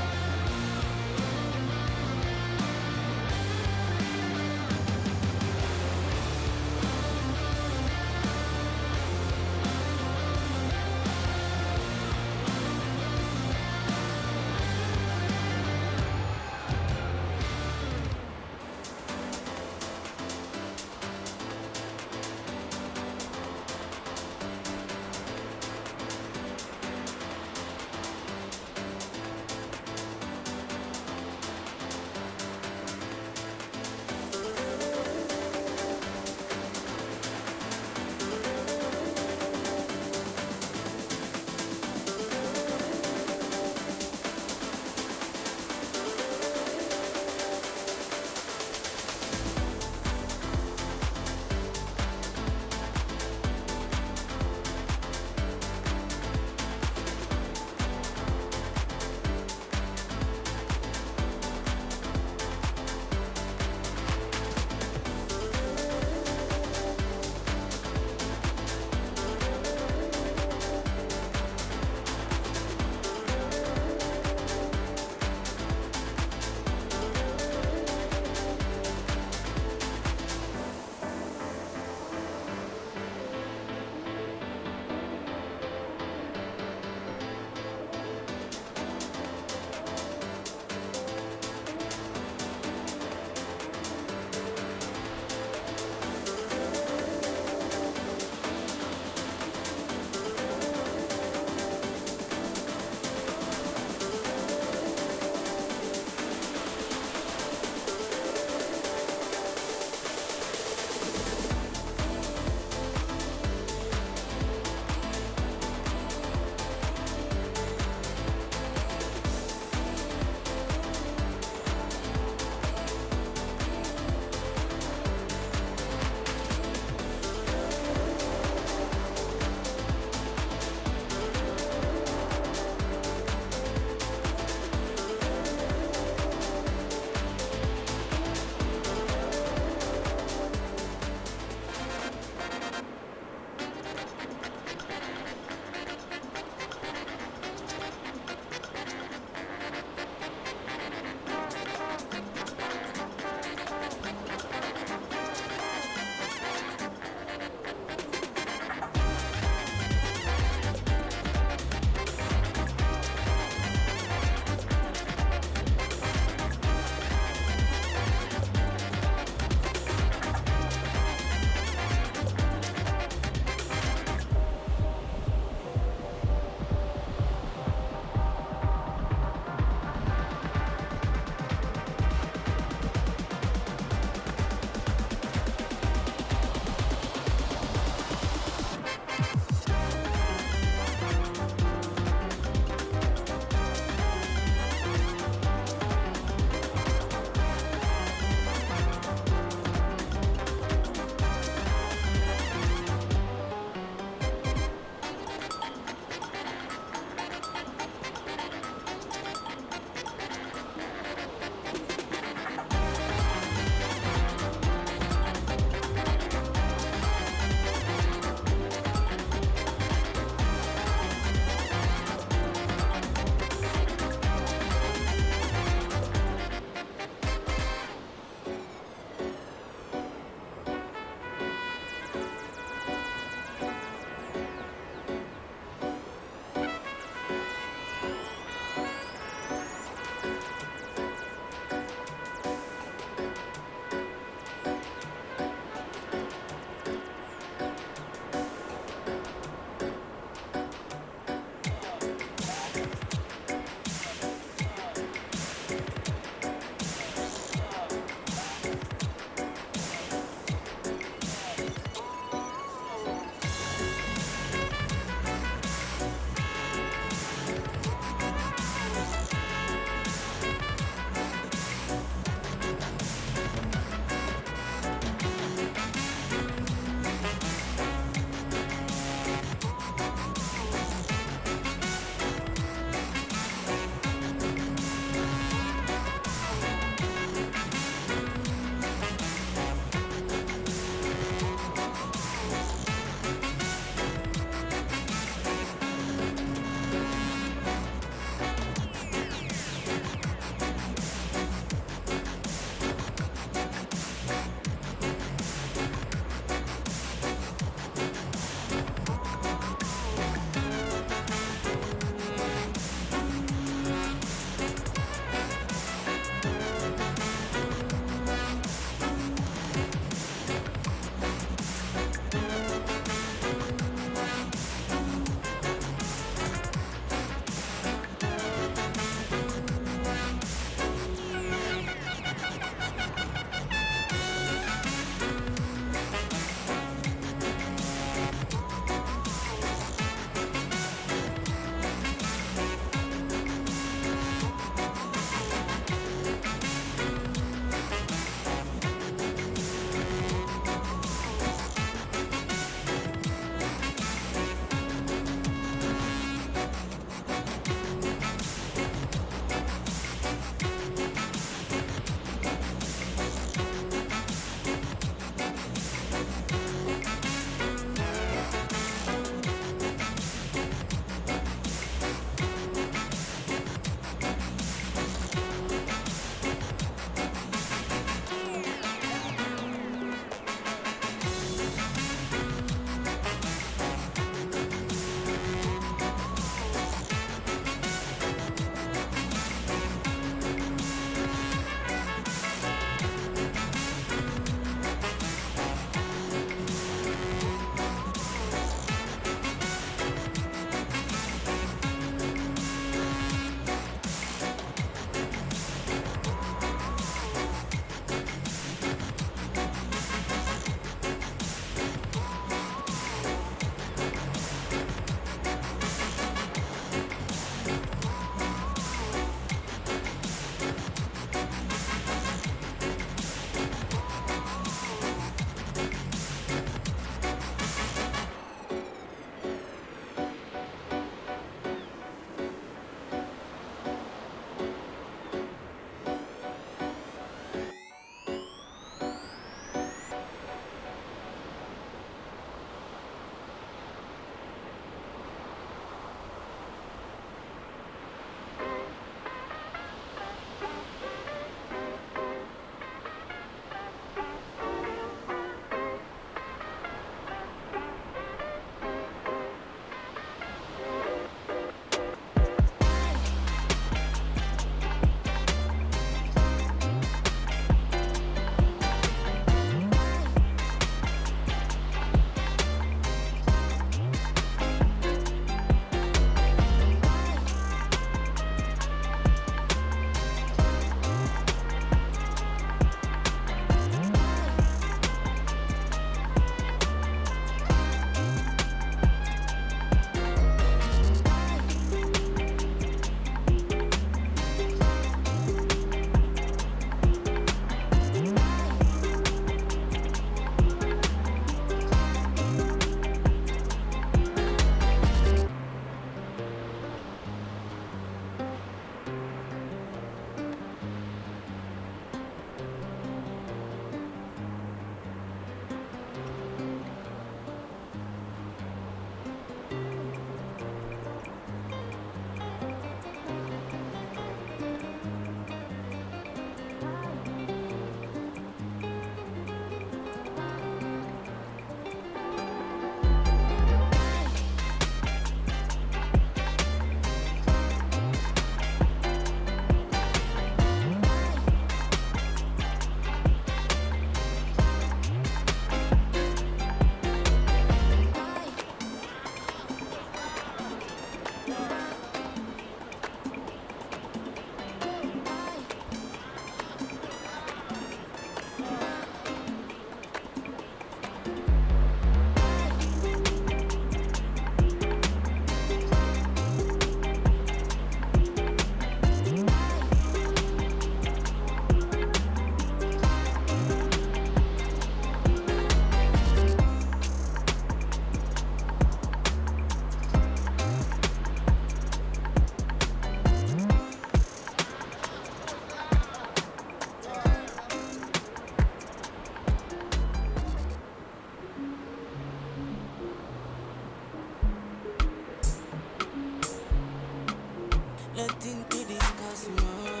small.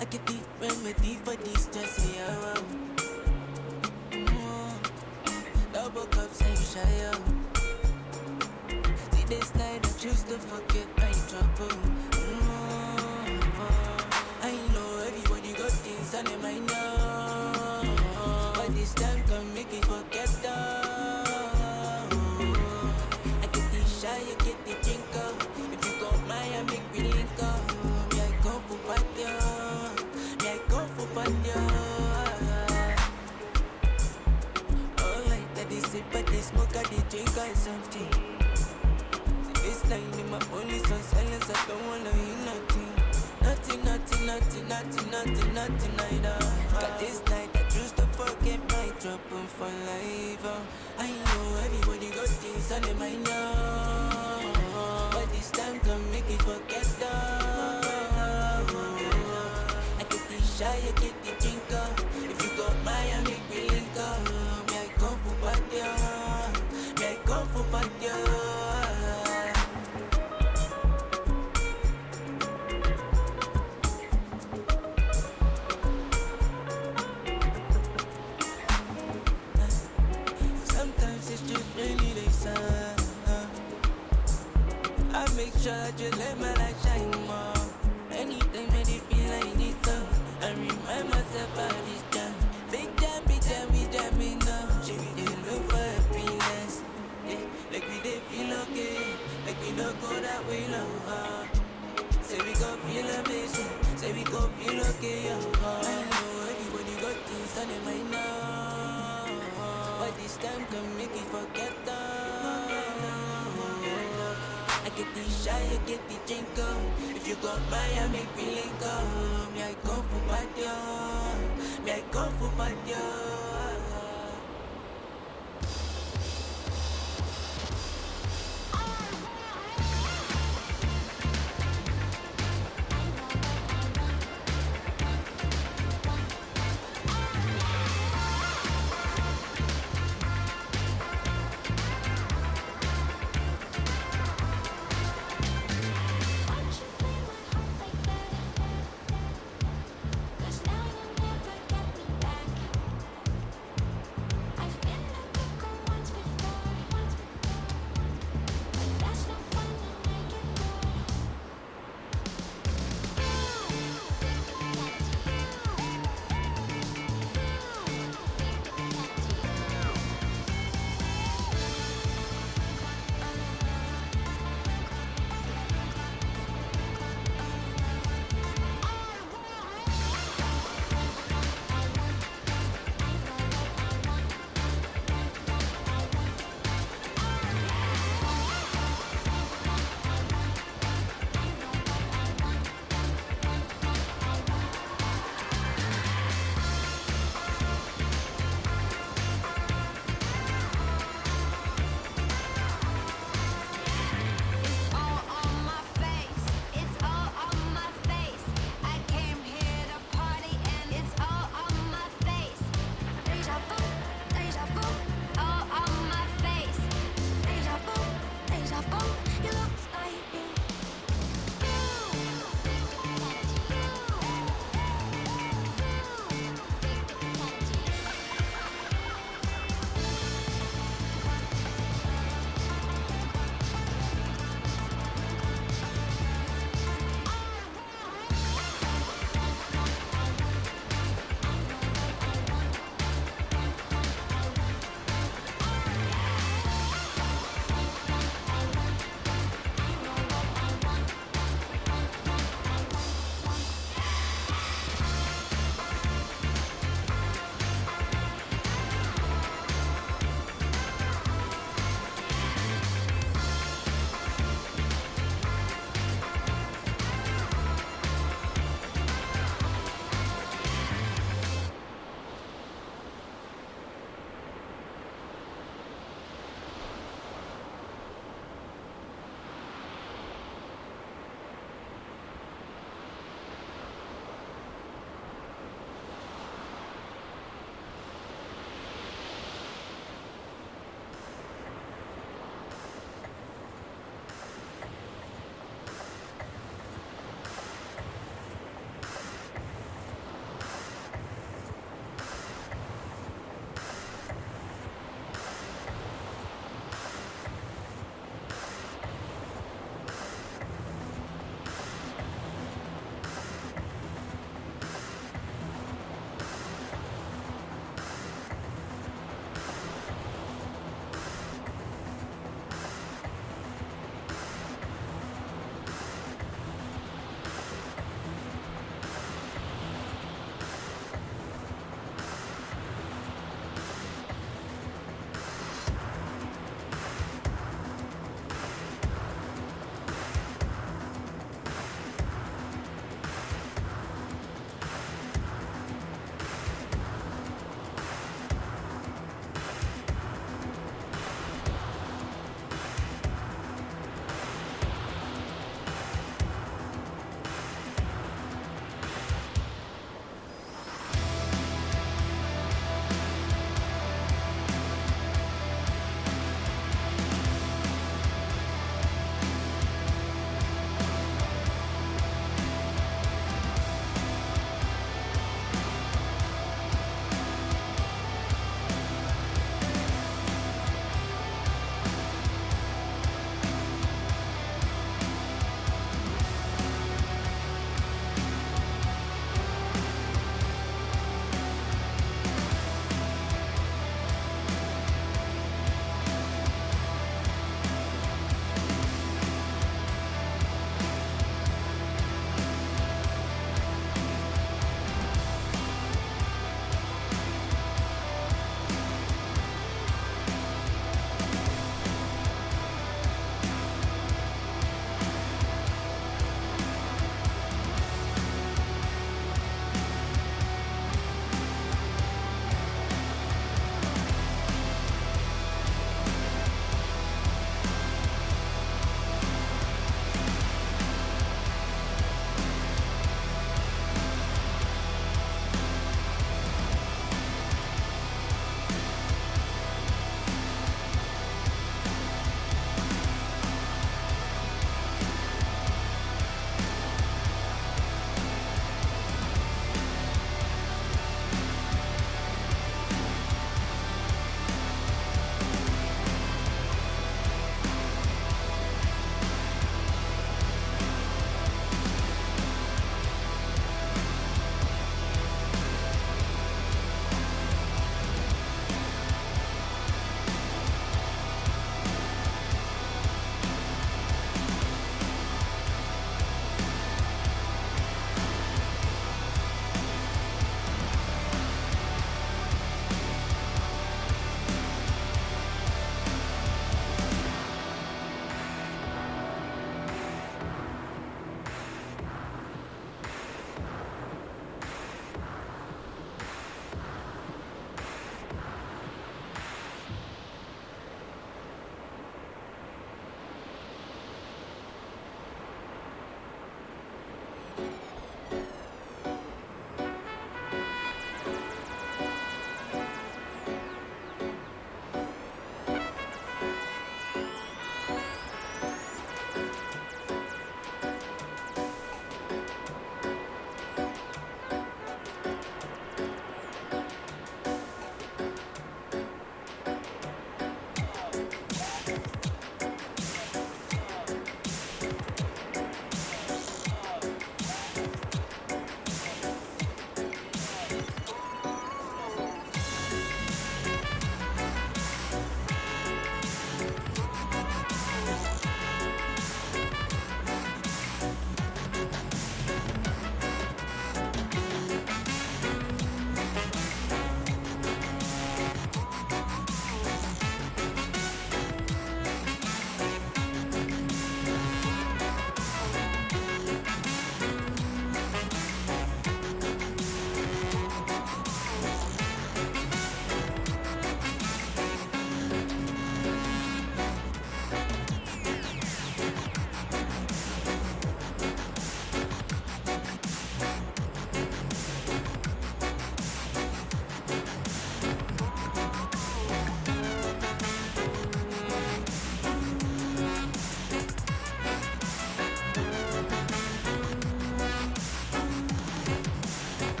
I get the remedy for this stress, yeah. Double cups and shy out. See this night I choose to forget my trouble. I know everybody got things on their mind now, but this time can make it forget that. I get the shy, I get the drink up. If you got mine, I make me link up. Me I go for party, me I go for party. But they smoke and they drink or something. See this line in my phone is on silence, I don't wanna hear nothing. Nothing, neither. Got this night, I choose to forget my trouble for life. I know everybody got things on their mind now, but this time can make it forget that. I get the shy, I get the drink up. If you got mine, I make me link up. Sometimes it's just really the sun. I make sure I just let my light shine more. Anytime that it feel like this song, I remind myself about this jam. Big jam, we jamming now. She be look for happiness. Like we dey feel okay, like we don't go that way no. Say we gon' feel amazing, say we gon' feel okay, I know everybody got things on their mind now, but this time can make it forget that. I get the shy, I get the drink up. If you got mine, I make me link up. Me I go for party, me I go for party.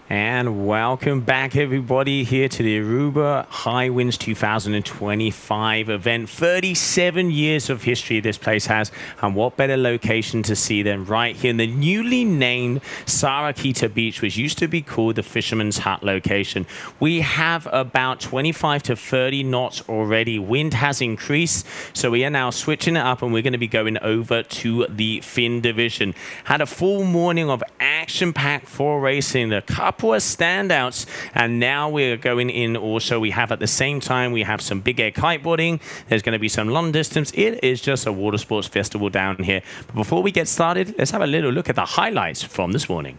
And welcome back, everybody, here to the Aruba HiWinds 2025 event. 37 years of history this place has, and what better location to see than right here in the newly named Sarah Quita Beach, which used to be called the Fisherman's Hut location. We have about 25 to 30 knots already. Wind has increased, so we are now switching it up, and we're going to be going over to the fin division. Had a full morning of action-packed for racing. The couple of standouts, and now we're going in also. We have at the same time, we have some big air kiteboarding. There's going to be some long distance. It is just a water sports festival down here. But before we get started, let's have a little look at the highlights from this morning.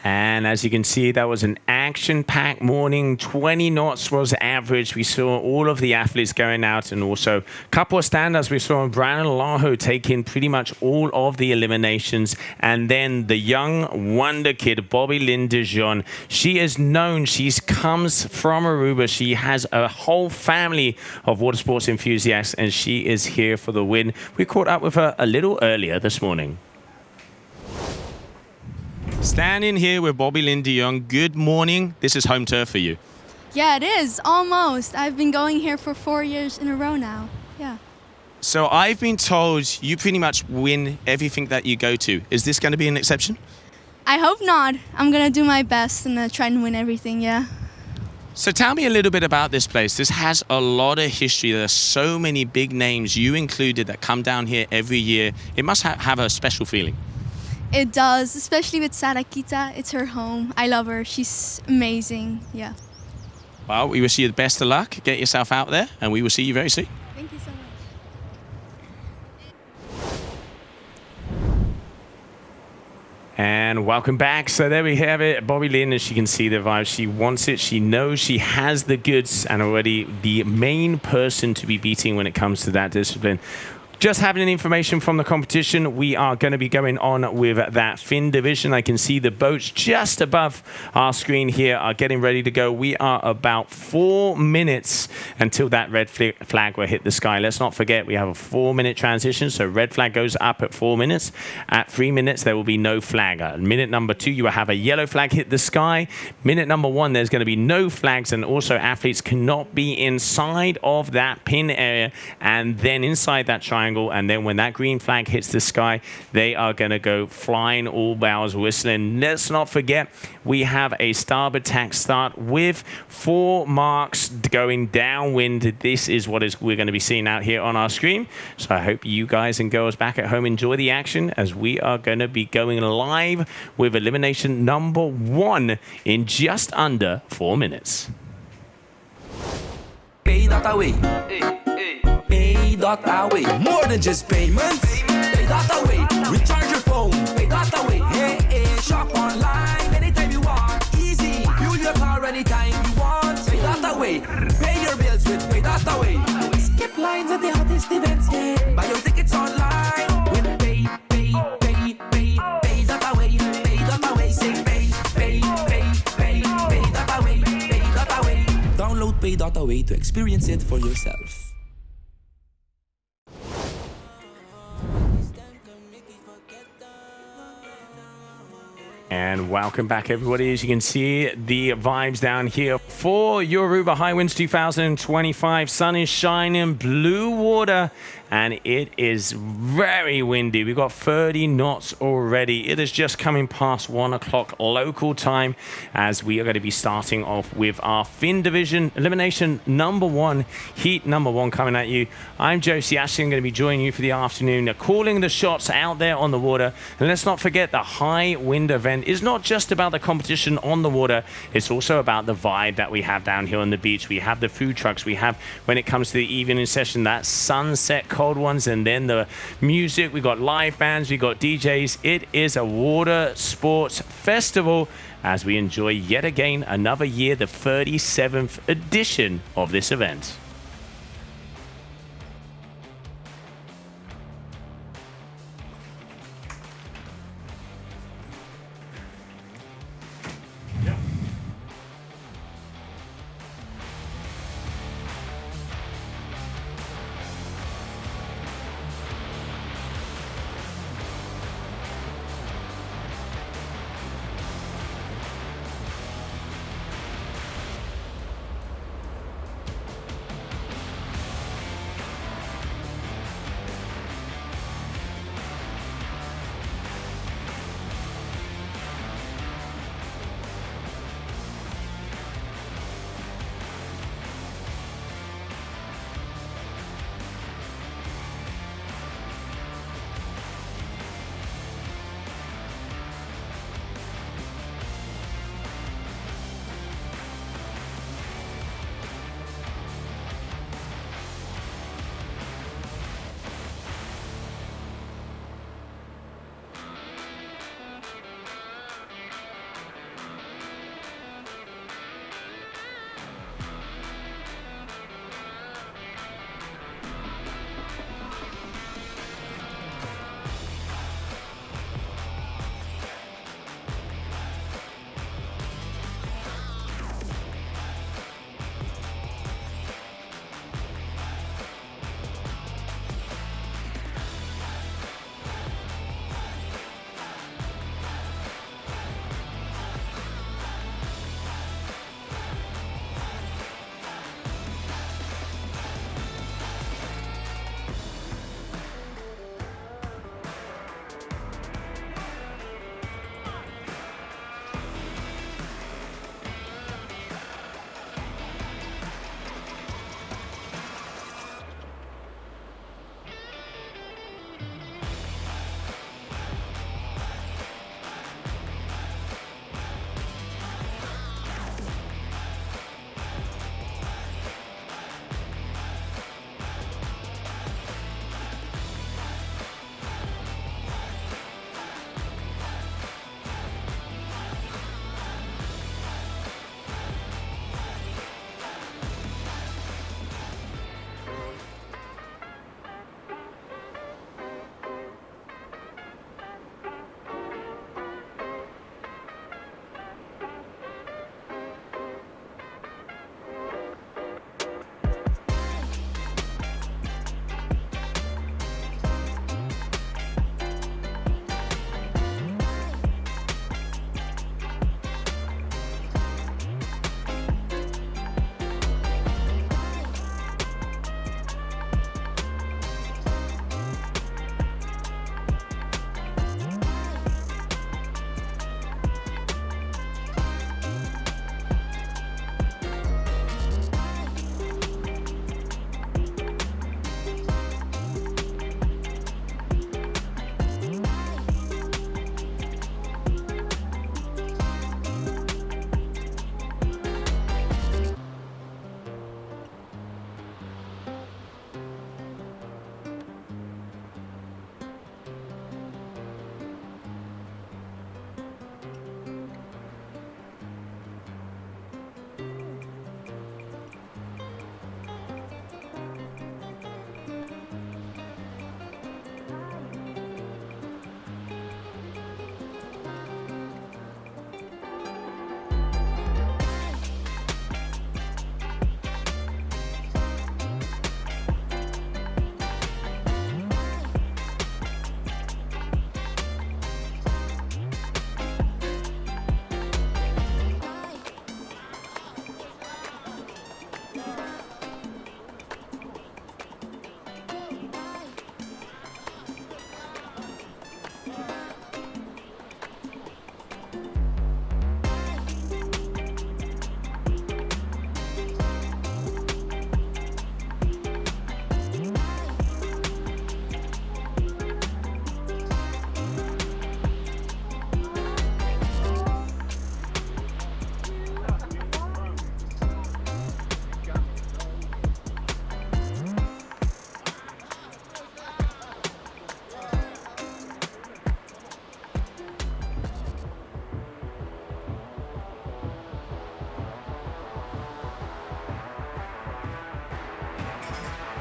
And as you can see, that was an action-packed morning. 20 knots was average. We saw all of the athletes going out, and also a couple of standouts. We saw Brandon Laho taking pretty much all of the eliminations. And then the young wonder kid, Bobby Lynn. She is known. She comes from Aruba. She has a whole family of water sports enthusiasts, and she is here for the win. We caught up with her a little earlier this morning. Standing here with Bobby Lynn de Jong. Good morning. This is home turf for you. Yeah, it is. Almost. I've been going here for 4 years in a row now. Yeah. So I've been told you pretty much win everything that you go to. Is this going to be an exception? I hope not. I'm going to do my best and try and win everything, yeah. So tell me a little bit about this place. This has a lot of history. There are so many big names, you included, that come down here every year. It must have a special feeling. It does, especially with Sarah Quita. It's her home. I love her. She's amazing. Yeah. Well, we wish you the best of luck. Get yourself out there, and we will see you very soon. Thank you so much. And welcome back. So there we have it. Bobby Lynn, as you can see the vibe, she wants it. She knows she has the goods, and already the main person to be beating when it comes to that discipline. Just having information from the competition, we are going to be going on with that fin division. I can see the boats just above our screen here are getting ready to go. We are about 4 minutes until that red flag will hit the sky. Let's not forget, we have a 4-minute transition. So red flag goes up at 4 minutes. At 3 minutes, there will be no flag. At minute number 2, you will have a yellow flag hit the sky. Minute number 1, there's going to be no flags. And also athletes cannot be inside of that pin area and then inside that triangle. And then when that green flag hits the sky, they are going to go flying, all bows whistling. Let's not forget, we have a starboard tack start with 4 marks going downwind. This is what we're going to be seeing out here on our screen. So I hope you guys and girls back at home enjoy the action, as we are going to be going live with elimination number 1 in just under 4 minutes. Pay.away, more than just payments. Pay.away, recharge your phone. Pay.away, hey, shop online anytime you want. Easy, fuel your car anytime you want. Pay.away, pay your bills with Pay.away. Skip lines at the hottest events, yeah. Buy your tickets online with Pay.away. Pay.away, say Pay.away. Pay.away. Download Pay.away to experience it for yourself. And welcome back, everybody. As you can see, the vibes down here for your Aruba HiWinds 2025. Sun is shining, blue water, and it is very windy. We've got 30 knots already. It is just coming past 1 o'clock local time as we are going to be starting off with our Fin Division Elimination number 1, Heat number 1 coming at you. I'm Josie Ashley. I'm going to be joining you for the afternoon. They're calling the shots out there on the water. And let's not forget the HiWinds event is not just about the competition on the water. It's also about the vibe that we have down here on the beach. We have the food trucks. We have, when it comes to the evening session, that sunset cold ones, and then the music. We got live bands. We got DJs. It is a water sports festival as we enjoy yet again another year, the 37th edition of this event.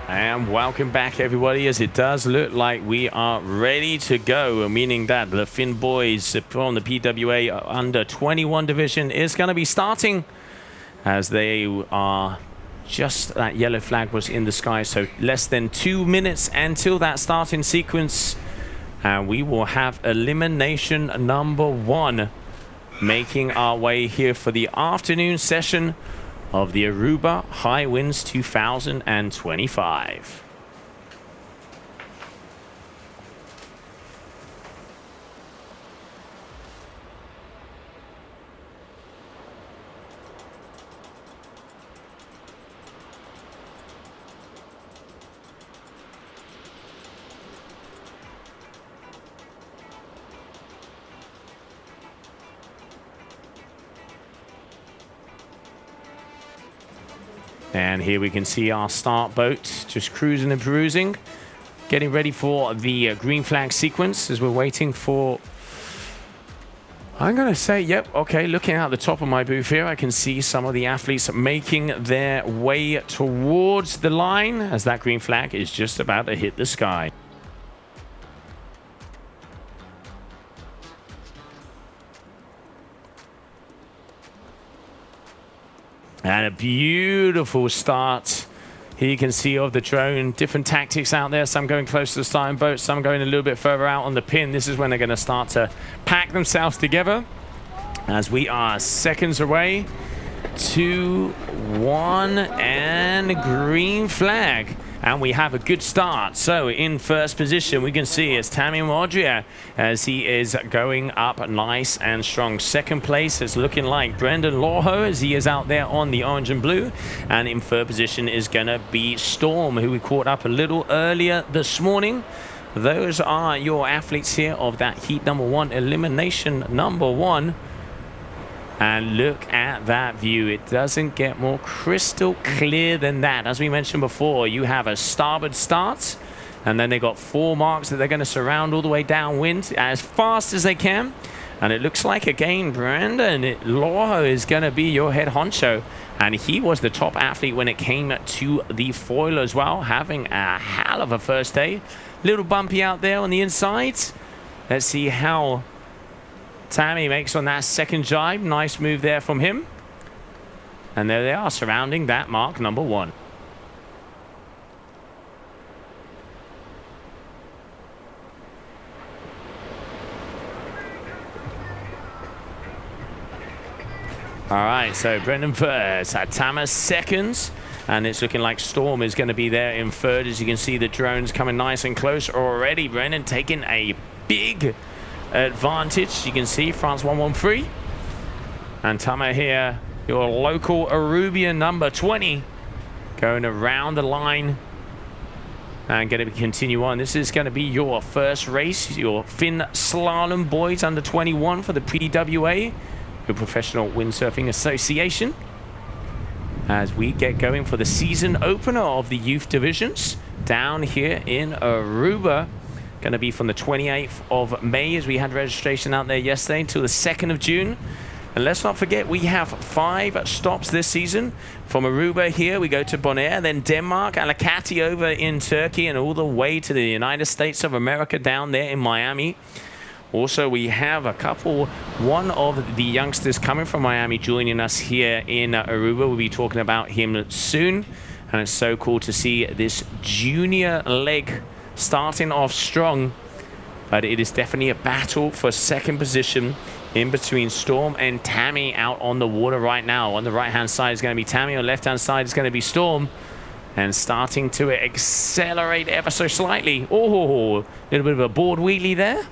And welcome back, everybody, as it does look like we are ready to go, meaning that the Finn boys from the PWA under 21 division is going to be starting as they are just, that yellow flag was in the sky, so less than 2 minutes until that starting sequence. And we will have elimination number 1 making our way here for the afternoon session of the Aruba HiWinds 2025. And here we can see our start boat just cruising and perusing, getting ready for the green flag sequence as we're waiting for, I'm going to say, yep, okay, looking out the top of my booth here, I can see some of the athletes making their way towards the line as that green flag is just about to hit the sky. And a beautiful start. Here you can see of the drone, different tactics out there. Some going close to the starting boat, some going a little bit further out on the pin. This is when they're going to start to pack themselves together as we are seconds away. 2, 1, and green flag. And we have a good start. So in first position, we can see it's Tammy Modria as he is going up nice and strong. Second place is looking like Brendan Lawho as he is out there on the orange and blue. And in third position is going to be Storm, who we caught up a little earlier this morning. Those are your athletes here of that heat number 1, elimination number 1. And look at that view. It doesn't get more crystal clear than that. As we mentioned before, you have a starboard start, and then they got 4 marks that they're going to surround all the way downwind as fast as they can. And it looks like, again, Brandon Lawho is going to be your head honcho. And he was the top athlete when it came to the foil as well, having a hell of a first day. Little bumpy out there on the inside. Let's see how Tammy makes on that second jibe. Nice move there from him. And there they are, surrounding that mark number 1. All right, so Brendan first, Atama seconds. And it's looking like Storm is going to be there in third. As you can see, the drones coming nice and close already. Brendan taking a big advantage. You can see France 113. And Tama here, your local Arubian number 20, going around the line and going to continue on. This is going to be your first race, your Finn Slalom boys under 21 for the PWA, your Professional Windsurfing Association, as we get going for the season opener of the youth divisions down here in Aruba. Going to be from the 28th of May, as we had registration out there yesterday, until the 2nd of June. And let's not forget, we have 5 stops this season. From Aruba here, we go to Bonaire, then Denmark, Alicante over in Turkey, and all the way to the United States of America down there in Miami. Also, we have one of the youngsters coming from Miami joining us here in Aruba. We'll be talking about him soon. And it's so cool to see this junior leg starting off strong, but it is definitely a battle for second position in between Storm and Tammy out on the water right now. On the right-hand side is going to be Tammy, on the left-hand side is going to be Storm, and starting to accelerate ever so slightly. Oh, a little bit of a board wheelie there.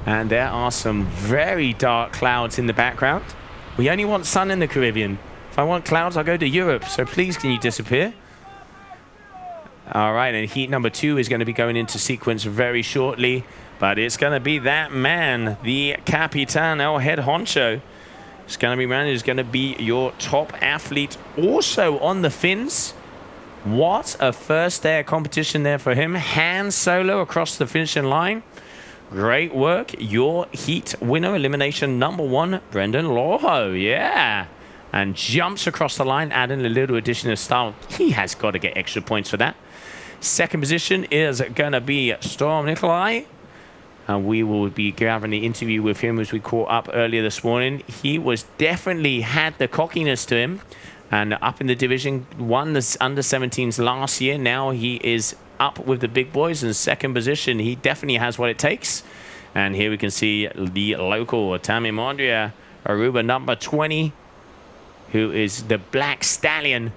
And there are some very dark clouds in the background. We only want sun in the Caribbean. If I want clouds, I'll go to Europe, so please can you disappear? All right, and heat number 2 is going to be going into sequence very shortly, but it's going to be that man, the Capitan, our head honcho. It's going to be man who's going to be your top athlete also on the fins. What a first day of competition there for him. Hand solo across the finishing line. Great work. Your heat winner, elimination number 1, Brendan Lawho. Yeah. and jumps across the line, adding a little additional style. He has got to get extra points for that. Second position is going to be Storm Nikolai. And we will be having the interview with him as we caught up earlier this morning. He was definitely had the cockiness to him. And up in the division, won the under-17s last year. Now he is up with the big boys in second position. He definitely has what it takes. And here we can see the local Tammy Mondria, Aruba number 20, who is the Black Stallion,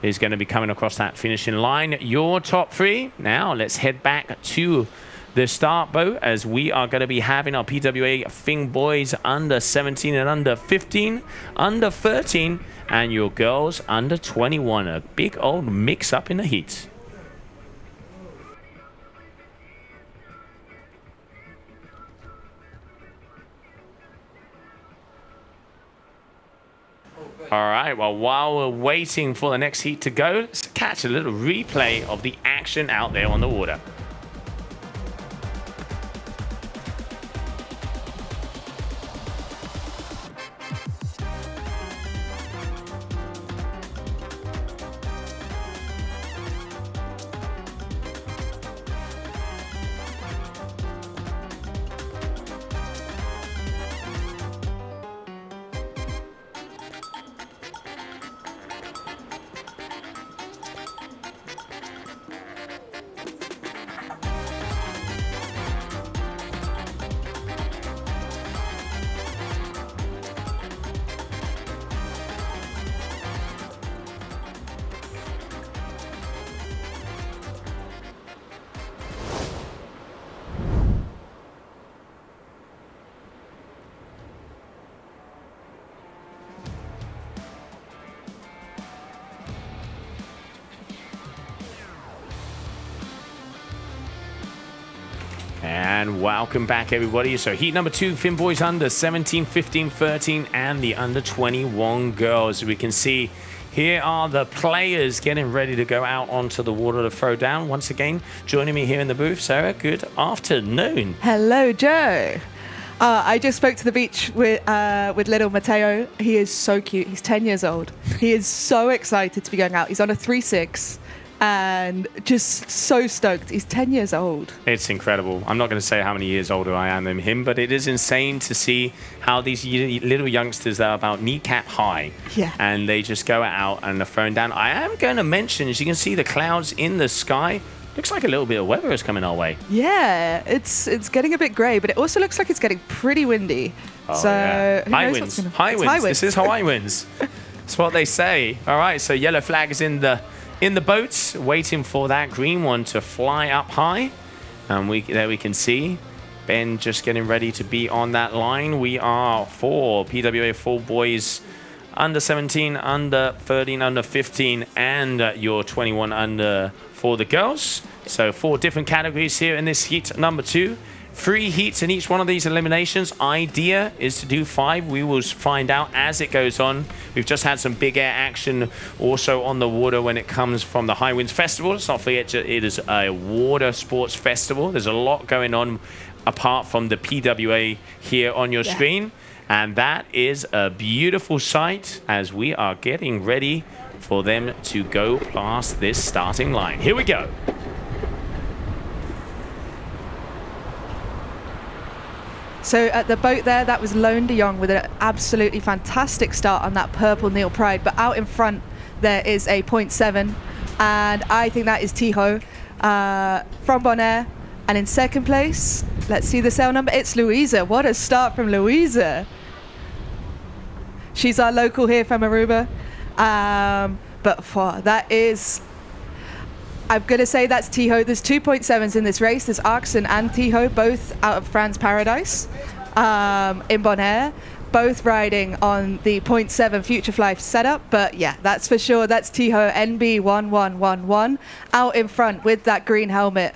is going to be coming across that finishing line. Your top three. Now let's head back to the start boat as we are going to be having our PWA Fing boys under 17 and under 15, under 13, and your girls under 21. A big old mix up in the heat. All right, well, while we're waiting for the next heat to go, let's catch a little replay of the action out there on the water. And welcome back, everybody. So heat number 2, Finn boys under 17, 15, 13, and the under 21 girls. We can see here are the players getting ready to go out onto the water to throw down. Once again, joining me here in the booth, Sarah, good afternoon. Hello, Joe. I just spoke to the beach with little Mateo. He is so cute. He's 10 years old. He is so excited to be going out. He's on a 3.6. And just so stoked. He's 10 years old. It's incredible. I'm not going to say how many years older I am than him, but it is insane to see how these little youngsters that are about kneecap high, and they just go out and are thrown down. I am going to mention, as you can see, the clouds in the sky. Looks like a little bit of weather is coming our way. Yeah, it's getting a bit grey, but it also looks like it's getting pretty windy. Oh, so yeah. HiWinds. HiWinds. This is HiWinds. That's what they say. All right, so yellow flag is in the boats, waiting for that green one to fly up high. And there we can see Ben just getting ready to be on that line. We are for PWA full boys under 17, under 13, under 15, and your 21 under for the girls. So 4 different categories here in this heat number 2. 3 heats in each one of these eliminations. Idea is to do 5. We will find out as it goes on. We've just had some big air action also on the water when it comes from the HiWinds Festival. Let's not forget it is a water sports festival. There's a lot going on apart from the PWA here on your screen. And that is a beautiful sight as we are getting ready for them to go past this starting line. Here we go. So at the boat there, that was Lone de Jong with an absolutely fantastic start on that purple Neil Pride. But out in front, there is a 0.7. And I think that is Tiho from Bonaire. And in second place, let's see the sail number. It's Louisa. What a start from Louisa. She's our local here from Aruba. But that is... I'm going to say that's Tiho. There's 2.7s in this race. There's Arxen and Tiho, both out of France Paradise in Bonaire, both riding on the 0.7 Future Fly setup. But yeah, that's for sure. That's Tiho NB1111 out in front with that green helmet.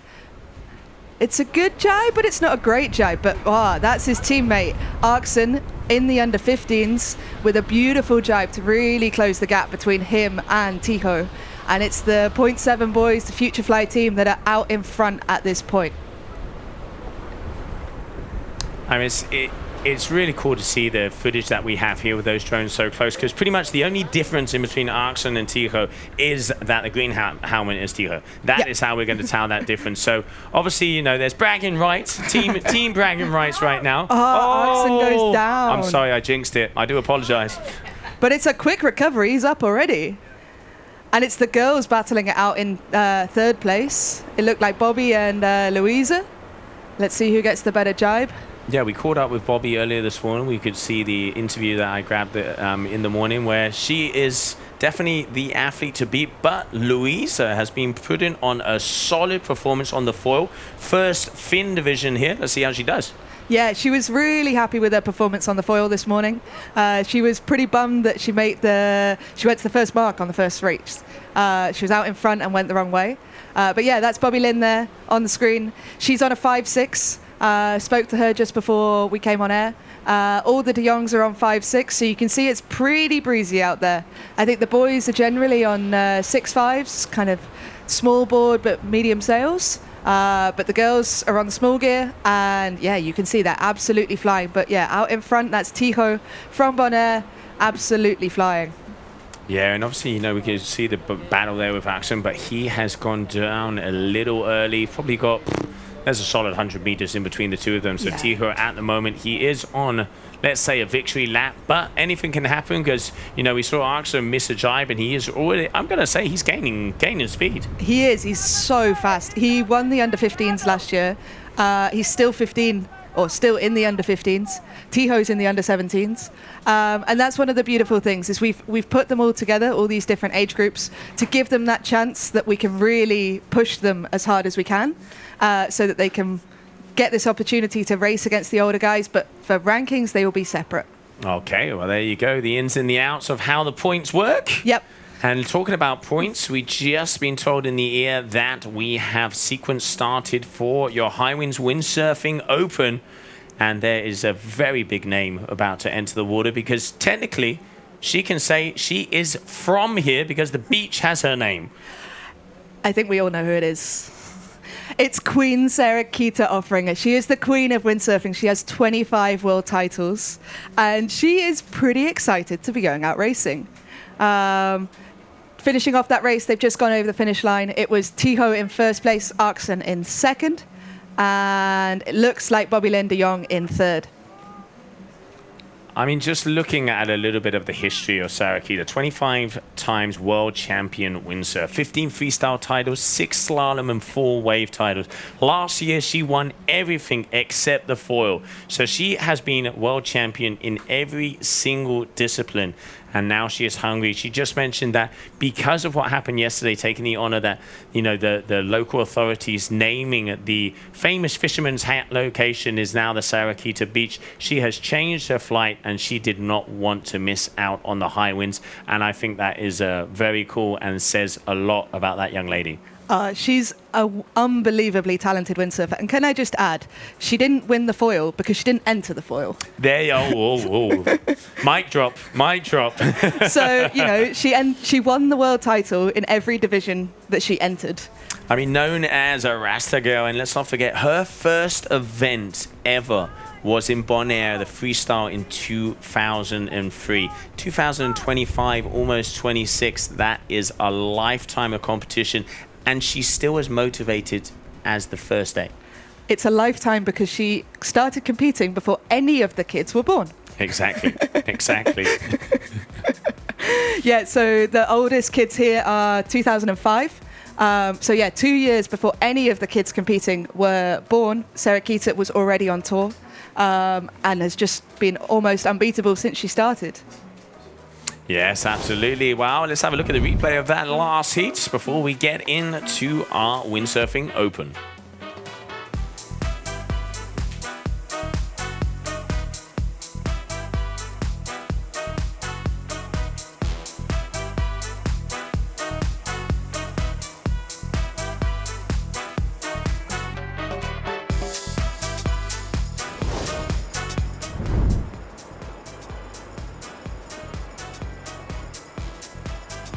It's a good jibe, but it's not a great jibe. But that's his teammate, Arxen, in the under 15s with a beautiful jibe to really close the gap between him and Tiho. And it's the 0.7 boys, the Future Fly team, that are out in front at this point. I mean, it's really cool to see the footage that we have here with those drones so close, because pretty much the only difference in between Arxen and Tiho is that the green helmet is Tiho. That is how we're going to tell that difference. So obviously, you know, there's bragging rights, team bragging rights right now. Arxen goes down. I'm sorry, I jinxed it. I do apologize. But it's a quick recovery. He's up already. And it's the girls battling it out in third place. It looked like Bobby and Louisa. Let's see who gets the better jibe. Yeah, we caught up with Bobby earlier this morning. We could see the interview that I grabbed in the morning, where she is definitely the athlete to beat. But Louisa has been putting on a solid performance on the foil. First Finn division here. Let's see how she does. Yeah, she was really happy with her performance on the foil this morning. She was pretty bummed that she went to the first mark on the first race. She was out in front and went the wrong way. But yeah, that's Bobby Lynn there on the screen. She's on a 5.6. Spoke to her just before we came on air. All the de Jongs are on 5.6, so you can see it's pretty breezy out there. I think the boys are generally on 6.5s, kind of small board but medium sails. But the girls are on the small gear, and yeah, you can see they're absolutely flying. But yeah, out in front, that's Tiho from Bonaire, absolutely flying. Yeah, and obviously, you know, we can see the battle there with Arxen, but he has gone down a little early. Probably got, there's a solid 100 meters in between the two of them. So yeah. Tiho, at the moment, he is on, let's say, a victory lap, but anything can happen, because, you know, we saw Arxen miss a jibe, and he is already, I'm going to say, he's gaining speed. He is. He's so fast. He won the under-15s last year. He's still 15, or still in the under-15s. Tiho's in the under-17s. And that's one of the beautiful things, is we've put them all together, all these different age groups, to give them that chance that we can really push them as hard as we can, so that they can get this opportunity to race against the older guys. But for rankings, they will be separate. Okay, well, there you go. The ins and the outs of how the points work. Yep. And talking about points, we just been told in the ear that we have sequence started for your HiWinds Windsurfing Open. And there is a very big name about to enter the water, because technically she can say she is from here because the beach has her name. I think we all know who it is. It's Queen Sarah Quita offering it. She is the queen of windsurfing. She has 25 world titles, and she is pretty excited to be going out racing. Finishing off that race, they've just gone over the finish line. It was Tiho in first place, Arxen in second, and it looks like Bobby Lynn de Jong in third. I mean, just looking at a little bit of the history of Sarah Quita, 25 times world champion windsurf, 15 freestyle titles, 6 slalom and 4 wave titles. Last year, she won everything except the foil. So she has been world champion in every single discipline. And now she is hungry. She just mentioned that because of what happened yesterday, taking the honor that, you know, the local authorities naming the famous Fisherman's Hat location is now the Sarah Quita Beach. She has changed her flight, and she did not want to miss out on the HiWinds. And I think that is very cool and says a lot about that young lady. She's an unbelievably talented windsurfer. And can I just add, she didn't win the foil because she didn't enter the foil. There you go. Mic drop, mic drop. So, you know, she won the world title in every division that she entered. I mean, known as a Rasta girl, and let's not forget, her first event ever was in Bonaire, the freestyle in 2003. 2025, almost 26. That is a lifetime of competition. And she's still as motivated as the first day. It's a lifetime because she started competing before any of the kids were born. Exactly, exactly. Yeah, so the oldest kids here are 2005. So yeah, 2 years before any of the kids competing were born, Sarah Quita was already on tour, and has just been almost unbeatable since she started. Yes, absolutely. Wow, let's have a look at the replay of that last heat before we get into our Windsurfing Open.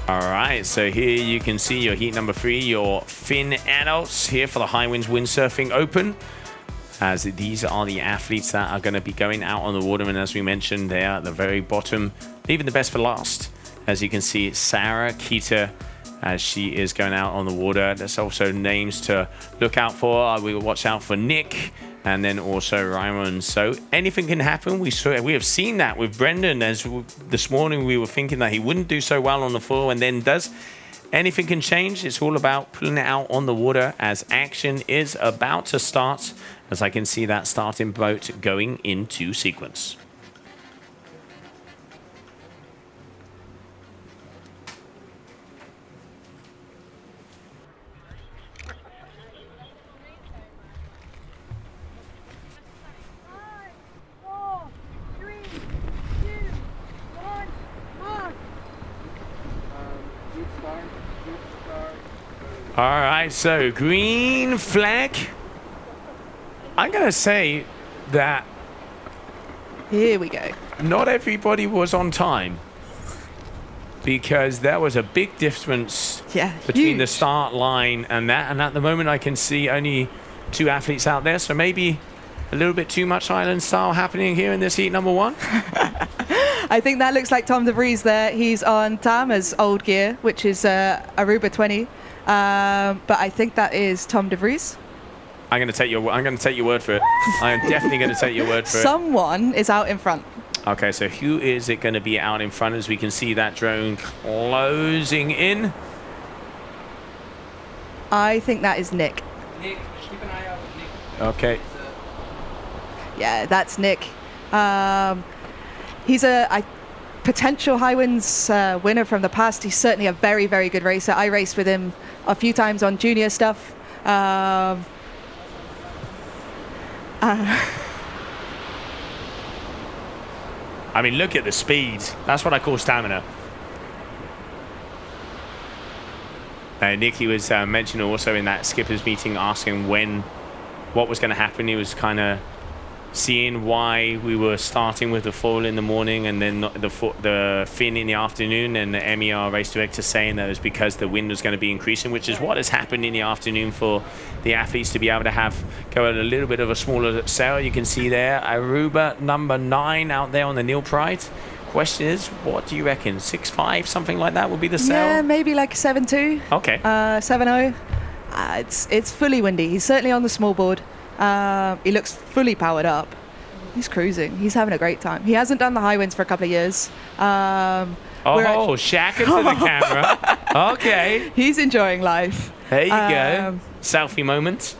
All right, so here you can see your heat number 3, your Finn adults here for the HiWinds Windsurfing Open. as these are the athletes that are going to be going out on the water. And as we mentioned, they are at the very bottom, leaving the best for last. As you can see, Sarah Quita, as she is going out on the water. There's also names to look out for. We will watch out for Nick and then also Raymond. So anything can happen. We have seen that with Brendan. As this morning we were thinking that he wouldn't do so well on the floor and then does. Anything can change. It's all about pulling it out on the water as action is about to start. As I can see that starting boat going into sequence. All right, so green flag. I'm going to say that... Here we go. Not everybody was on time. Because there was a big difference between the start line and that. And at the moment, I can see only 2 athletes out there. So maybe a little bit too much island style happening here in this heat number 1. I think that looks like Tom De Vries there. He's on Tama's old gear, which is Aruba 20. But I think that is Tom De Vries. I'm going to take your word for it. I am definitely going to take your word for it. Someone is out in front. Okay, so who is it going to be out in front as we can see that drone closing in? I think that is Nick. Nick, keep an eye out for Nick. Okay. Yeah, that's Nick. He's a potential HiWinds winner from the past. He's certainly a very, very good racer. I raced with him a few times on junior stuff. I mean, look at the speed. That's what I call stamina. Nicky was mentioned also in that skippers meeting, asking what was going to happen. He was kind of seeing why we were starting with the foil in the morning and then the fin in the afternoon, and the MER race director saying that it was because the wind was going to be increasing, which is what has happened in the afternoon for the athletes to be able to go at a little bit of a smaller sail. You can see there Aruba number 9 out there on the Neil Pride. Question is, what do you reckon? 6.5, something like that would be the sail? Yeah, maybe like 7.2. Okay. 7.0. It's fully windy. He's certainly on the small board. He looks fully powered up. He's cruising. He's having a great time. He hasn't done the HiWinds for a couple of years. Shaq into the camera. Okay. He's enjoying life. There you go. Selfie moment.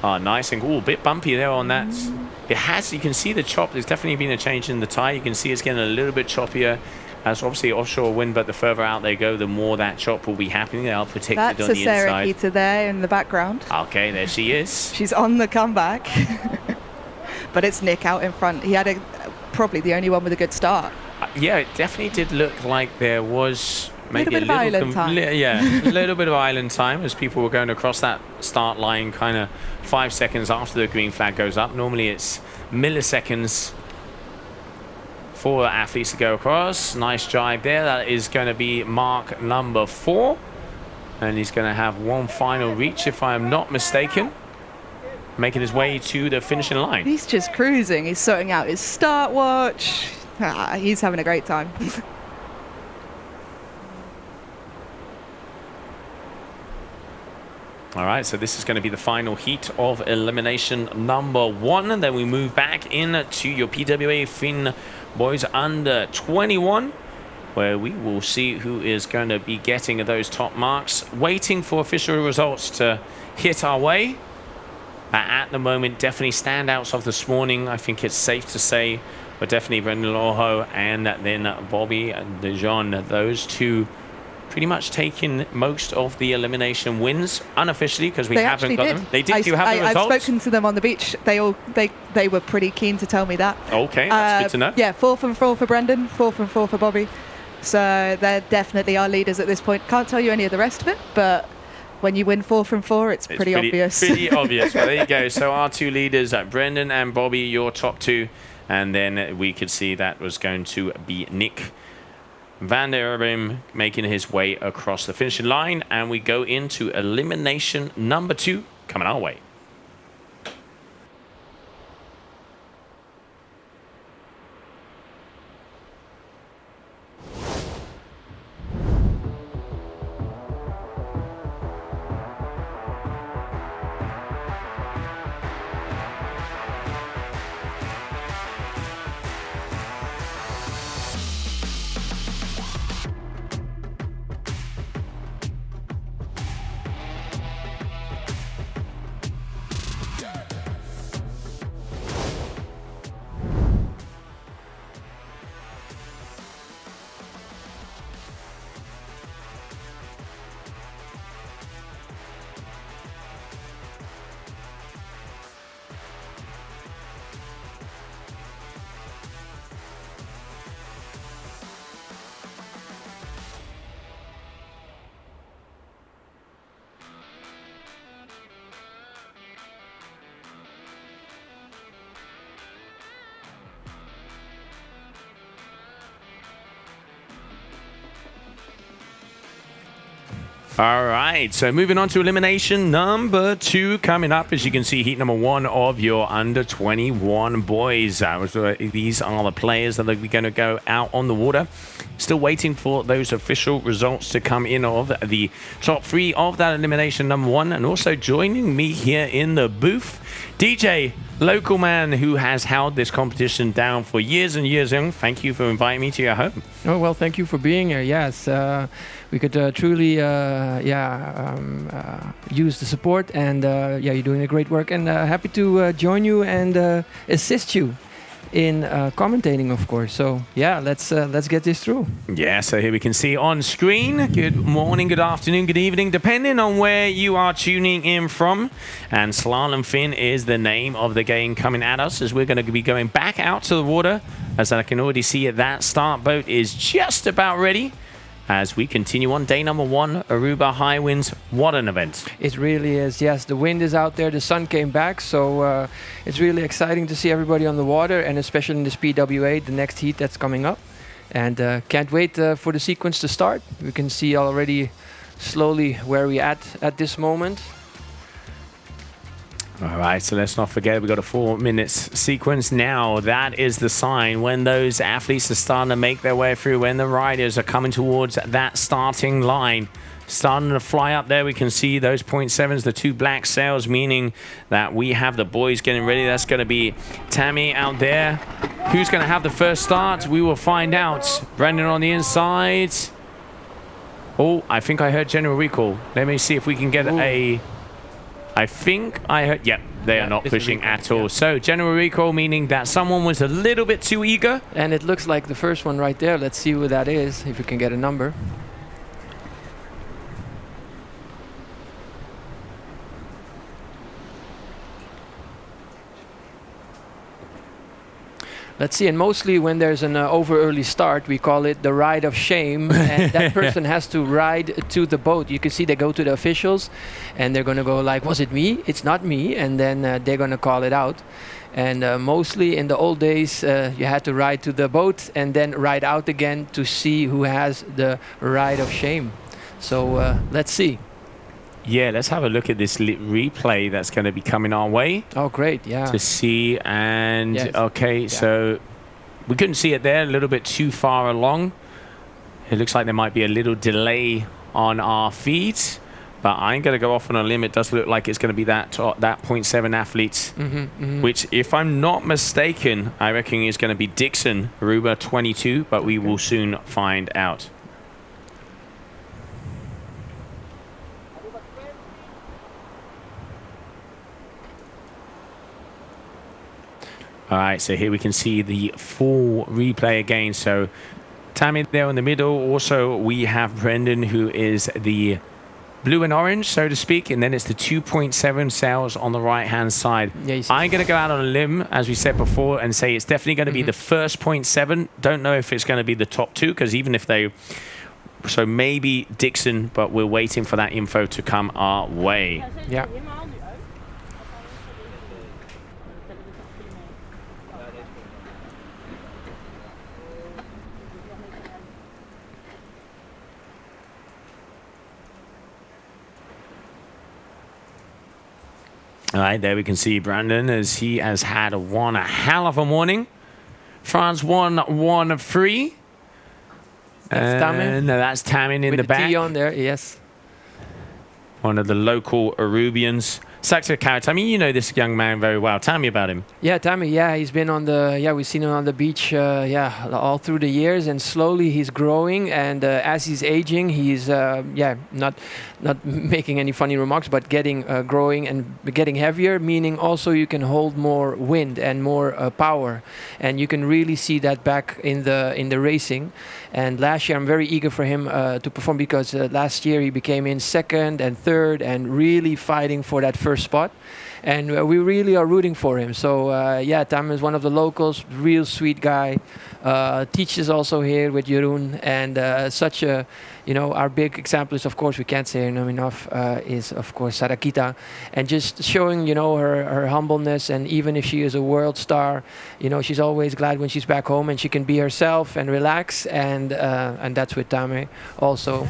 Oh, nice and a bit bumpy there on that. You can see the chop. There's definitely been a change in the tire. You can see it's getting a little bit choppier. As obviously offshore wind, but the further out they go, the more that chop will be happening. They'll protect it on the inside. That's Sarah Quita there in the background. Okay, there she is. She's on the comeback. But it's Nick out in front. He had probably the only one with a good start. Yeah, it definitely did look like there was maybe a little bit of island time. A little bit of island time as people were going across that start line kind of 5 seconds after the green flag goes up. Normally it's milliseconds for athletes to go across. Nice drive there. That is going to be mark number 4. And he's going to have one final reach, if I am not mistaken. Making his way to the finishing line. He's just cruising. He's sorting out his start watch. He's having a great time. All right, so this is going to be the final heat of elimination number 1. And then we move back in to your PWA Finn Boys Under 21, where we will see who is going to be getting those top marks. Waiting for official results to hit our way. At the moment, definitely standouts of this morning. I think it's safe to say, but definitely Brendan Loho and then Bobby Dijon. Those two pretty much taking most of the elimination wins unofficially, because we haven't got them. They did. You have the results? I've spoken to them on the beach. They were pretty keen to tell me that. Okay, that's good to know. Yeah, 4 and 4 for Brendan, 4 and 4 for Bobby. So they're definitely our leaders at this point. Can't tell you any of the rest of it, but when you win 4 from 4, it's pretty obvious. Pretty obvious. Well, there you go. So our 2 leaders, Brendan and Bobby, your top 2, and then we could see that was going to be Nick Van der Rim making his way across the finishing line, and we go into elimination number 2 coming our way. All right, so moving on to elimination number 2 coming up. As you can see, heat number 1 of your under 21 boys. These are the players that are going to go out on the water. Still waiting for those official results to come in of the top 3 of that elimination number 1. And also joining me here in the booth, DJ, local man who has held this competition down for years and years. Thank you for inviting me to your home. Oh, well, thank you for being here. Yes, we could truly use the support, and you're doing a great work, and happy to join you and assist you in commentating, of course. So yeah, let's get this through. Yeah, so here we can see on screen. Good morning, good afternoon, good evening, depending on where you are tuning in from. And Slalom Fin is the name of the game coming at us as we're going to be going back out to the water. As I can already see it, that start boat is just about ready. As we continue on day number 1, Aruba HiWinds. What an event. It really is, yes. The wind is out there, the sun came back, so it's really exciting to see everybody on the water, and especially in this PWA, the next heat that's coming up. And can't wait for the sequence to start. We can see already slowly where we're at this moment. All right, so let's not forget we've got a 4 minutes sequence now. That is the sign when those athletes are starting to make their way through, when the riders are coming towards that starting line. Starting to fly up there, we can see those 0.7s, the 2 black sails, meaning that we have the boys getting ready. That's going to be Tammy out there. Who's going to have the first start? We will find out. Brendan on the inside. Oh, I think I heard General Recall. Let me see if we can get a... I think I heard... Yep, they are not pushing at all. So, General Recall, meaning that someone was a little bit too eager. And it looks like the first one right there. Let's see who that is, if we can get a number. Let's see, and mostly when there's an over early start, we call it the ride of shame, and that person has to ride to the boat. You can see they go to the officials, and they're going to go like, was it me? It's not me, and then they're going to call it out. And mostly in the old days, you had to ride to the boat and then ride out again to see who has the ride of shame. So let's see. Yeah, let's have a look at this replay that's going to be coming our way. Oh, great, yeah. To see, and yes. Okay, yeah. So we couldn't see it there, a little bit too far along. It looks like there might be a little delay on our feed, but I'm going to go off on a limb. It does look like it's going to be that 0.7 athletes, which, if I'm not mistaken, I reckon is going to be Dixon, Aruba 22, but we will soon find out. All right, so here we can see the full replay again. So Tammy there in the middle. Also, we have Brendan, who is the blue and orange, so to speak. And then it's the 2.7 sails on the right-hand side. Yeah, I'm going to go out on a limb, as we said before, and say it's definitely going to be the first 0.7. Don't know if it's going to be the top 2, because even if they... So maybe Dixon, but we're waiting for that info to come our way. Yeah. All right, there we can see Brandon as he has had one hell of a morning. France won 1-3. That's Tammy. No, that's Tammy in with the back. T on there, yes. One of the local Arubians. Saxa Carrot. I mean, you know this young man very well. Tell me about him. Yeah, Tammy. Yeah, he's been on the. Yeah, we've seen him on the beach. All through the years, and slowly he's growing. And as he's aging, he's not making any funny remarks, but getting growing and getting heavier. Meaning also you can hold more wind and more power, and you can really see that back in the racing. And last year, I'm very eager for him to perform because last year he became in second and third and really fighting for that first spot. And we really are rooting for him. So yeah, Tam is one of the locals, real sweet guy. Teaches also here with Jeroen, and such a, our big example is, of course, we can't say her name enough, is of course Sarah Quita, and just showing her humbleness. And even if she is a world star, she's always glad when she's back home and she can be herself and relax. And that's with Tame also,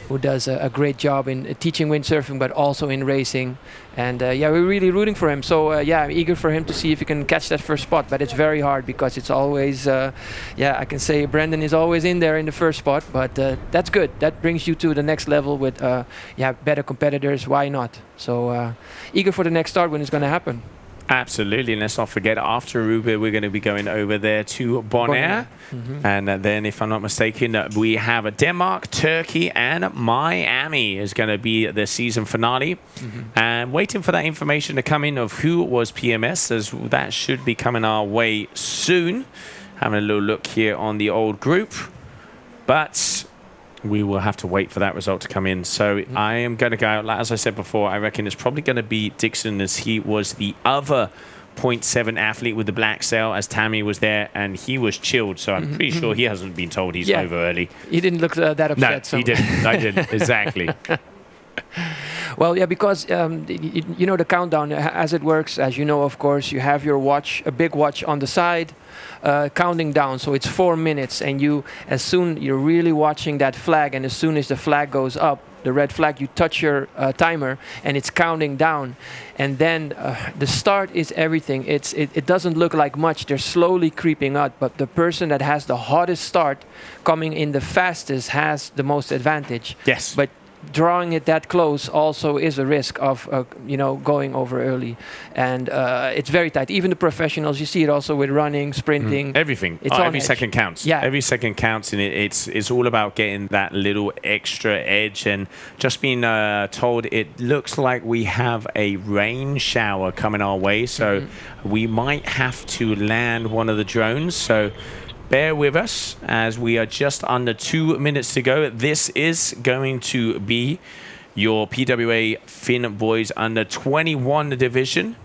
who does a great job in teaching windsurfing, but also in racing. And yeah, we're really rooting for him. So yeah, I'm eager for him to see if he can catch that first spot. But it's very hard because it's always, yeah, I can say Brandon is always in there in the first spot. But that's good. That brings you to the next level with, yeah, better competitors. Why not? So eager for the next start when it's going to happen. Absolutely, and let's not forget, after Aruba, we're going to be going over there to Bonaire. And then, if I'm not mistaken, we have Denmark, Turkey, and Miami is going to be the season finale. And waiting for that information to come in of who was PMS, as that should be coming our way soon. Having a little look here on the old group. But we will have to wait for that result to come in. So I am going to go, as I said before, I reckon it's probably going to be Dixon, as he was the other 0.7 athlete with the black sail, as Tammy was there, and he was chilled. So I'm pretty sure he hasn't been told he's over early. He didn't look that upset. No, so. he didn't. I didn't. Exactly. Well, yeah, because you know the countdown, as it works, as you know, of course, you have your watch, a big watch on the side, counting down. So it's 4 minutes, and as soon you're really watching that flag, and as soon as the flag goes up, the red flag, you touch your timer, and it's counting down. And then the start is everything. It doesn't look like much. They're slowly creeping up, but the person that has the hottest start, coming in the fastest, has the most advantage. Yes. But drawing it that close also is a risk of going over early, and it's very tight. Even the professionals, you see it also with running, sprinting, everything. It's every second counts. Yeah, every second counts, and it's all about getting that little extra edge. And just being told, it looks like we have a rain shower coming our way, so we might have to land one of the drones. So bear with us, as we are just under 2 minutes to go. This is going to be your PWA Finn Boys under 21 division.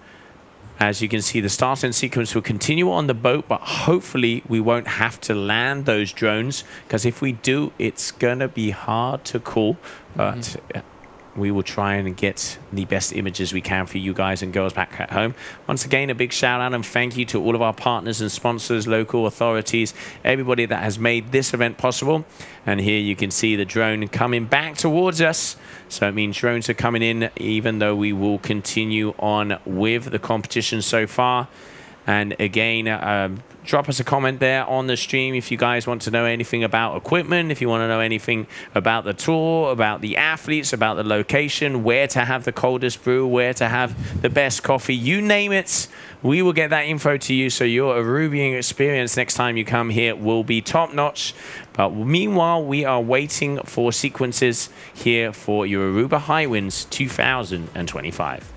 As you can see, the starting sequence will continue on the boat, but hopefully we won't have to land those drones, because if we do, it's going to be hard to call. But we will try and get the best images we can for you guys and girls back at home. Once again, a big shout out and thank you to all of our partners and sponsors, local authorities, everybody that has made this event possible. And here you can see the drone coming back towards us. So it means drones are coming in, even though we will continue on with the competition so far. And again, drop us a comment there on the stream if you guys want to know anything about equipment, if you want to know anything about the tour, about the athletes, about the location, where to have the coldest brew, where to have the best coffee, you name it. We will get that info to you, so your Arubian experience next time you come here will be top notch. But meanwhile, we are waiting for sequences here for your Aruba HiWinds 2025.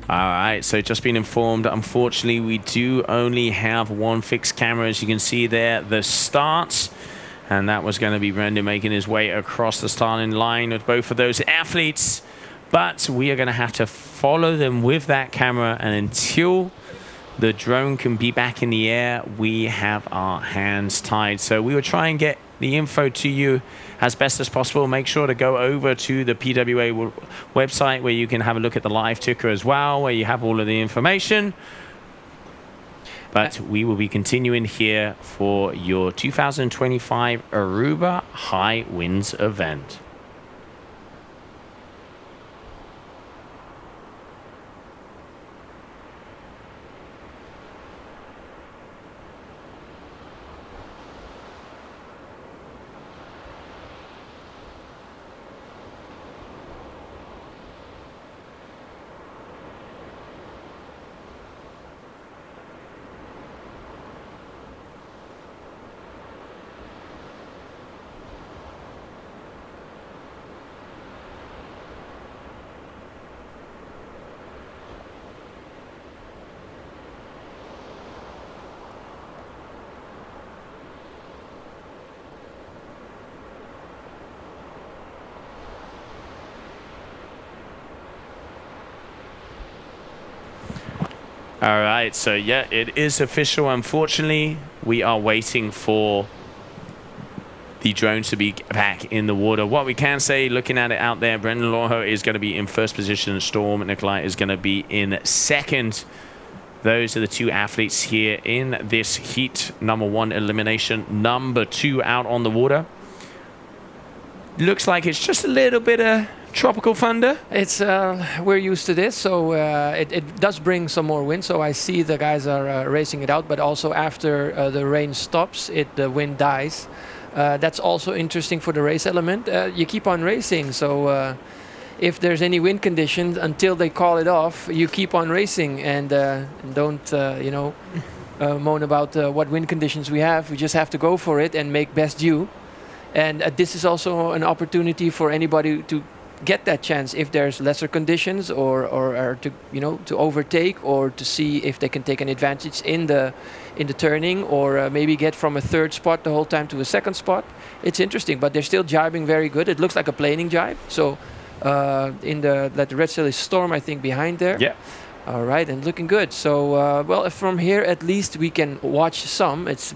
All right, so just been informed, unfortunately, we do only have one fixed camera, as you can see there, the start. And that was going to be Brendan making his way across the starting line with both of those athletes. But we are going to have to follow them with that camera. And until the drone can be back in the air, we have our hands tied. So we will try and get the info to you as best as possible. Make sure to go over to the PWA website where you can have a look at the live ticker as well, where you have all of the information. But we will be continuing here for your 2025 Aruba HiWinds event. All right, so yeah, it is official. Unfortunately, we are waiting for the drones to be back in the water. What we can say, looking at it out there, Brendan Lawho is going to be in first position. Storm Nikolai is going to be in second. Those are the two athletes here in this heat. Number 1 elimination, number 2 out on the water. Looks like it's just a little bit of tropical thunder. It's we're used to this, so it does bring some more wind. So I see the guys are racing it out, but also after the rain stops, the wind dies. That's also interesting for the race element. You keep on racing, so if there's any wind conditions until they call it off, you keep on racing and don't moan about what wind conditions we have. We just have to go for it and make best do. And this is also an opportunity for anybody to get that chance if there's lesser conditions or to overtake or to see if they can take an advantage in the turning or maybe get from a third spot the whole time to a second spot. It's interesting, but they're still jibing very good. It looks like a planing jibe. So the red sail is Storm, I think, behind there. Yeah. All right, and looking good. So, well, from here at least we can watch some. It's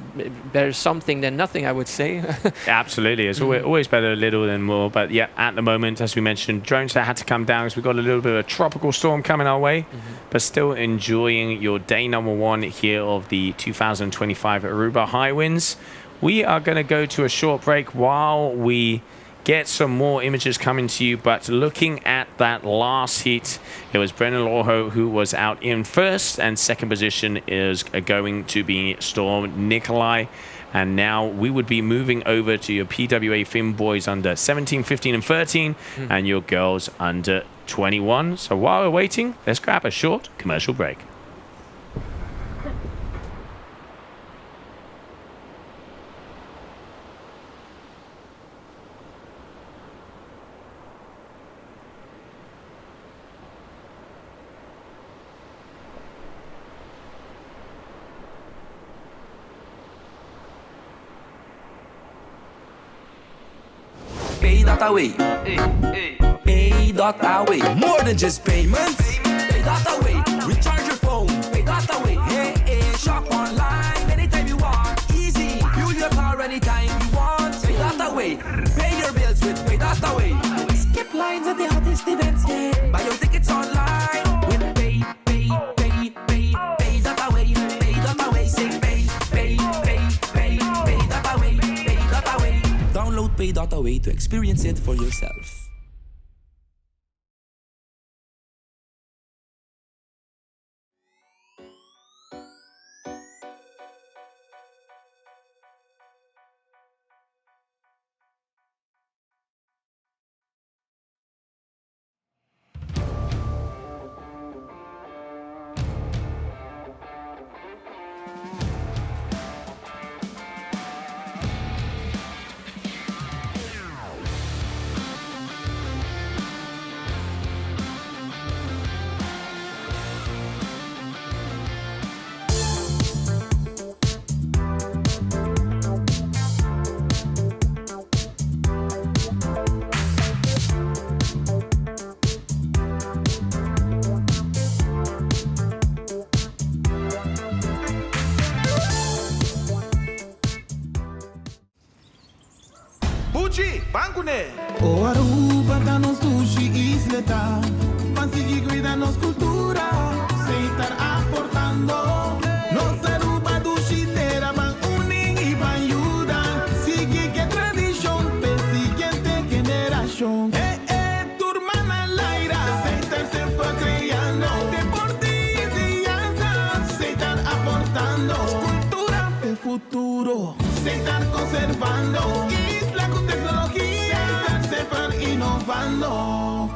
better something than nothing, I would say. Absolutely, it's always better a little than more. But yeah, at the moment, as we mentioned, drones that had to come down because we've got a little bit of a tropical storm coming our way. But still enjoying your day number 1 here of the 2025 Aruba HiWinds. We are going to go to a short break while we get some more images coming to you. But looking at that last heat, it was Brendan Lawho who was out in first, and second position is going to be Storm Nikolai. And now we would be moving over to your PWA Fin boys under 17, 15 and 13 and your girls under 21. So while we're waiting, let's grab a short commercial break. Pay that away. Pay that away. More than just payments. Pay that away. Recharge your phone. Pay that away. Hey, shop online anytime you want. Easy. Fuel your car anytime you want. Pay that away. Pay your bills with Pay that away. Skip lines at the hottest events. Yeah. Buy your tickets online with Pay that away. Pay that away. Say pay that away. Pay that away. Download Pay that away to experience it for yourself. Money. O Aruba da nos sushi isleta, Pansigi cuida nos cultura, se estar aportando. Nos Aruba dushi tera van uning y van ayuda, sigue que tradición, pe siguiente generación. Tu hermana Laira, se estar siempre creando, deporte y ciencia, se estar aportando, cultura de futuro, se estar conservando. Con tecnología, sepan innovando.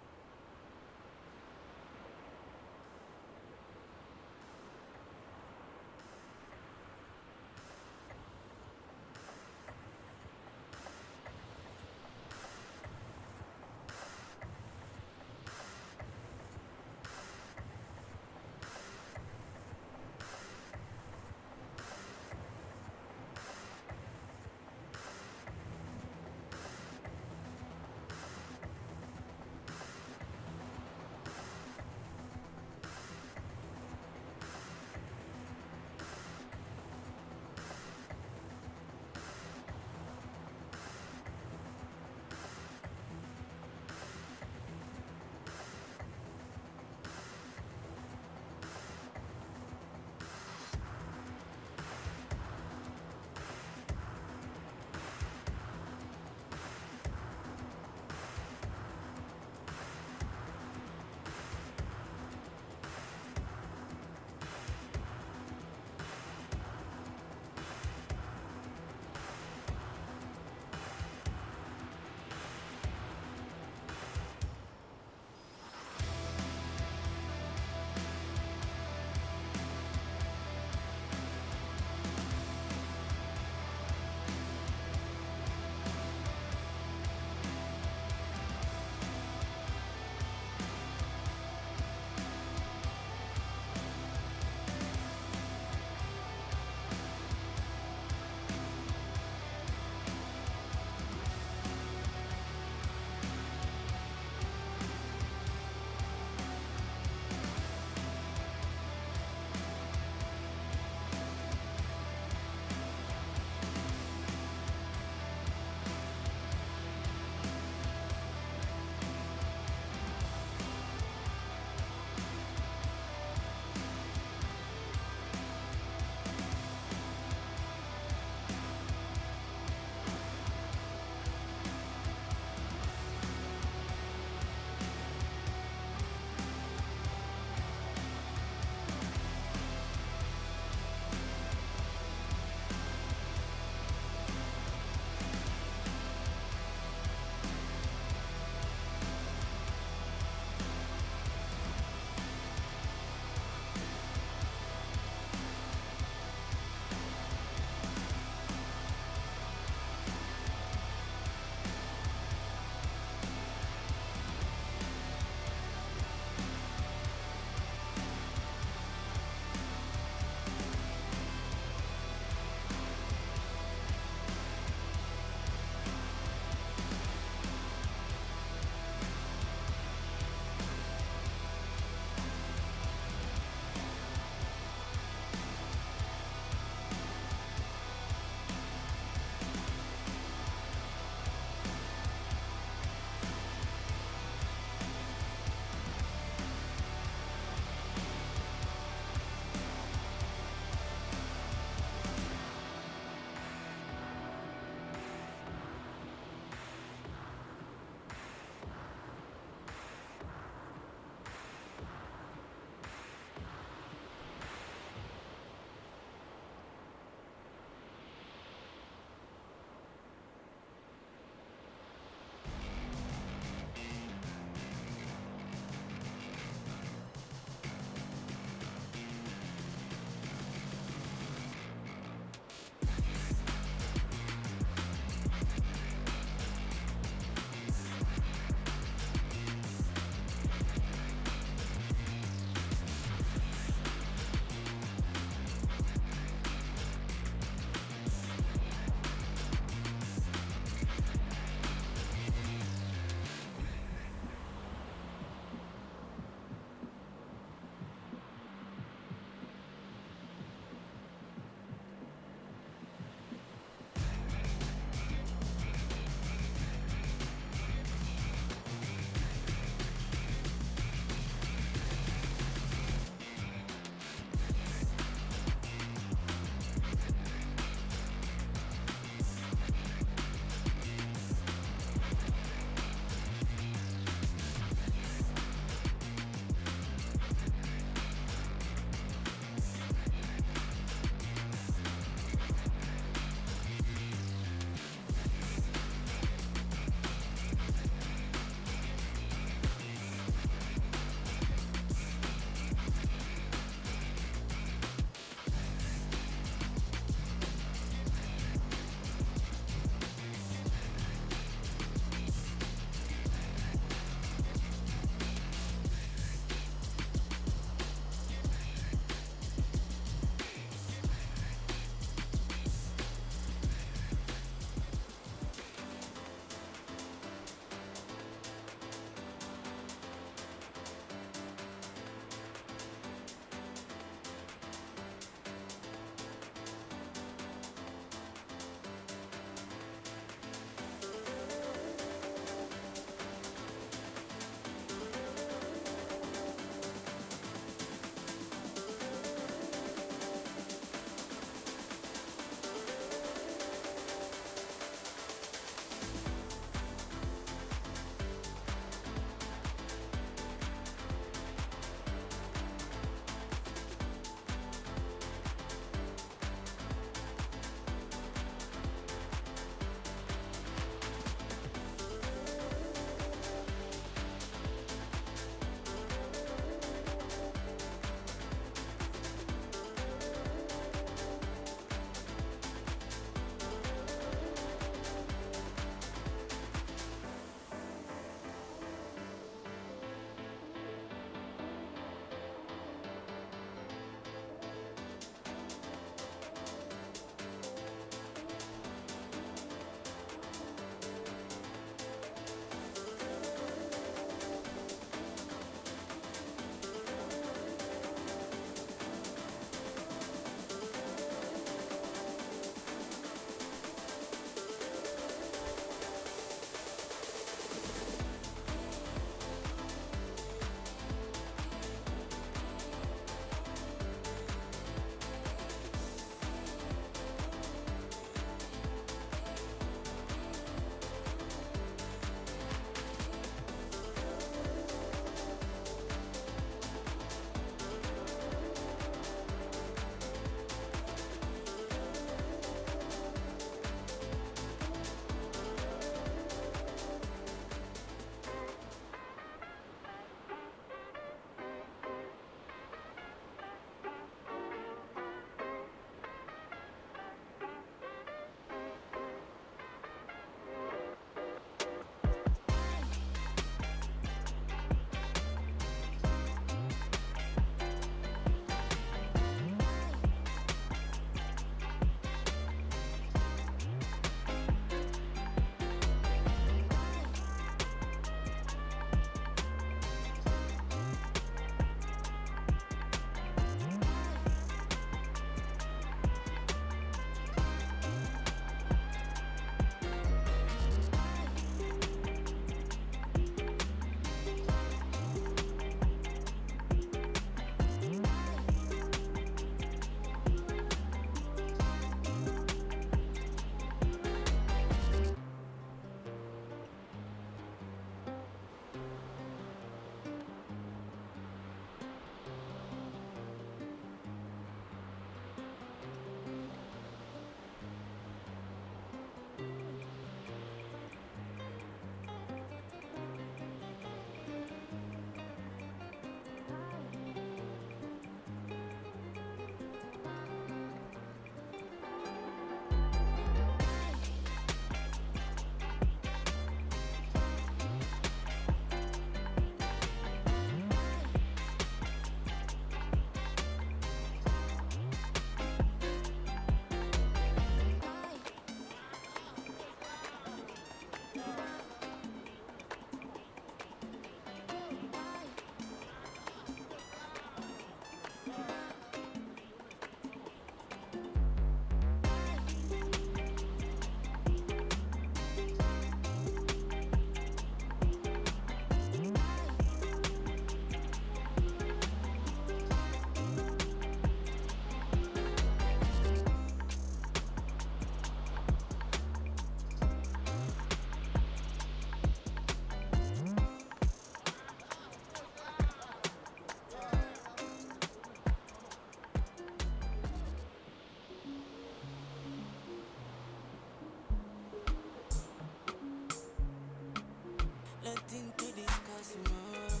nothing to discuss more.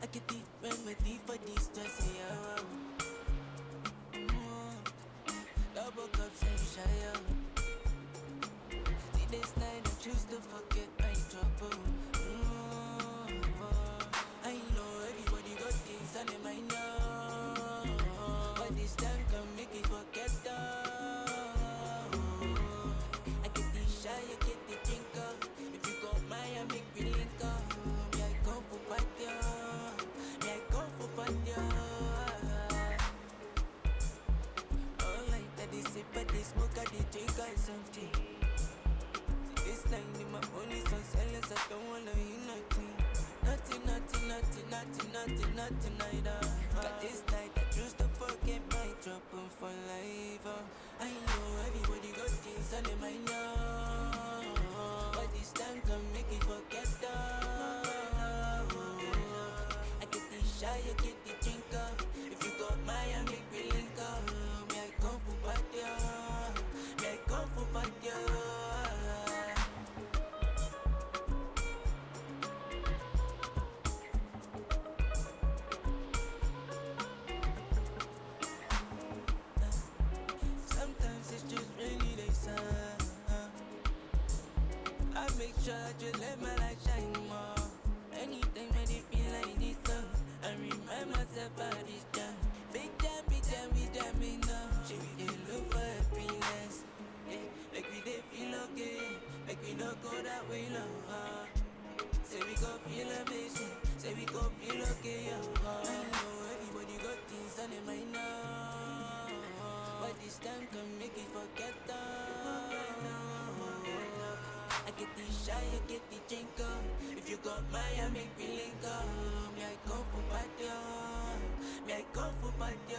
I get the remedy for this stress, yeah. Double cups and shy. See this night I choose to forget my trouble. I know everybody got things on their mind now, but this time can make it forget though. I get the shy, I get the drink up. If you got mine, I make me link up. Me I go for party, me I go for party. All night I dey sip, I dey smoke, I dey drink or something. This night in my phone is on silence, I don't wanna hear nothing. Nothing, either. But this night I choose to forget my trouble for life. I know everybody got things on their mind now, but this time can make it forget though. I get the shy, I get the drink up. If you got mine, I make me link up. Me I come for party, me I come for party. Make sure I just let my light shine more. Anything made it feel like this song. I remind myself about this time. Big jam, we jamming now. Should we dey look for happiness? Yeah, make we dey feel okay. Make we not go that way long. Say we gon' feel amazing. Say we gon' feel okay. I know everybody got things on their mind now, but this time can make it forget that. I get the shy, I get the drink up. If you got mine, I make me link up. Me I come for party, me I come for party.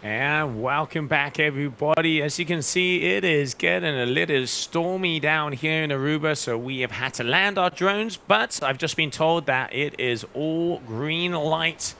And welcome back, everybody. As you can see, it is getting a little stormy down here in Aruba, so we have had to land our drones, but I've just been told that it is all green light.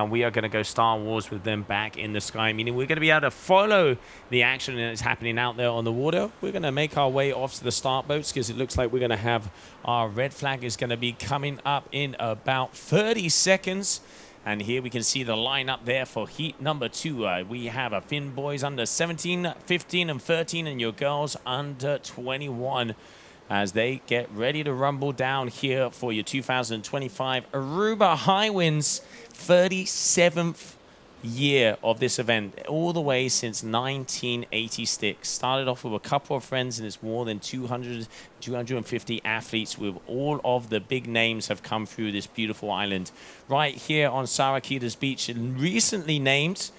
We are going to go Star Wars with them back in the sky, meaning we're going to be able to follow the action that is happening out there on the water. We're going to make our way off to the start boats because it looks like we're going to have our red flag is going to be coming up in about 30 seconds. And here we can see the lineup there for heat number 2. We have a Finn boys under 17, 15, and 13, and your girls under 21 as they get ready to rumble down here for your 2025 Aruba HiWinds 37th year of this event, all the way since 1986. Started off with a couple of friends, and it's more than 250 athletes with all of the big names have come through this beautiful island. Right here on Sarah Quita's beach, and recently named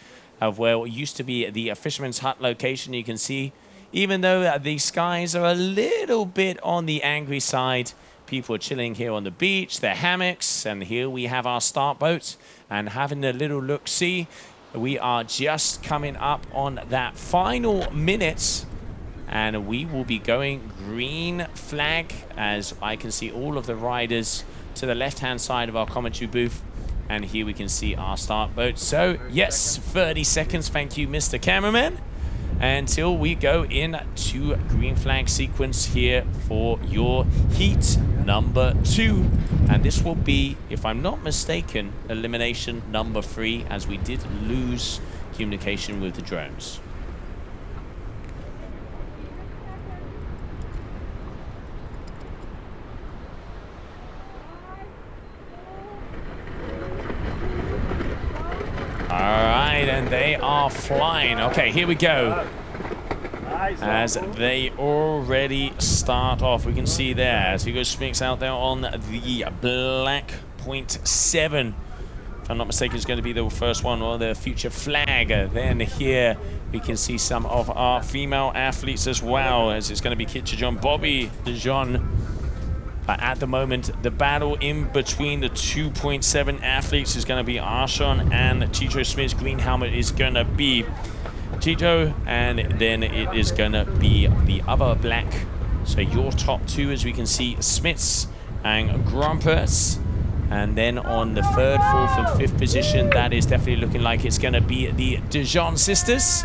of where it used to be the Fisherman's Hut location. You can see, even though the skies are a little bit on the angry side, People are chilling here on the beach, their hammocks, and here we have our start boat and having a little look-see. We are just coming up on that final minute, and we will be going green flag as I can see all of the riders to the left-hand side of our commentary booth. And here we can see our start boat. So, yes, 30 seconds. Thank you, Mr. Cameraman. Until we go into green flag sequence here for your heat number 2. And this will be, if I'm not mistaken, elimination number 3, as we did lose communication with the drones. All right, and they are flying. Okay, here we go. As they already start off, we can see there as Hugo Smix out there on the black 0.7. If I'm not mistaken, it's going to be the first one, or the future flag. Then here we can see some of our female athletes as well, as it's going to be Kitcha John, Bobby Lynn. But at the moment, the battle in between the 2.7 athletes is going to be Arshon and Chicho Smith's green helmet is going to be Chicho, and then it is going to be the other black. So your top 2, as we can see, Smiths and Grumpers. And then on the 3rd, 4th, and 5th position, that is definitely looking like it's going to be the Dijon sisters,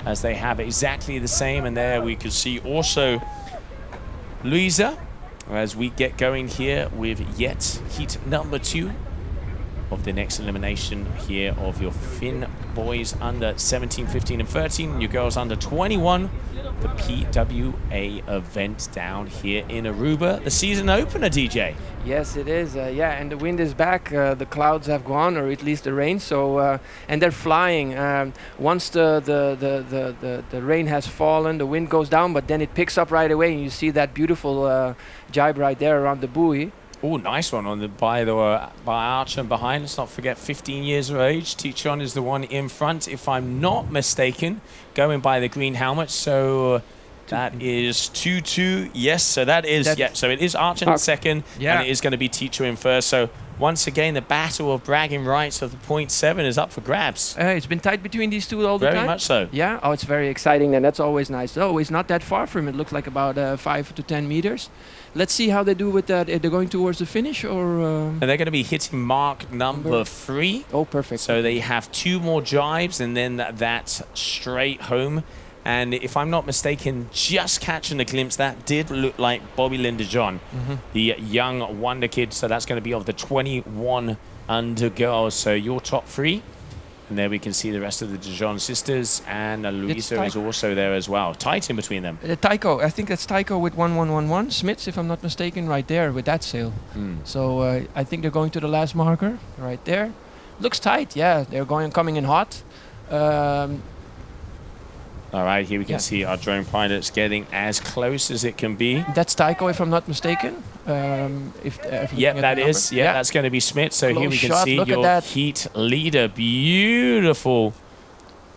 as they have exactly the same. And there we can see also Louisa, as we get going here with yet heat number 2 of the next elimination here of your Finn boys under 17, 15, and 13, your girls under 21, the PWA event down here in Aruba, the season opener, DJ. Yes, it is. Yeah, and the wind is back. The clouds have gone, or at least the rain. So, and they're flying. Once the rain has fallen, the wind goes down, but then it picks up right away, and you see that beautiful jibe right there around the buoy. Oh, nice one on the by Archer and behind. Let's not forget, 15 years of age. Tichon is the one in front, if I'm not mistaken, going by the green helmet. So that is 2-2. Yes, so that is, yeah, so it is Archer in second, and it is going to be Teacher in first. So once again, the battle of bragging rights of the 0.7 is up for grabs. It's been tight between these two all the time. Very much so. Yeah, oh, it's very exciting, and that's always nice. Oh, it's not that far from it. It looks like about 5 to 10 meters. Let's see how they do with that. They're going towards the finish, or? And they're going to be hitting mark number 3. Oh, perfect. So they have 2 more jibes, and then that straight home. And if I'm not mistaken, just catching a glimpse, that did look like Bobby Lynn Dijon, the young wonder kid. So that's going to be of the 21 under girls. So your top 3. And there we can see the rest of the Dijon sisters, and Louisa is also there as well. Tight in between them. Tycho, I think that's Tycho with 1111. Smits, if I'm not mistaken, right there with that sail. So I think they're going to the last marker right there. Looks tight, yeah. They're coming in hot. All right, here we can see our drone pilots getting as close as it can be. That's Tycho, if I'm not mistaken. If that is. Yeah, that's going to be Smith. So close here we can shot. see Look your heat leader. Beautiful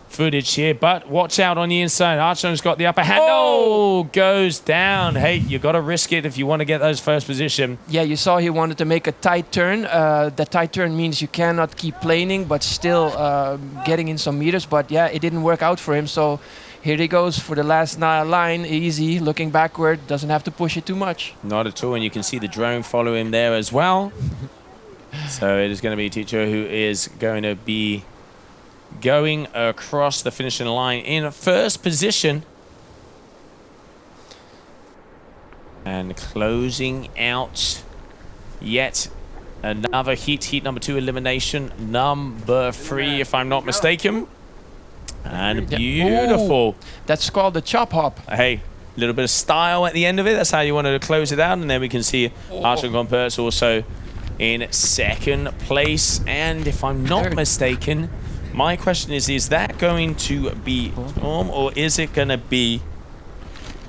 footage here, but watch out on the inside. Archon's got the upper hand. Oh, goes down. Hey, you got to risk it if you want to get those first position. Yeah, you saw he wanted to make a tight turn. The tight turn means you cannot keep planing, but still getting in some meters. But yeah, it didn't work out for him. So here he goes for the last line, easy, looking backward, doesn't have to push it too much. Not at all, and you can see the drone follow him there as well. So it is going to be a teacher who is going to be going across the finishing line in first position. And closing out yet another heat number 2 elimination, number 3 if I'm not mistaken. And beautiful. Ooh, that's called the chop hop. Hey, a little bit of style at the end of it. That's how you wanted to close it out. And then we can see Archer Gompertz also in second place. And if I'm not mistaken, my question is that going to be Storm or is it going to be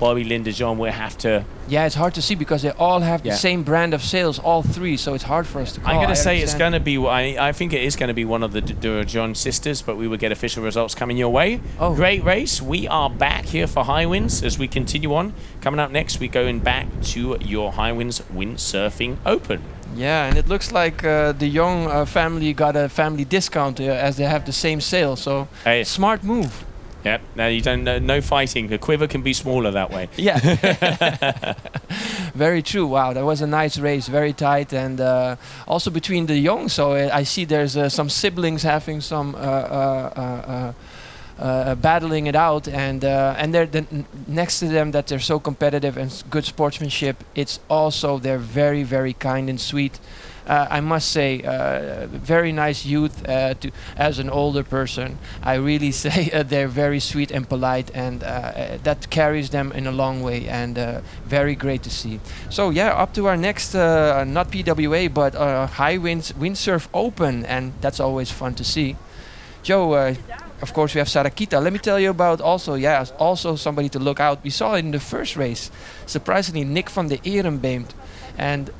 Bobby Lynn, John will have to... Yeah, it's hard to see because they all have the same brand of sails, all three, so it's hard for us to call. I'm going to say it's going to be, I think it is going to be one of the John sisters, but we will get official results coming your way. Oh. Great race. We are back here for HiWinds as we continue on. Coming up next, we're going back to your HiWinds Windsurfing Open. Yeah, and it looks like the Young family got a family discount as they have the same sail, so smart move. Yep. Now you don't no fighting. The quiver can be smaller that way. Yeah. Very true. Wow, that was a nice race, very tight, and also between the young. So I see there's some siblings having some battling it out, and they're next to them that they're so competitive and good sportsmanship. It's also they're very, very kind and sweet. I must say, very nice youth. As an older person, I really say they're very sweet and polite, and that carries them in a long way, and very great to see. So yeah, up to our next, not PWA, but HiWinds Windsurf Open, and that's always fun to see. Joe, of course we have Sarah Quita. Let me tell you about also somebody to look out. We saw it in the first race, surprisingly, Nick van de Ehrenbeemt. And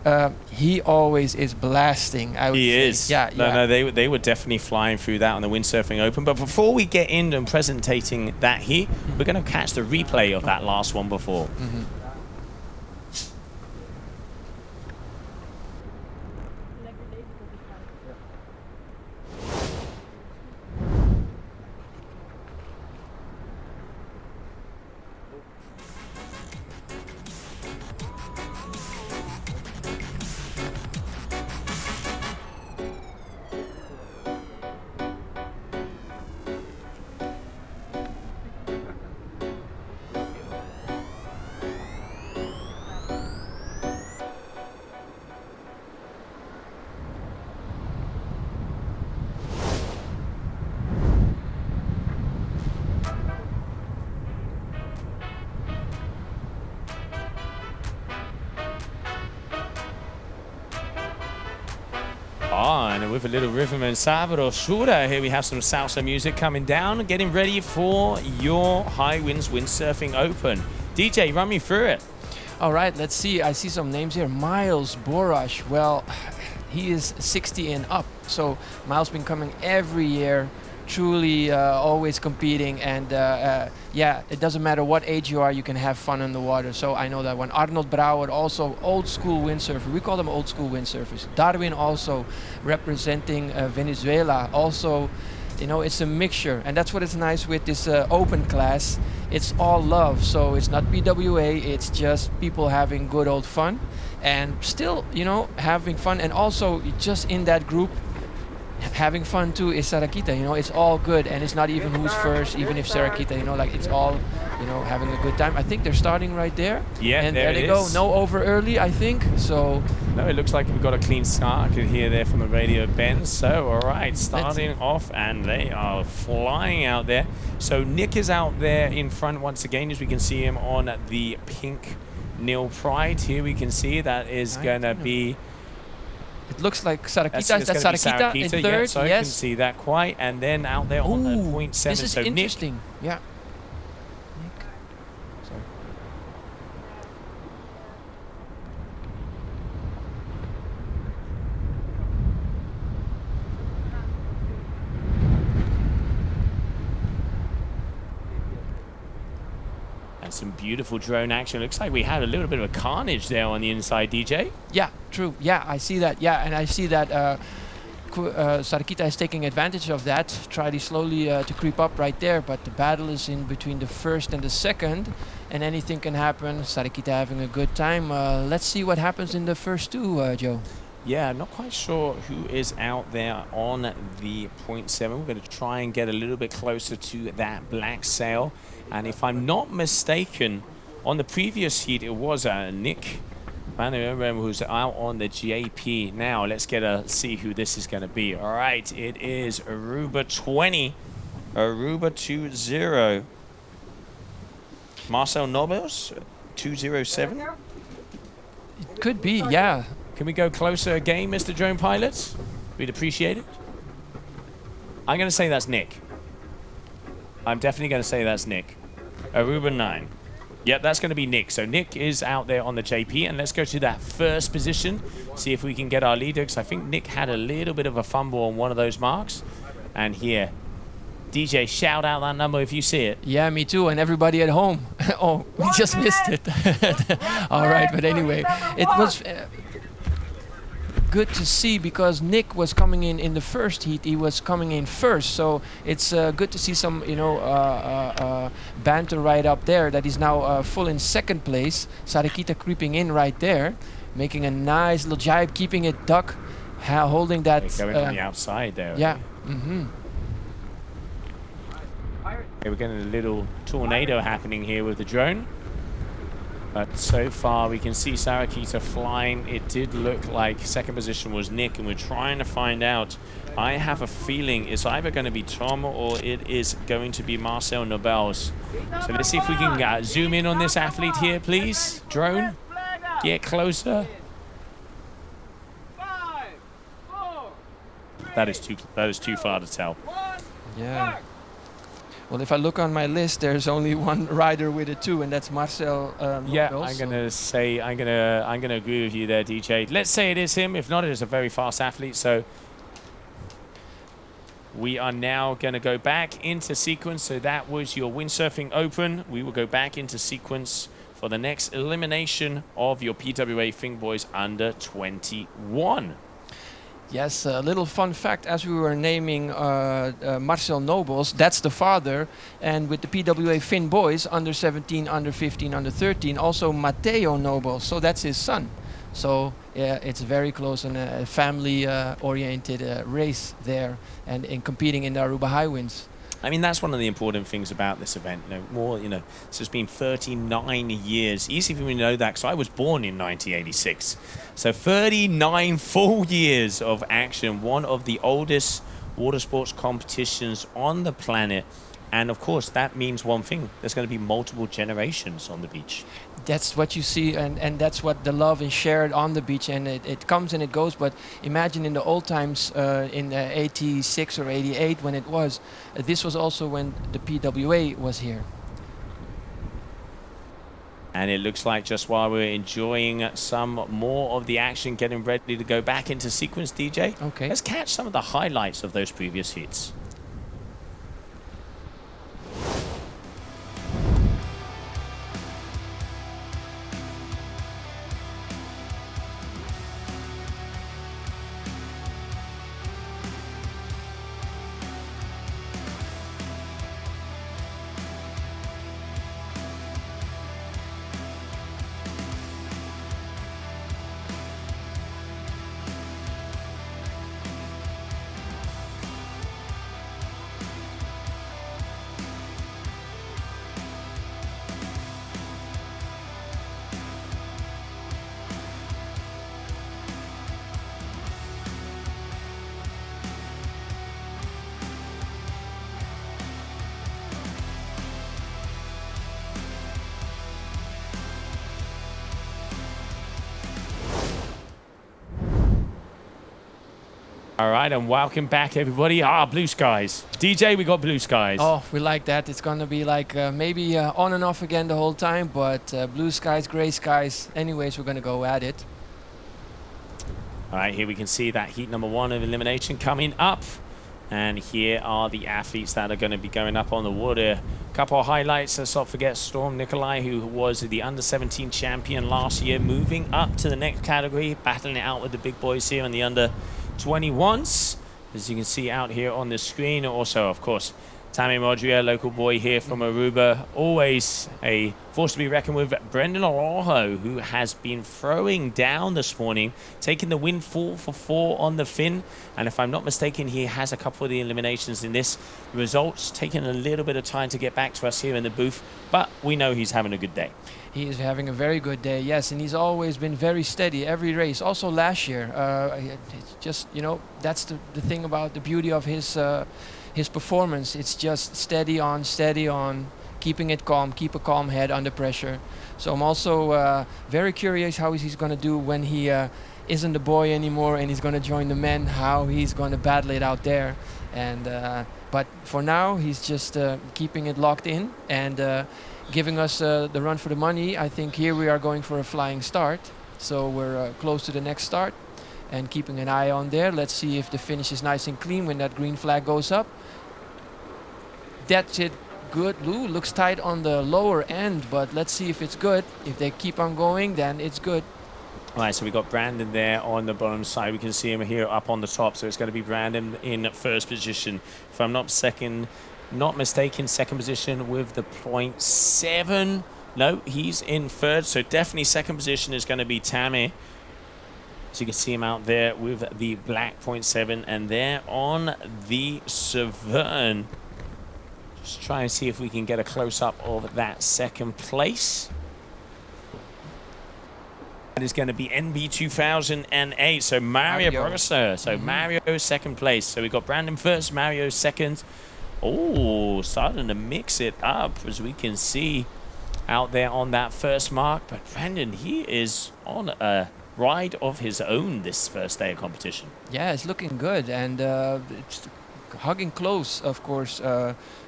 he always is blasting. He is. Yeah. No, they were definitely flying through that on the Windsurfing Open. But before we get in and presentating that here, we're going to catch the replay of that last one before. And with a little rhythm and sabrosura, here we have some salsa music coming down, getting ready for your HiWinds Windsurfing Open. DJ, run me through it. All right, let's see. I see some names here. Miles Borash. Well, he is 60 and up, so Miles been coming every year. Truly always competing, and yeah, it doesn't matter what age you are, you can have fun in the water. So I know that one. Arnold Brouwer, also old school windsurfer. We call them old school windsurfers. Darwin also representing Venezuela. Also, you know, it's a mixture, and that's what is nice with this open class. It's all love, so it's not PWA. It's just people having good old fun, and still, you know, having fun, and also just in that group. Having fun too is Sarah Quita, you know, it's all good, and it's not even who's first, even if Sarah Quita, you know, like it's all, you know, having a good time. I think they're starting right there. Yeah, and there they go. No over early, I think. So. No, it looks like we've got a clean start. I can hear there from the radio Ben. So, all right, starting off, and they are flying out there. So Nick is out there in front once again, as we can see him on the pink Nil Pride. Here we can see that is going to be. It looks like Sarah Quita. Is that Sarah Quita in third? Yeah, so I can see that quite. And then out there on the 0.7. This is so interesting. Nick, yeah. Nick. Sorry. and some beautiful drone action. Looks like we had a little bit of a carnage there on the inside, DJ. Yeah, true. Yeah, I see that. Yeah, and I see that Sarah Quita is taking advantage of that. Tried slowly to creep up right there, but the battle is in between the first and the second, and anything can happen. Sarah Quita having a good time. Let's see what happens in the first two, Joe. Yeah, not quite sure who is out there on the 0.7. We're going to try and get a little bit closer to that black sail. And if I'm not mistaken, on the previous heat, it was Nick Van der who's out on the JP. Now, let's see who this is going to be. All right, it is Aruba 20. Aruba 20. Marcel Nobos, 207. It could be, yeah. Can we go closer again, Mr. Drone Pilots? We'd appreciate it. I'm going to say that's Nick. I'm definitely going to say that's Nick. Aruba 9. Yep, that's going to be Nick. So Nick is out there on the JP, and let's go to that first position, see if we can get our leader, because I think Nick had a little bit of a fumble on one of those marks. And here, DJ, shout out that number if you see it. Yeah, me too, and everybody at home. Oh, we just missed it. All right, but anyway, it was good to see because Nick was coming in the first heat. He was coming in first, so it's good to see some, banter right up there. That is now full in second place. Sarah Quita creeping in right there, making a nice little jibe, keeping it duck, holding that. Going on the outside there. Yeah. Okay, we're getting a little tornado happening here with the drone. But so far, we can see Sarah Quita flying. It did look like second position was Nick, and we're trying to find out. I have a feeling it's either going to be Tom or it is going to be Marcel Nobels. So let's see if we can zoom in on this athlete here, please. Drone, get closer. That is too far to tell. Yeah. Well, if I look on my list, there's only one rider with it too, and that's Marcel. Yeah, Nobels, I'm gonna agree with you there, DJ. Let's say it is him. If not, it is a very fast athlete. So we are now gonna go back into sequence. So that was your Windsurfing Open. We will go back into sequence for the next elimination of your PWA Fing Boys under 21. Yes, a little fun fact, as we were naming Marcel Nobels, that's the father, and with the PWA Finn boys, under 17, under 15, under 13, also Matteo Nobels, so that's his son. So yeah, it's very close and a family-oriented race there, and in competing in the Aruba HiWinds. I mean, that's one of the important things about this event. This has been 39 years. Easy for me to know that because I was born in 1986. So 39 full years of action, one of the oldest water sports competitions on the planet. And of course, that means one thing. There's going to be multiple generations on the beach. That's what you see, and that's what the love is shared on the beach, and it comes and it goes. But imagine in the old times, in 86 or 88 when it was, this was also when the PWA was here. And it looks like just while we're enjoying some more of the action, getting ready to go back into sequence, DJ. Okay. Let's catch some of the highlights of those previous hits. All right, and welcome back, everybody. Blue skies. DJ, we got blue skies. Oh, we like that. It's going to be like maybe on and off again the whole time, but blue skies, gray skies. Anyways, we're going to go at it. All right, here we can see that heat number 1 of elimination coming up. And here are the athletes that are going to be going up on the water. A couple of highlights. Let's not forget Storm Nikolai, who was the under-17 champion last year, moving up to the next category, battling it out with the big boys here in the under-21s. As you can see out here on the screen. Also, of course, Tammy Modria, local boy here from Aruba. Always a force to be reckoned with. Brendan Araujo, who has been throwing down this morning, taking the win 4 for 4 on the fin. And if I'm not mistaken, he has a couple of the eliminations in this. Results taking a little bit of time to get back to us here in the booth, but we know he's having a good day. He is having a very good day, yes, and he's always been very steady every race. Also last year, it's just, that's the thing about the beauty of his performance. It's just steady on, keeping it calm, keep a calm head under pressure. So I'm also very curious how he's going to do when he isn't a boy anymore and he's going to join the men, how he's going to battle it out there. And but for now, he's just keeping it locked in and giving us the run for the money. I think here we are going for a flying start. So we're close to the next start and keeping an eye on there. Let's see if the finish is nice and clean when that green flag goes up. That's it. Good. Lou looks tight on the lower end, but let's see if it's good. If they keep on going, then it's good. All right, so we've got Brandon there on the bottom side. We can see him here up on the top. So it's going to be Brandon in first position. If I'm not mistaken, second position with the 0.7. No, he's in third. So definitely second position is going to be Tammy. So you can see him out there with the black 0.7. And there on the Severn. Just try and see if we can get a close-up of that second place. That is going to be NB 2008. So Mario Brosser. So Mario second place. So we've got Brandon first, Mario second. Oh, starting to mix it up as we can see out there on that first mark. But Brandon, he is on a ride of his own this first day of competition. Yeah, it's looking good. And it's hugging close, of course,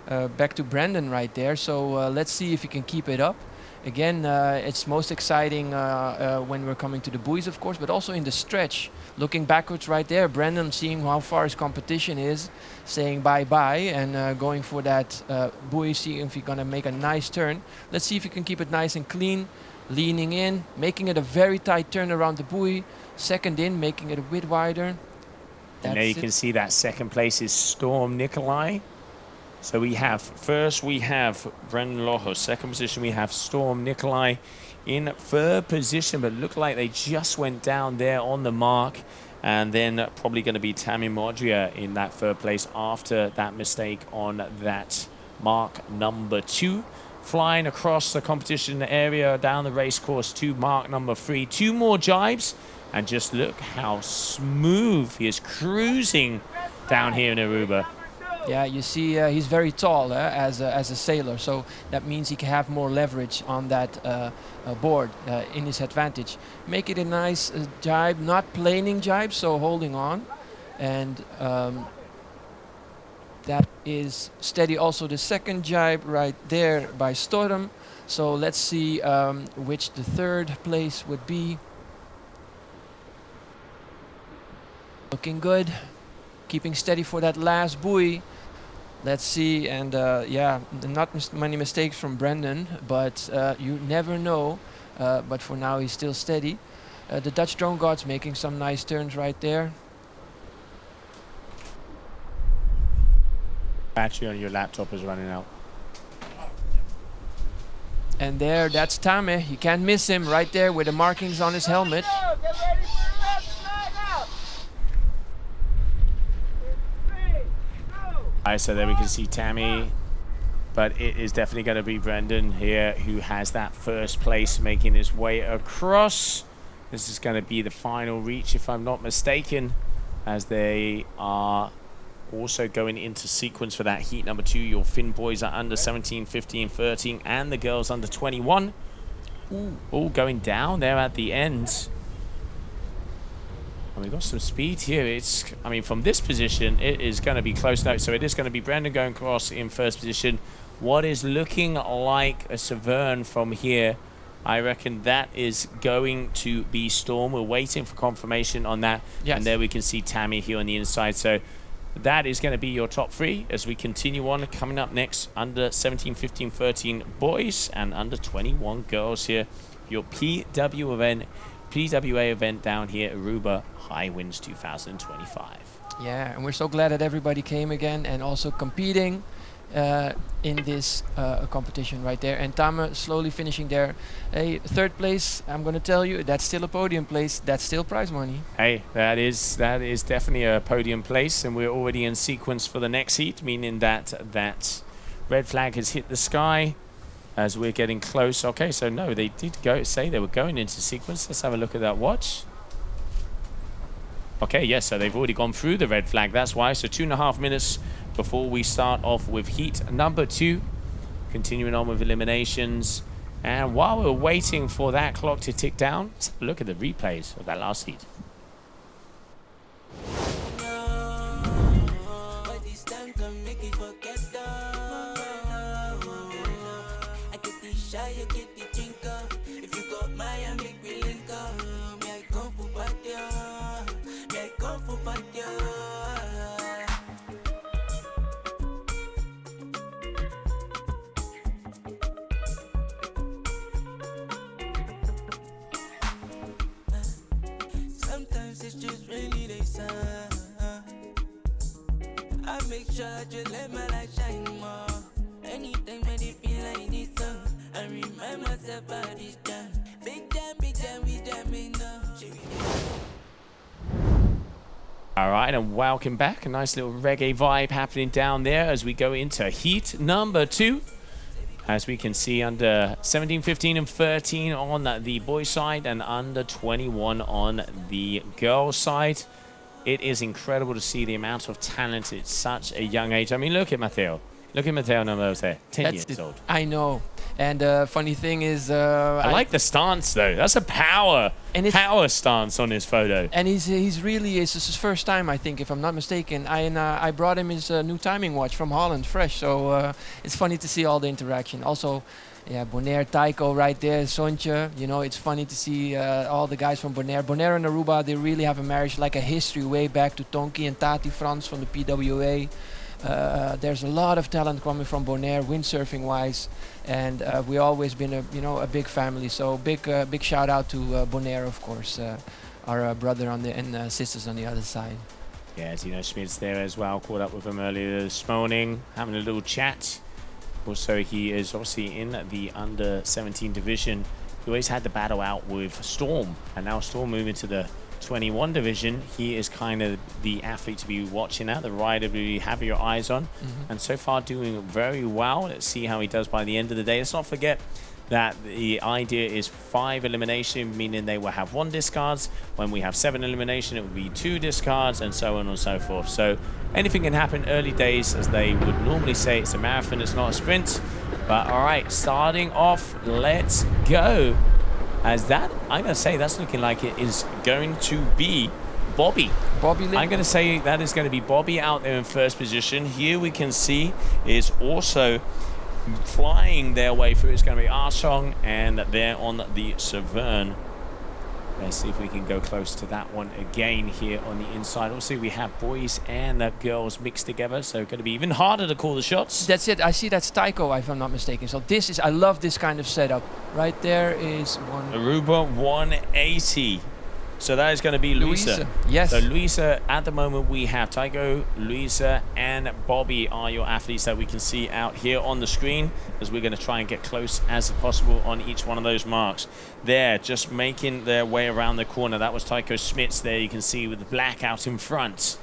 back to Brandon right there. So let's see if he can keep it up. Again, it's most exciting when we're coming to the buoys, of course, but also in the stretch. Looking backwards right there, Brandon seeing how far his competition is, saying bye-bye and going for that buoy, seeing if he's going to make a nice turn. Let's see if he can keep it nice and clean, leaning in, making it a very tight turn around the buoy. Second in, making it a bit wider. And there you can see that second place is Storm Nikolai. So we have, first we have Brendan Loho. Second position we have Storm Nikolai in third position, but looked like they just went down there on the mark. And then probably going to be Tammy Modria in that third place after that mistake on that mark number 2. Flying across the competition area down the race course to mark number 3. 2 more jibes. And just look how smooth he is cruising down here in Aruba. Yeah, you see he's very tall as a sailor, so that means he can have more leverage on that board in his advantage. Make it a nice jibe, not planing jibe, so holding on. And that is steady. Also the second jibe right there by Storm. So let's see which the third place would be. Looking good. Keeping steady for that last buoy. Let's see, and yeah, not many mistakes from Brendan, but you never know. But for now, he's still steady. The Dutch drone guard's making some nice turns right there. Battery on your laptop is running out. And there, that's Tame. You can't miss him right there with the markings on his helmet. Alright, so there we can see Tammy, but it is definitely going to be Brendan here who has that first place making his way across. This is going to be the final reach, if I'm not mistaken, as they are also going into sequence for that heat number 2. Your Finn boys are under 17, 15, 13, and the girls under 21. Ooh, all going down there at the end. And we've got some speed here. It's, I mean, from this position, it is going to be close now. So it is going to be Brendan going across in first position. What is looking like a Severn from here, I reckon that is going to be Storm. We're waiting for confirmation on that. Yes. And there we can see Tammy here on the inside. So that is going to be your top 3 as we continue on. Coming up next, under 17, 15, 13 boys and under 21 girls here. Your PWA event down here at Aruba, HiWinds 2025. Yeah, and we're so glad that everybody came again and also competing in this competition right there. And Tama slowly finishing there. Hey, third place, I'm going to tell you, that's still a podium place. That's still prize money. Hey, that is definitely a podium place, and we're already in sequence for the next heat, meaning that that red flag has hit the sky as we're getting close. Okay, so no, they did say they were going into sequence. Let's have a look at that watch. Okay, yes, so they've already gone through the red flag. That's why. So 2.5 minutes before we start off with heat number 2. Continuing on with eliminations. And while we're waiting for that clock to tick down, let's have a look at the replays of that last heat. make sure you let my light shine more. Anything made it feel like this song. I remind myself of this jam. Big jam, we jamming now. All right, and welcome back. A nice little reggae vibe happening down there as we go into heat number 2. As we can see, under 17, 15, and 13 on the boys' side and under 21 on the girls' side. It is incredible to see the amount of talent at such a young age. I mean, look at Matteo. Look at Matteo Numbers there, 10 years old. I know. And funny thing is... I like the stance, though. That's a power stance on his photo. And he's really... It's his first time, I think, if I'm not mistaken. I brought him his new timing watch from Holland, fresh. So it's funny to see all the interaction. Also, yeah, Bonaire, Taiko right there, Sontje. You know, it's funny to see all the guys from Bonaire. Bonaire and Aruba, they really have a marriage, like a history way back to Tonki and Tati Frans from the PWA. There's a lot of talent coming from Bonaire, windsurfing-wise, and we've always been a big family. So big shout out to Bonaire, of course, our brother on the and sisters on the other side. Yeah, Dino Schmidt's there as well. Caught up with him earlier this morning, having a little chat. Also, he is obviously in the under 17 division. He always had the battle out with Storm, and now Storm moving to the 21 division. He is kind of the athlete to be watching at, the rider to be having your eyes on, and so far doing very well. Let's see how he does by the end of the day. Let's not forget that the idea is 5 elimination, meaning they will have 1 discards. When we have 7 elimination, it will be 2 discards, and so on and so forth. So anything can happen early days, as they would normally say. It's a marathon, it's not a sprint. But all right, starting off, let's go. As that, I'm going to say that's looking like it is going to be Bobby. Bobby Lynn. I'm going to say that is going to be Bobby out there in first position. Here we can see is also flying their way through. It's going to be Arshong, and they're on the Severn. Let's see if we can go close to that one again here on the inside. Also, we have boys and the girls mixed together, so it's going to be even harder to call the shots. That's it. I see that's Taiko, if I'm not mistaken. So this is, I love this kind of setup. Right there is one. Aruba 180. So that is going to be Luisa. Yes. So Luisa, at the moment we have Taiko, Luisa, and Bobby are your athletes that we can see out here on the screen, as we're going to try and get close as possible on each one of those marks. There, just making their way around the corner. That was Taiko Smits there, you can see, with the black out in front.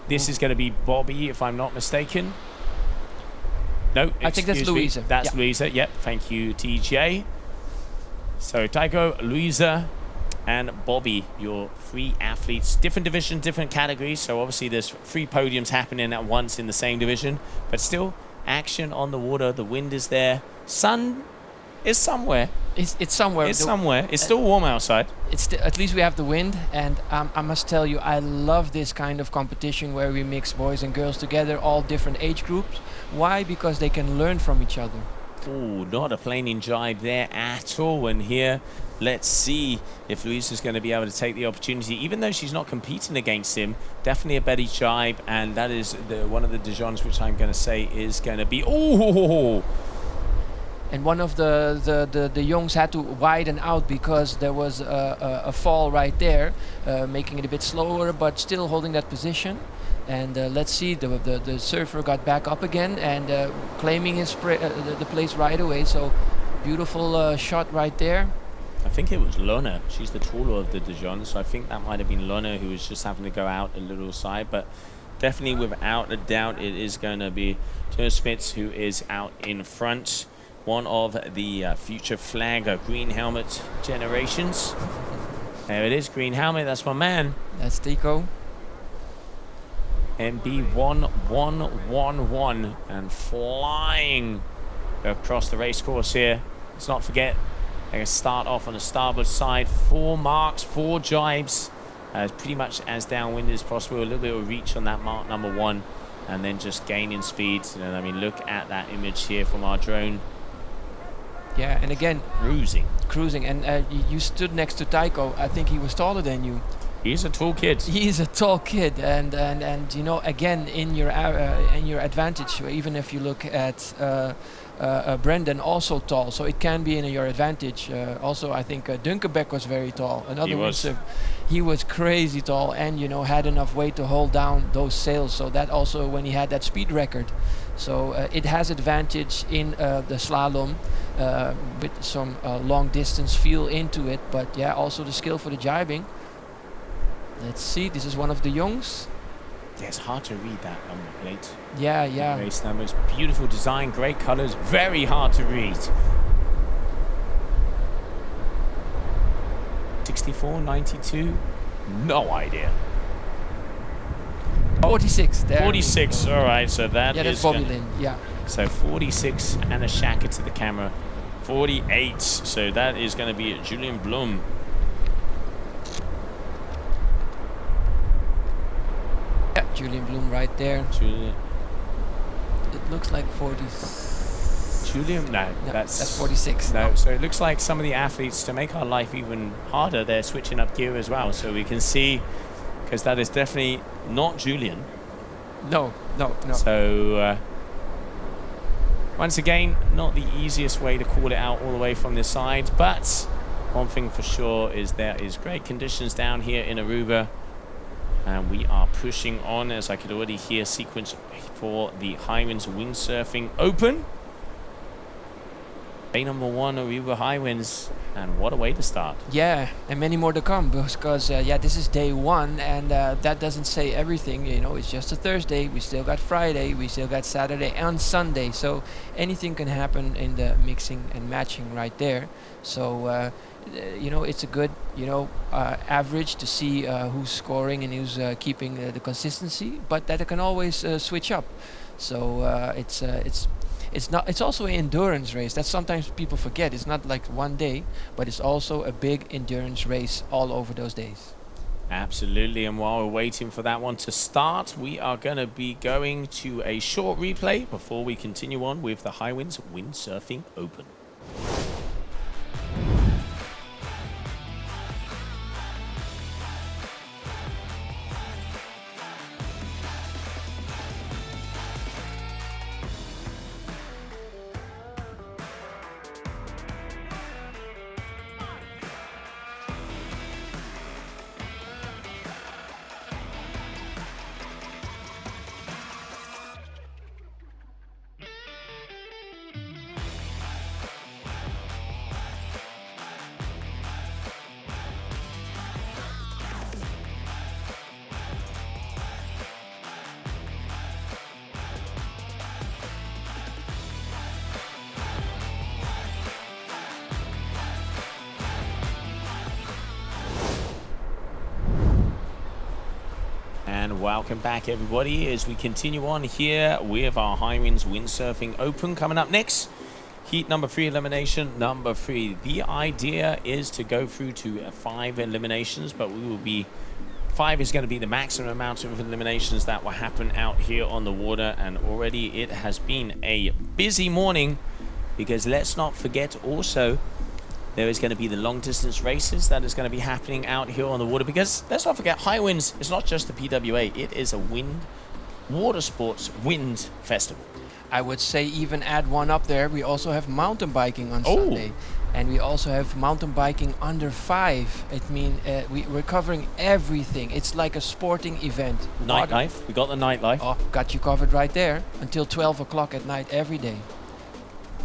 This is going to be Bobby, if I'm not mistaken. No, I think that's Louisa. That's Louisa, yep. Thank you, TJ. So Taiko, Louisa, and Bobby, your 3 athletes. Different division, different categories. So obviously there's 3 podiums happening at once in the same division. But still, action on the water. The wind is there. Sun is somewhere. It's somewhere. It's somewhere. It's still warm outside. At least we have the wind, and I must tell you, I love this kind of competition where we mix boys and girls together, all different age groups. Why? Because they can learn from each other. Oh, not a planing jibe there at all. And here, let's see if Louisa's going to be able to take the opportunity. Even though she's not competing against him, definitely a better jibe. And that is one of the Dijons, which I'm going to say is going to be... Oh! And one of the youngs had to widen out because there was a fall right there, making it a bit slower, but still holding that position. And let's see, the surfer got back up again and claiming his the place right away. So beautiful shot right there. I think it was Lona. She's the taller of the Dijon, so I think that might have been Lona who was just having to go out a little side. But definitely, without a doubt, it is going to be Joe Spitz who is out in front. One of the future flag green helmet generations. There it is, green helmet. That's my man. That's Tico. MB1111 and flying across the race course here. Let's not forget, they're going to start off on the starboard side. 4 marks, 4 jibes, pretty much as downwind as possible. A little bit of reach on that mark number 1, and then just gaining speed. And I mean, look at that image here from our drone. Yeah, and again, cruising. And you stood next to Taiko. I think he was taller than you. He's a tall kid. He's a tall kid, and you know, again, in your advantage. Even if you look at Brendan, also tall, so it can be in your advantage. Also, I think Dunkerbeck was very tall. Another windsurfer, he was crazy tall, and you know, had enough weight to hold down those sails. So that also, when he had that speed record, so it has advantage in the slalom with some long distance feel into it. But yeah, also the skill for the jibing. Let's see, this is one of the youngs. Yeah, it's hard to read that number plate. Yeah, yeah. Race numbers, beautiful design, great colors, very hard to read. 64, 92, no idea. 46 there. 46, all right, so that yeah, that's is Bobby Lynn, yeah. So 46 and a shaka to the camera. 48, so that is going to be Julian Blum. Yeah, Julian Blum right there. Julian. It looks like 40. Julian, no, that's 46. No, so it looks like some of the athletes, to make our life even harder, they're switching up gear as well. So we can see, because that is definitely not Julian. No. So once again, not the easiest way to call it out all the way from the sides, but one thing for sure is there is great conditions down here in Aruba. And we are pushing on, as I could already hear sequence for the HiWinds Windsurfing Open. Day number 1, Aruba HiWinds, and what a way to start. Yeah, and many more to come, because yeah, this is day 1, and that doesn't say everything. You know, it's just a Thursday. We still got Friday, we still got Saturday and Sunday, so anything can happen in the mixing and matching right there. So you know, it's a good, you know, average to see who's scoring and who's keeping the consistency, but that it can always switch up. So it's also an endurance race. That sometimes people forget. It's not like one day, but it's also a big endurance race all over those days. Absolutely, and while we're waiting for that one to start, we are going to be going to a short replay before we continue on with the HiWinds Windsurfing Open. And welcome back, everybody, as we continue on here with our HiWinds Windsurfing Open. Coming up next, heat number 3, elimination number 3. The idea is to go through to 5 eliminations, but we will be 5 is going to be the maximum amount of eliminations that will happen out here on the water. And already it has been a busy morning, because let's not forget also there is going to be the long distance races that is going to be happening out here on the water, because let's not forget HiWinds is not just the PWA, it is a water sports wind festival. I would say even add one up there. We also have mountain biking on Sunday, and we also have mountain biking under 5. It means we're covering everything. It's like a sporting event. Nightlife, we got the nightlife. Oh, got you covered right there until 12 o'clock at night every day.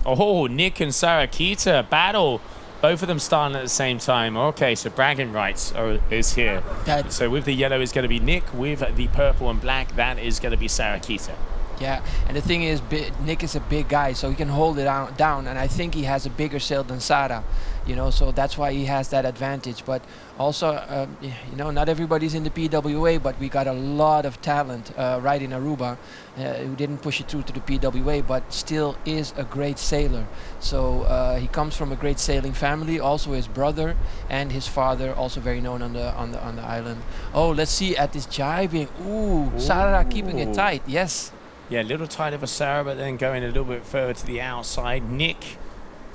Oh, Nick and Sarah Quita battle. Both of them starting at the same time. Okay, so bragging rights is here. So with the yellow is going to be Nick. With the purple and black, that is going to be Sarah Quita. Yeah, and the thing is, Nick is a big guy, so he can hold it down, and I think he has a bigger sail than Sarah, you know, so that's why he has that advantage. But also, you know, not everybody's in the PWA, but we got a lot of talent right in Aruba who didn't push it through to the PWA, but still is a great sailor. So he comes from a great sailing family. Also, his brother and his father also very known on the island. Oh, let's see at this jibing. Ooh, Sarah keeping it tight. Yes. Yeah, a little tight of a Sarah, but then going a little bit further to the outside. Nick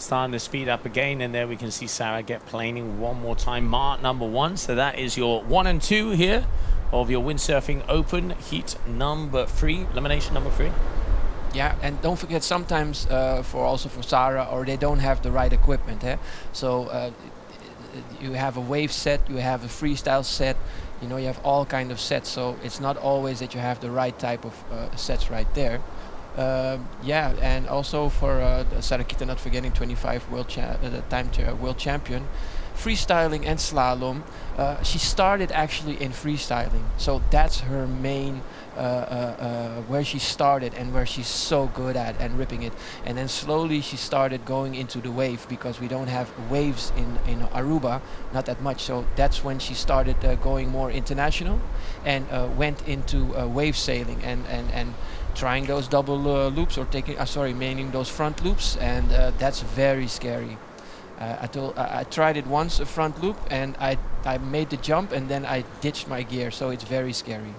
starting to speed up again, and there we can see Sarah get planing one more time. Mark number 1. So that is your 1 and 2 here of your Windsurfing Open heat number 3, elimination number 3. Yeah, and don't forget sometimes for Sarah, or they don't have the right equipment. So you have a wave set, you have a freestyle set, you know, you have all kind of sets. So it's not always that you have the right type of sets right there. Yeah, and also for Sarah Quita, not forgetting 25 world champion, freestyling and slalom. She started actually in freestyling, so that's her main where she started and where she's so good at and ripping it. And then slowly she started going into the wave, because we don't have waves in Aruba, not that much. So that's when she started going more international and went into wave sailing and trying those double loops, or meaning those front loops, and that's very scary. I tried it once, a front loop, and I made the jump and then I ditched my gear, so it's very scary.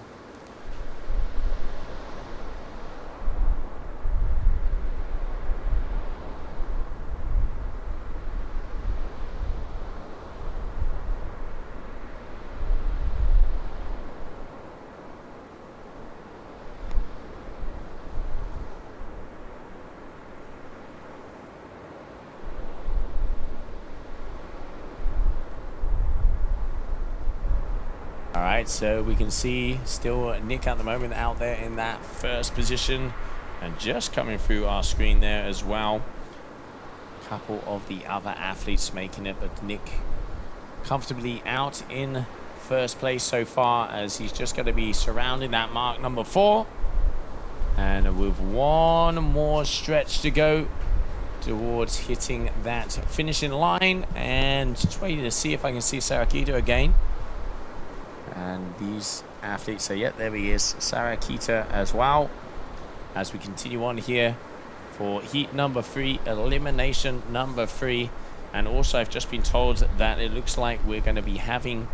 Alright, so we can see still Nick at the moment out there in that first position, and just coming through our screen there as well. A couple of the other athletes making it, but Nick comfortably out in first place so far, as he's just going to be surrounding that mark number 4. And with one more stretch to go towards hitting that finishing line, and just waiting to see if I can see Sarah Quita again. And these athletes say, yeah, there he is, Sarah Quita as well, as we continue on here for heat number 3, elimination number 3. And also I've just been told that it looks like we're going to be having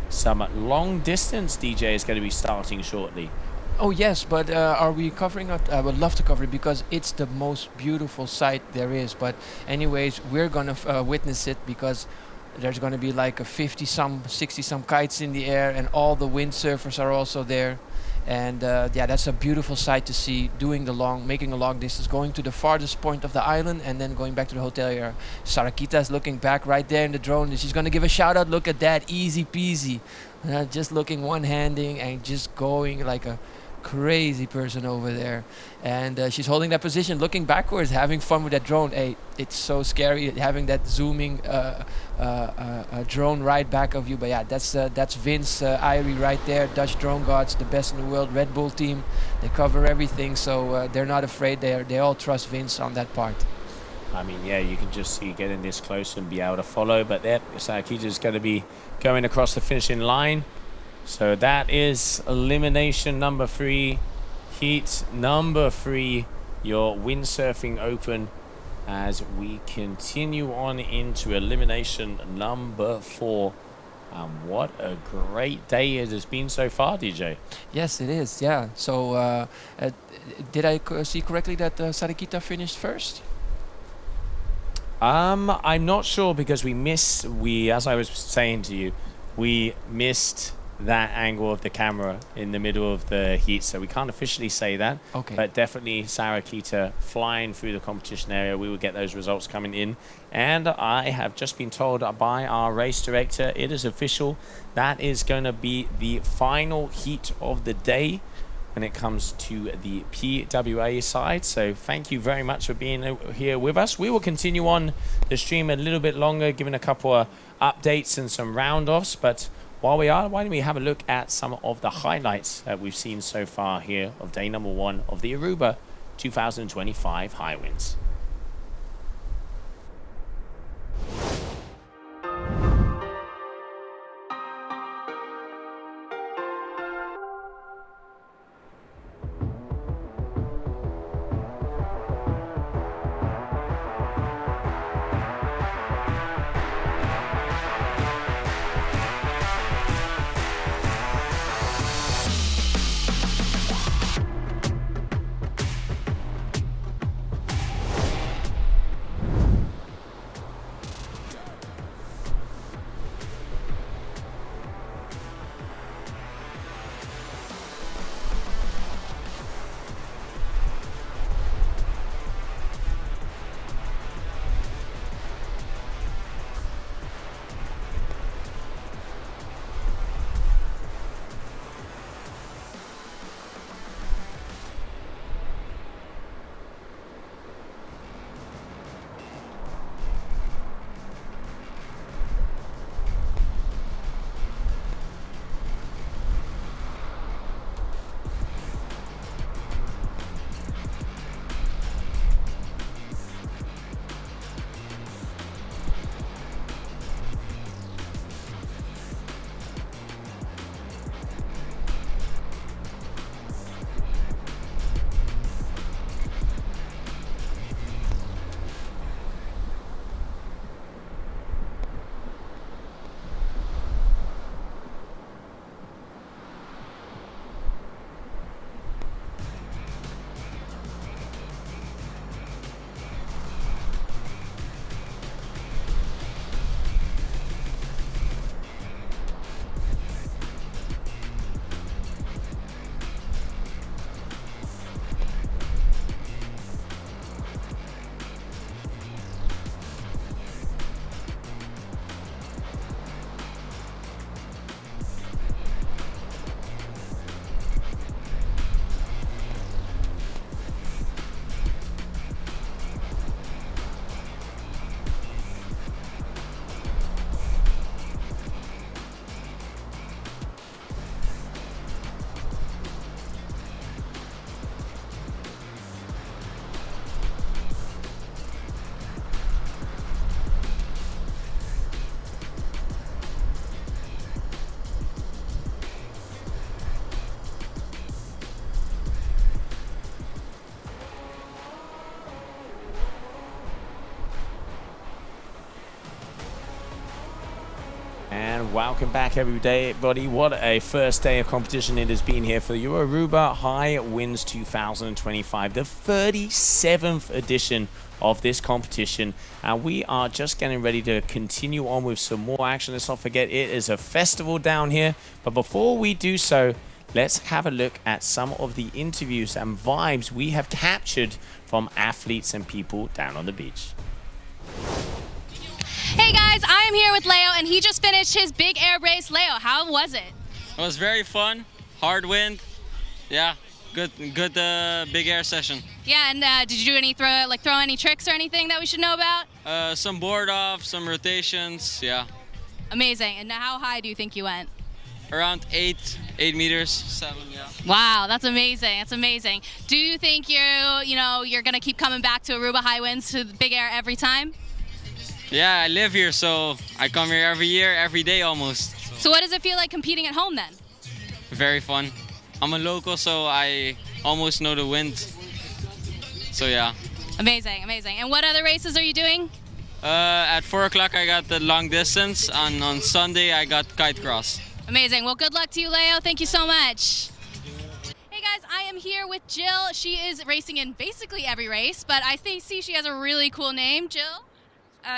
some long distance DJ is going to be starting shortly. Oh yes, but are we covering it? I would love to cover it, because it's the most beautiful sight there is. But anyways, we're gonna witness it, because there's going to be like a 50-some, 60-some kites in the air, and all the windsurfers are also there. And yeah, that's a beautiful sight to see, making a long distance, going to the farthest point of the island and then going back to the hotel area. Sarah Quita is looking back right there in the drone, and she's going to give a shout out. Look at that, easy peasy. Just looking one-handing and just going like a crazy person over there. And she's holding that position, looking backwards, having fun with that drone. Hey, it's so scary having that zooming drone right back of you. But yeah, that's Vince Irie right there, Dutch drone gods, the best in the world, Red Bull team. They cover everything, so they're not afraid. They all trust Vince on that part. I mean, yeah, you can just see getting this close and be able to follow. But there, Sarah Quita is going to be going across the finishing line. So that is elimination number 3, heat number 3, your Windsurfing Open, as we continue on into elimination number 4. What a great day it has been so far, DJ. Yes, it is, yeah. So did I see correctly that Sarah Quita finished first? I'm not sure, because as I was saying to you, we missed that angle of the camera in the middle of the heat, so we can't officially say that. Okay. But definitely Sarah Quita flying through the competition area. We will get those results coming in. And I have just been told by our race director, it is official. That is going to be the final heat of the day when it comes to the PWA side. So thank you very much for being here with us. We will continue on the stream a little bit longer, giving a couple of updates and some round-offs. But while we are, why don't we have a look at some of the highlights that we've seen so far here of day number 1 of the Aruba 2025 HiWinds. And welcome back everybody. What a first day of competition it has been here for the Aruba HiWinds 2025, the 37th edition of this competition, and we are just getting ready to continue on with some more action. Let's not forget it is a festival down here, but before we do so, let's have a look at some of the interviews and vibes we have captured from athletes and people down on the beach. Hey guys, I am here with Leo, and he just finished his big air race. Leo, how was it? It was very fun, hard wind, yeah, good big air session. Yeah, and did you do any throw any tricks or anything that we should know about? Some board off, some rotations, yeah. Amazing. And how high do you think you went? Around 8 meters, 7, yeah. Wow, that's amazing. That's amazing. Do you think you're gonna keep coming back to Aruba HiWinds to the big air every time? Yeah, I live here, so I come here every year, every day almost. So what does it feel like competing at home then? Very fun. I'm a local, so I almost know the wind. So yeah. Amazing, amazing. And what other races are you doing? At 4 o'clock I got the long distance, and on Sunday I got kite cross. Amazing. Well, good luck to you, Leo. Thank you so much. Hey guys, I am here with Jill. She is racing in basically every race, but I see she has a really cool name. Jill?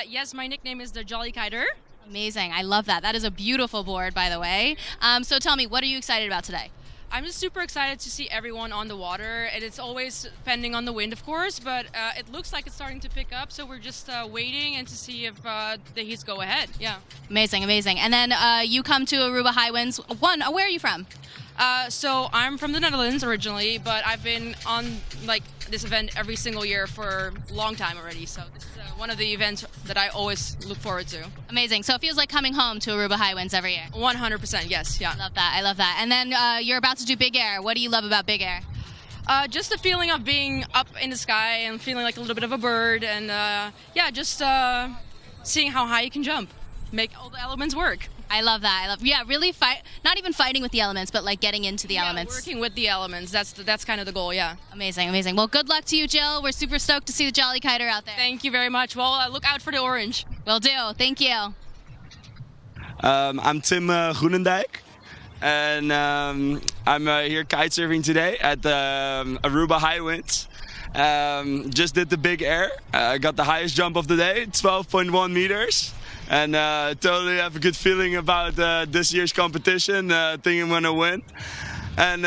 Yes, my nickname is the Jolly Kiter. Amazing. I love that. That is a beautiful board, by the way. So tell me, what are you excited about today? I'm just super excited to see everyone on the water, and it's always depending on the wind, of course, but it looks like it's starting to pick up, so we're just waiting and to see if the heats go ahead. Yeah. Amazing, amazing. And then you come to Aruba HiWinds. Where are you from? So I'm from the Netherlands originally, but I've been on this event every single year for a long time already. So this is one of the events that I always look forward to. Amazing. So it feels like coming home to Aruba HiWinds every year. 100%, yes, yeah. I love that. I love that. And then you're about to do big air. What do you love about big air? Just the feeling of being up in the sky and feeling like a little bit of a bird, and just seeing how high you can jump, make all the elements work. I love that. Really not even fighting with the elements, but like getting into the elements. Working with the elements. That's kind of the goal, yeah. Amazing, amazing. Well, good luck to you, Jill. We're super stoked to see the Jolly Kiter out there. Thank you very much. Well, look out for the orange. Will do. Thank you. I'm Tim Groenendijk, and I'm here kitesurfing today at the Aruba HiWinds. Just did the big air. Got the highest jump of the day, 12.1 meters. And totally have a good feeling about this year's competition. Think I'm gonna win. And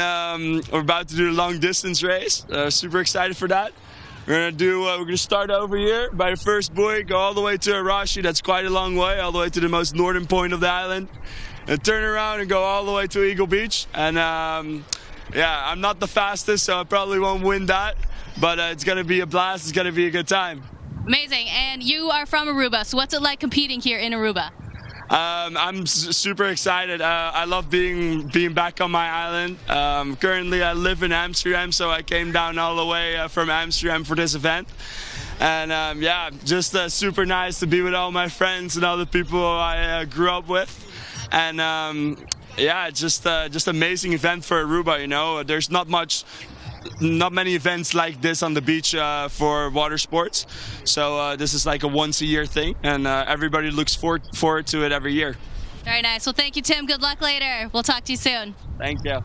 we're about to do a long distance race. Super excited for that. We're gonna start over here by the first buoy, go all the way to Arashi. That's quite a long way, all the way to the most northern point of the island, and turn around and go all the way to Eagle Beach. And I'm not the fastest, so I probably won't win that. But it's gonna be a blast. It's gonna be a good time. Amazing. And you are from Aruba, so what's it like competing here in Aruba? I'm super excited. I love being back on my island. Currently I live in Amsterdam, so I came down all the way from Amsterdam for this event. And just super nice to be with all my friends and all the people I grew up with. And just amazing event for Aruba, you know. There's not many events like this on the beach for water sports. So this is like a once-a-year thing, and everybody looks forward to it every year. Very nice. Well, thank you, Tim. Good luck later. We'll talk to you soon. Thank you.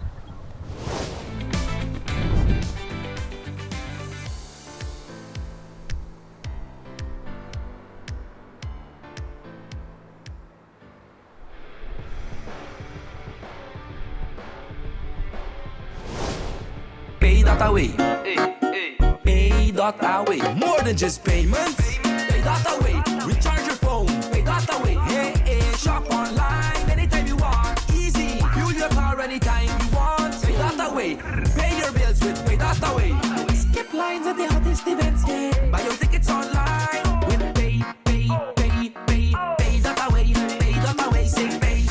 Pay that away. Pay that away. More than just payments. Pay that away. Recharge your phone. Pay that away. Hey, shop online anytime you want. Easy. Fuel your car anytime you want. Pay that away. Pay your bills with Pay that away. Skip lines at the hottest events. Buy your tickets online with Pay that away. Pay that away. Say pay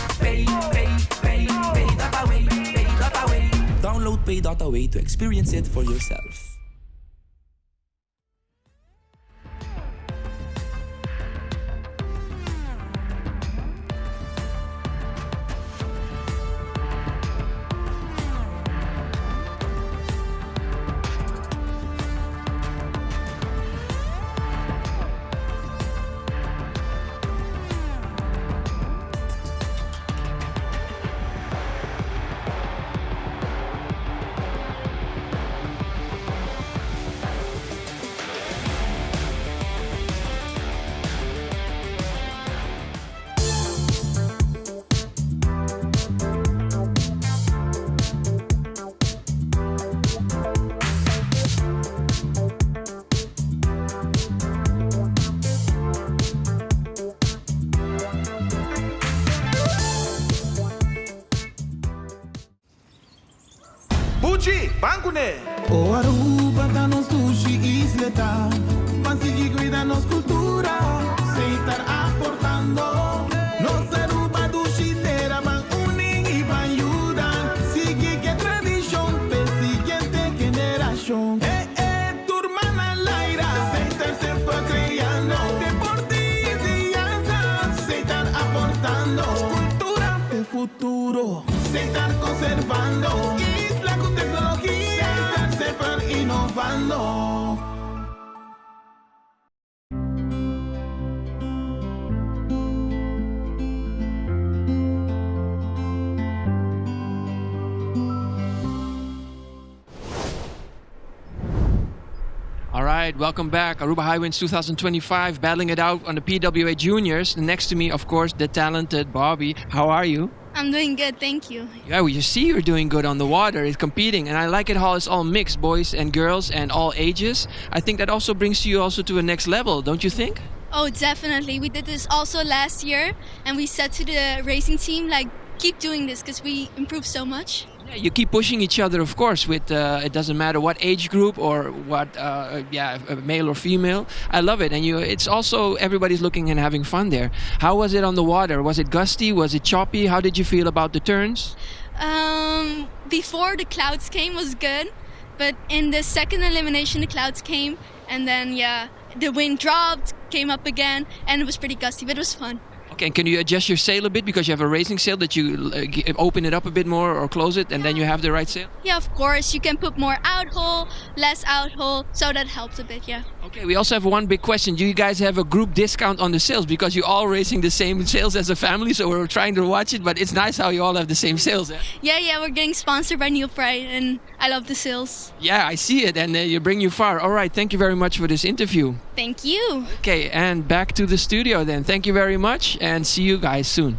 that away. Pay that away. Download Pay that away to experience it for yourself. Bucci, Bancune. O Aruba da nos sushi isleta. Masigi cuida nos cultura. Se estar aportando. Nos Aruba dushi tera van uning y van ayudan. Sigue que tradición, pe siguiente generación. Tu hermana Laira. Se estar siempre creando. Deporte y enseñanza. Se estar aportando. Cultura de futuro. Se estar conservando. Isla con tecnología. Se estar siempre innovando. All right, welcome back. Aruba HiWinds 2025, battling it out on the PWA Juniors. Next to me, of course, the talented Bobby. How are you? I'm doing good, thank you. Yeah, well, you see you're doing good on the water. It's competing, and I like it how it's all mixed, boys and girls and all ages. I think that also brings you also to a next level, don't you think? Oh, definitely. We did this also last year, and we said to the racing team, like, keep doing this because we improved so much. Yeah, you keep pushing each other, of course, with it doesn't matter what age group or what, male or female. I love it, and it's also everybody's looking and having fun there. How was it on the water? Was it gusty? Was it choppy? How did you feel about the turns? Before the clouds came was good, but in the second elimination the clouds came, and then the wind dropped, came up again, and it was pretty gusty, but it was fun. Okay, and can you adjust your sail a bit because you have a racing sail that you open it up a bit more or close it and then you have the right sail? Yeah, of course. You can put more outhole, less outhole, so that helps a bit, yeah. Okay, we also have one big question. Do you guys have a group discount on the sails? Because you're all racing the same sails as a family, so we're trying to watch it, but it's nice how you all have the same sails. Eh? Yeah, we're getting sponsored by New Pride, and I love the sails. Yeah, I see it, and you bring you far. All right, thank you very much for this interview. Thank you. Okay, and back to the studio then. Thank you very much, and see you guys soon.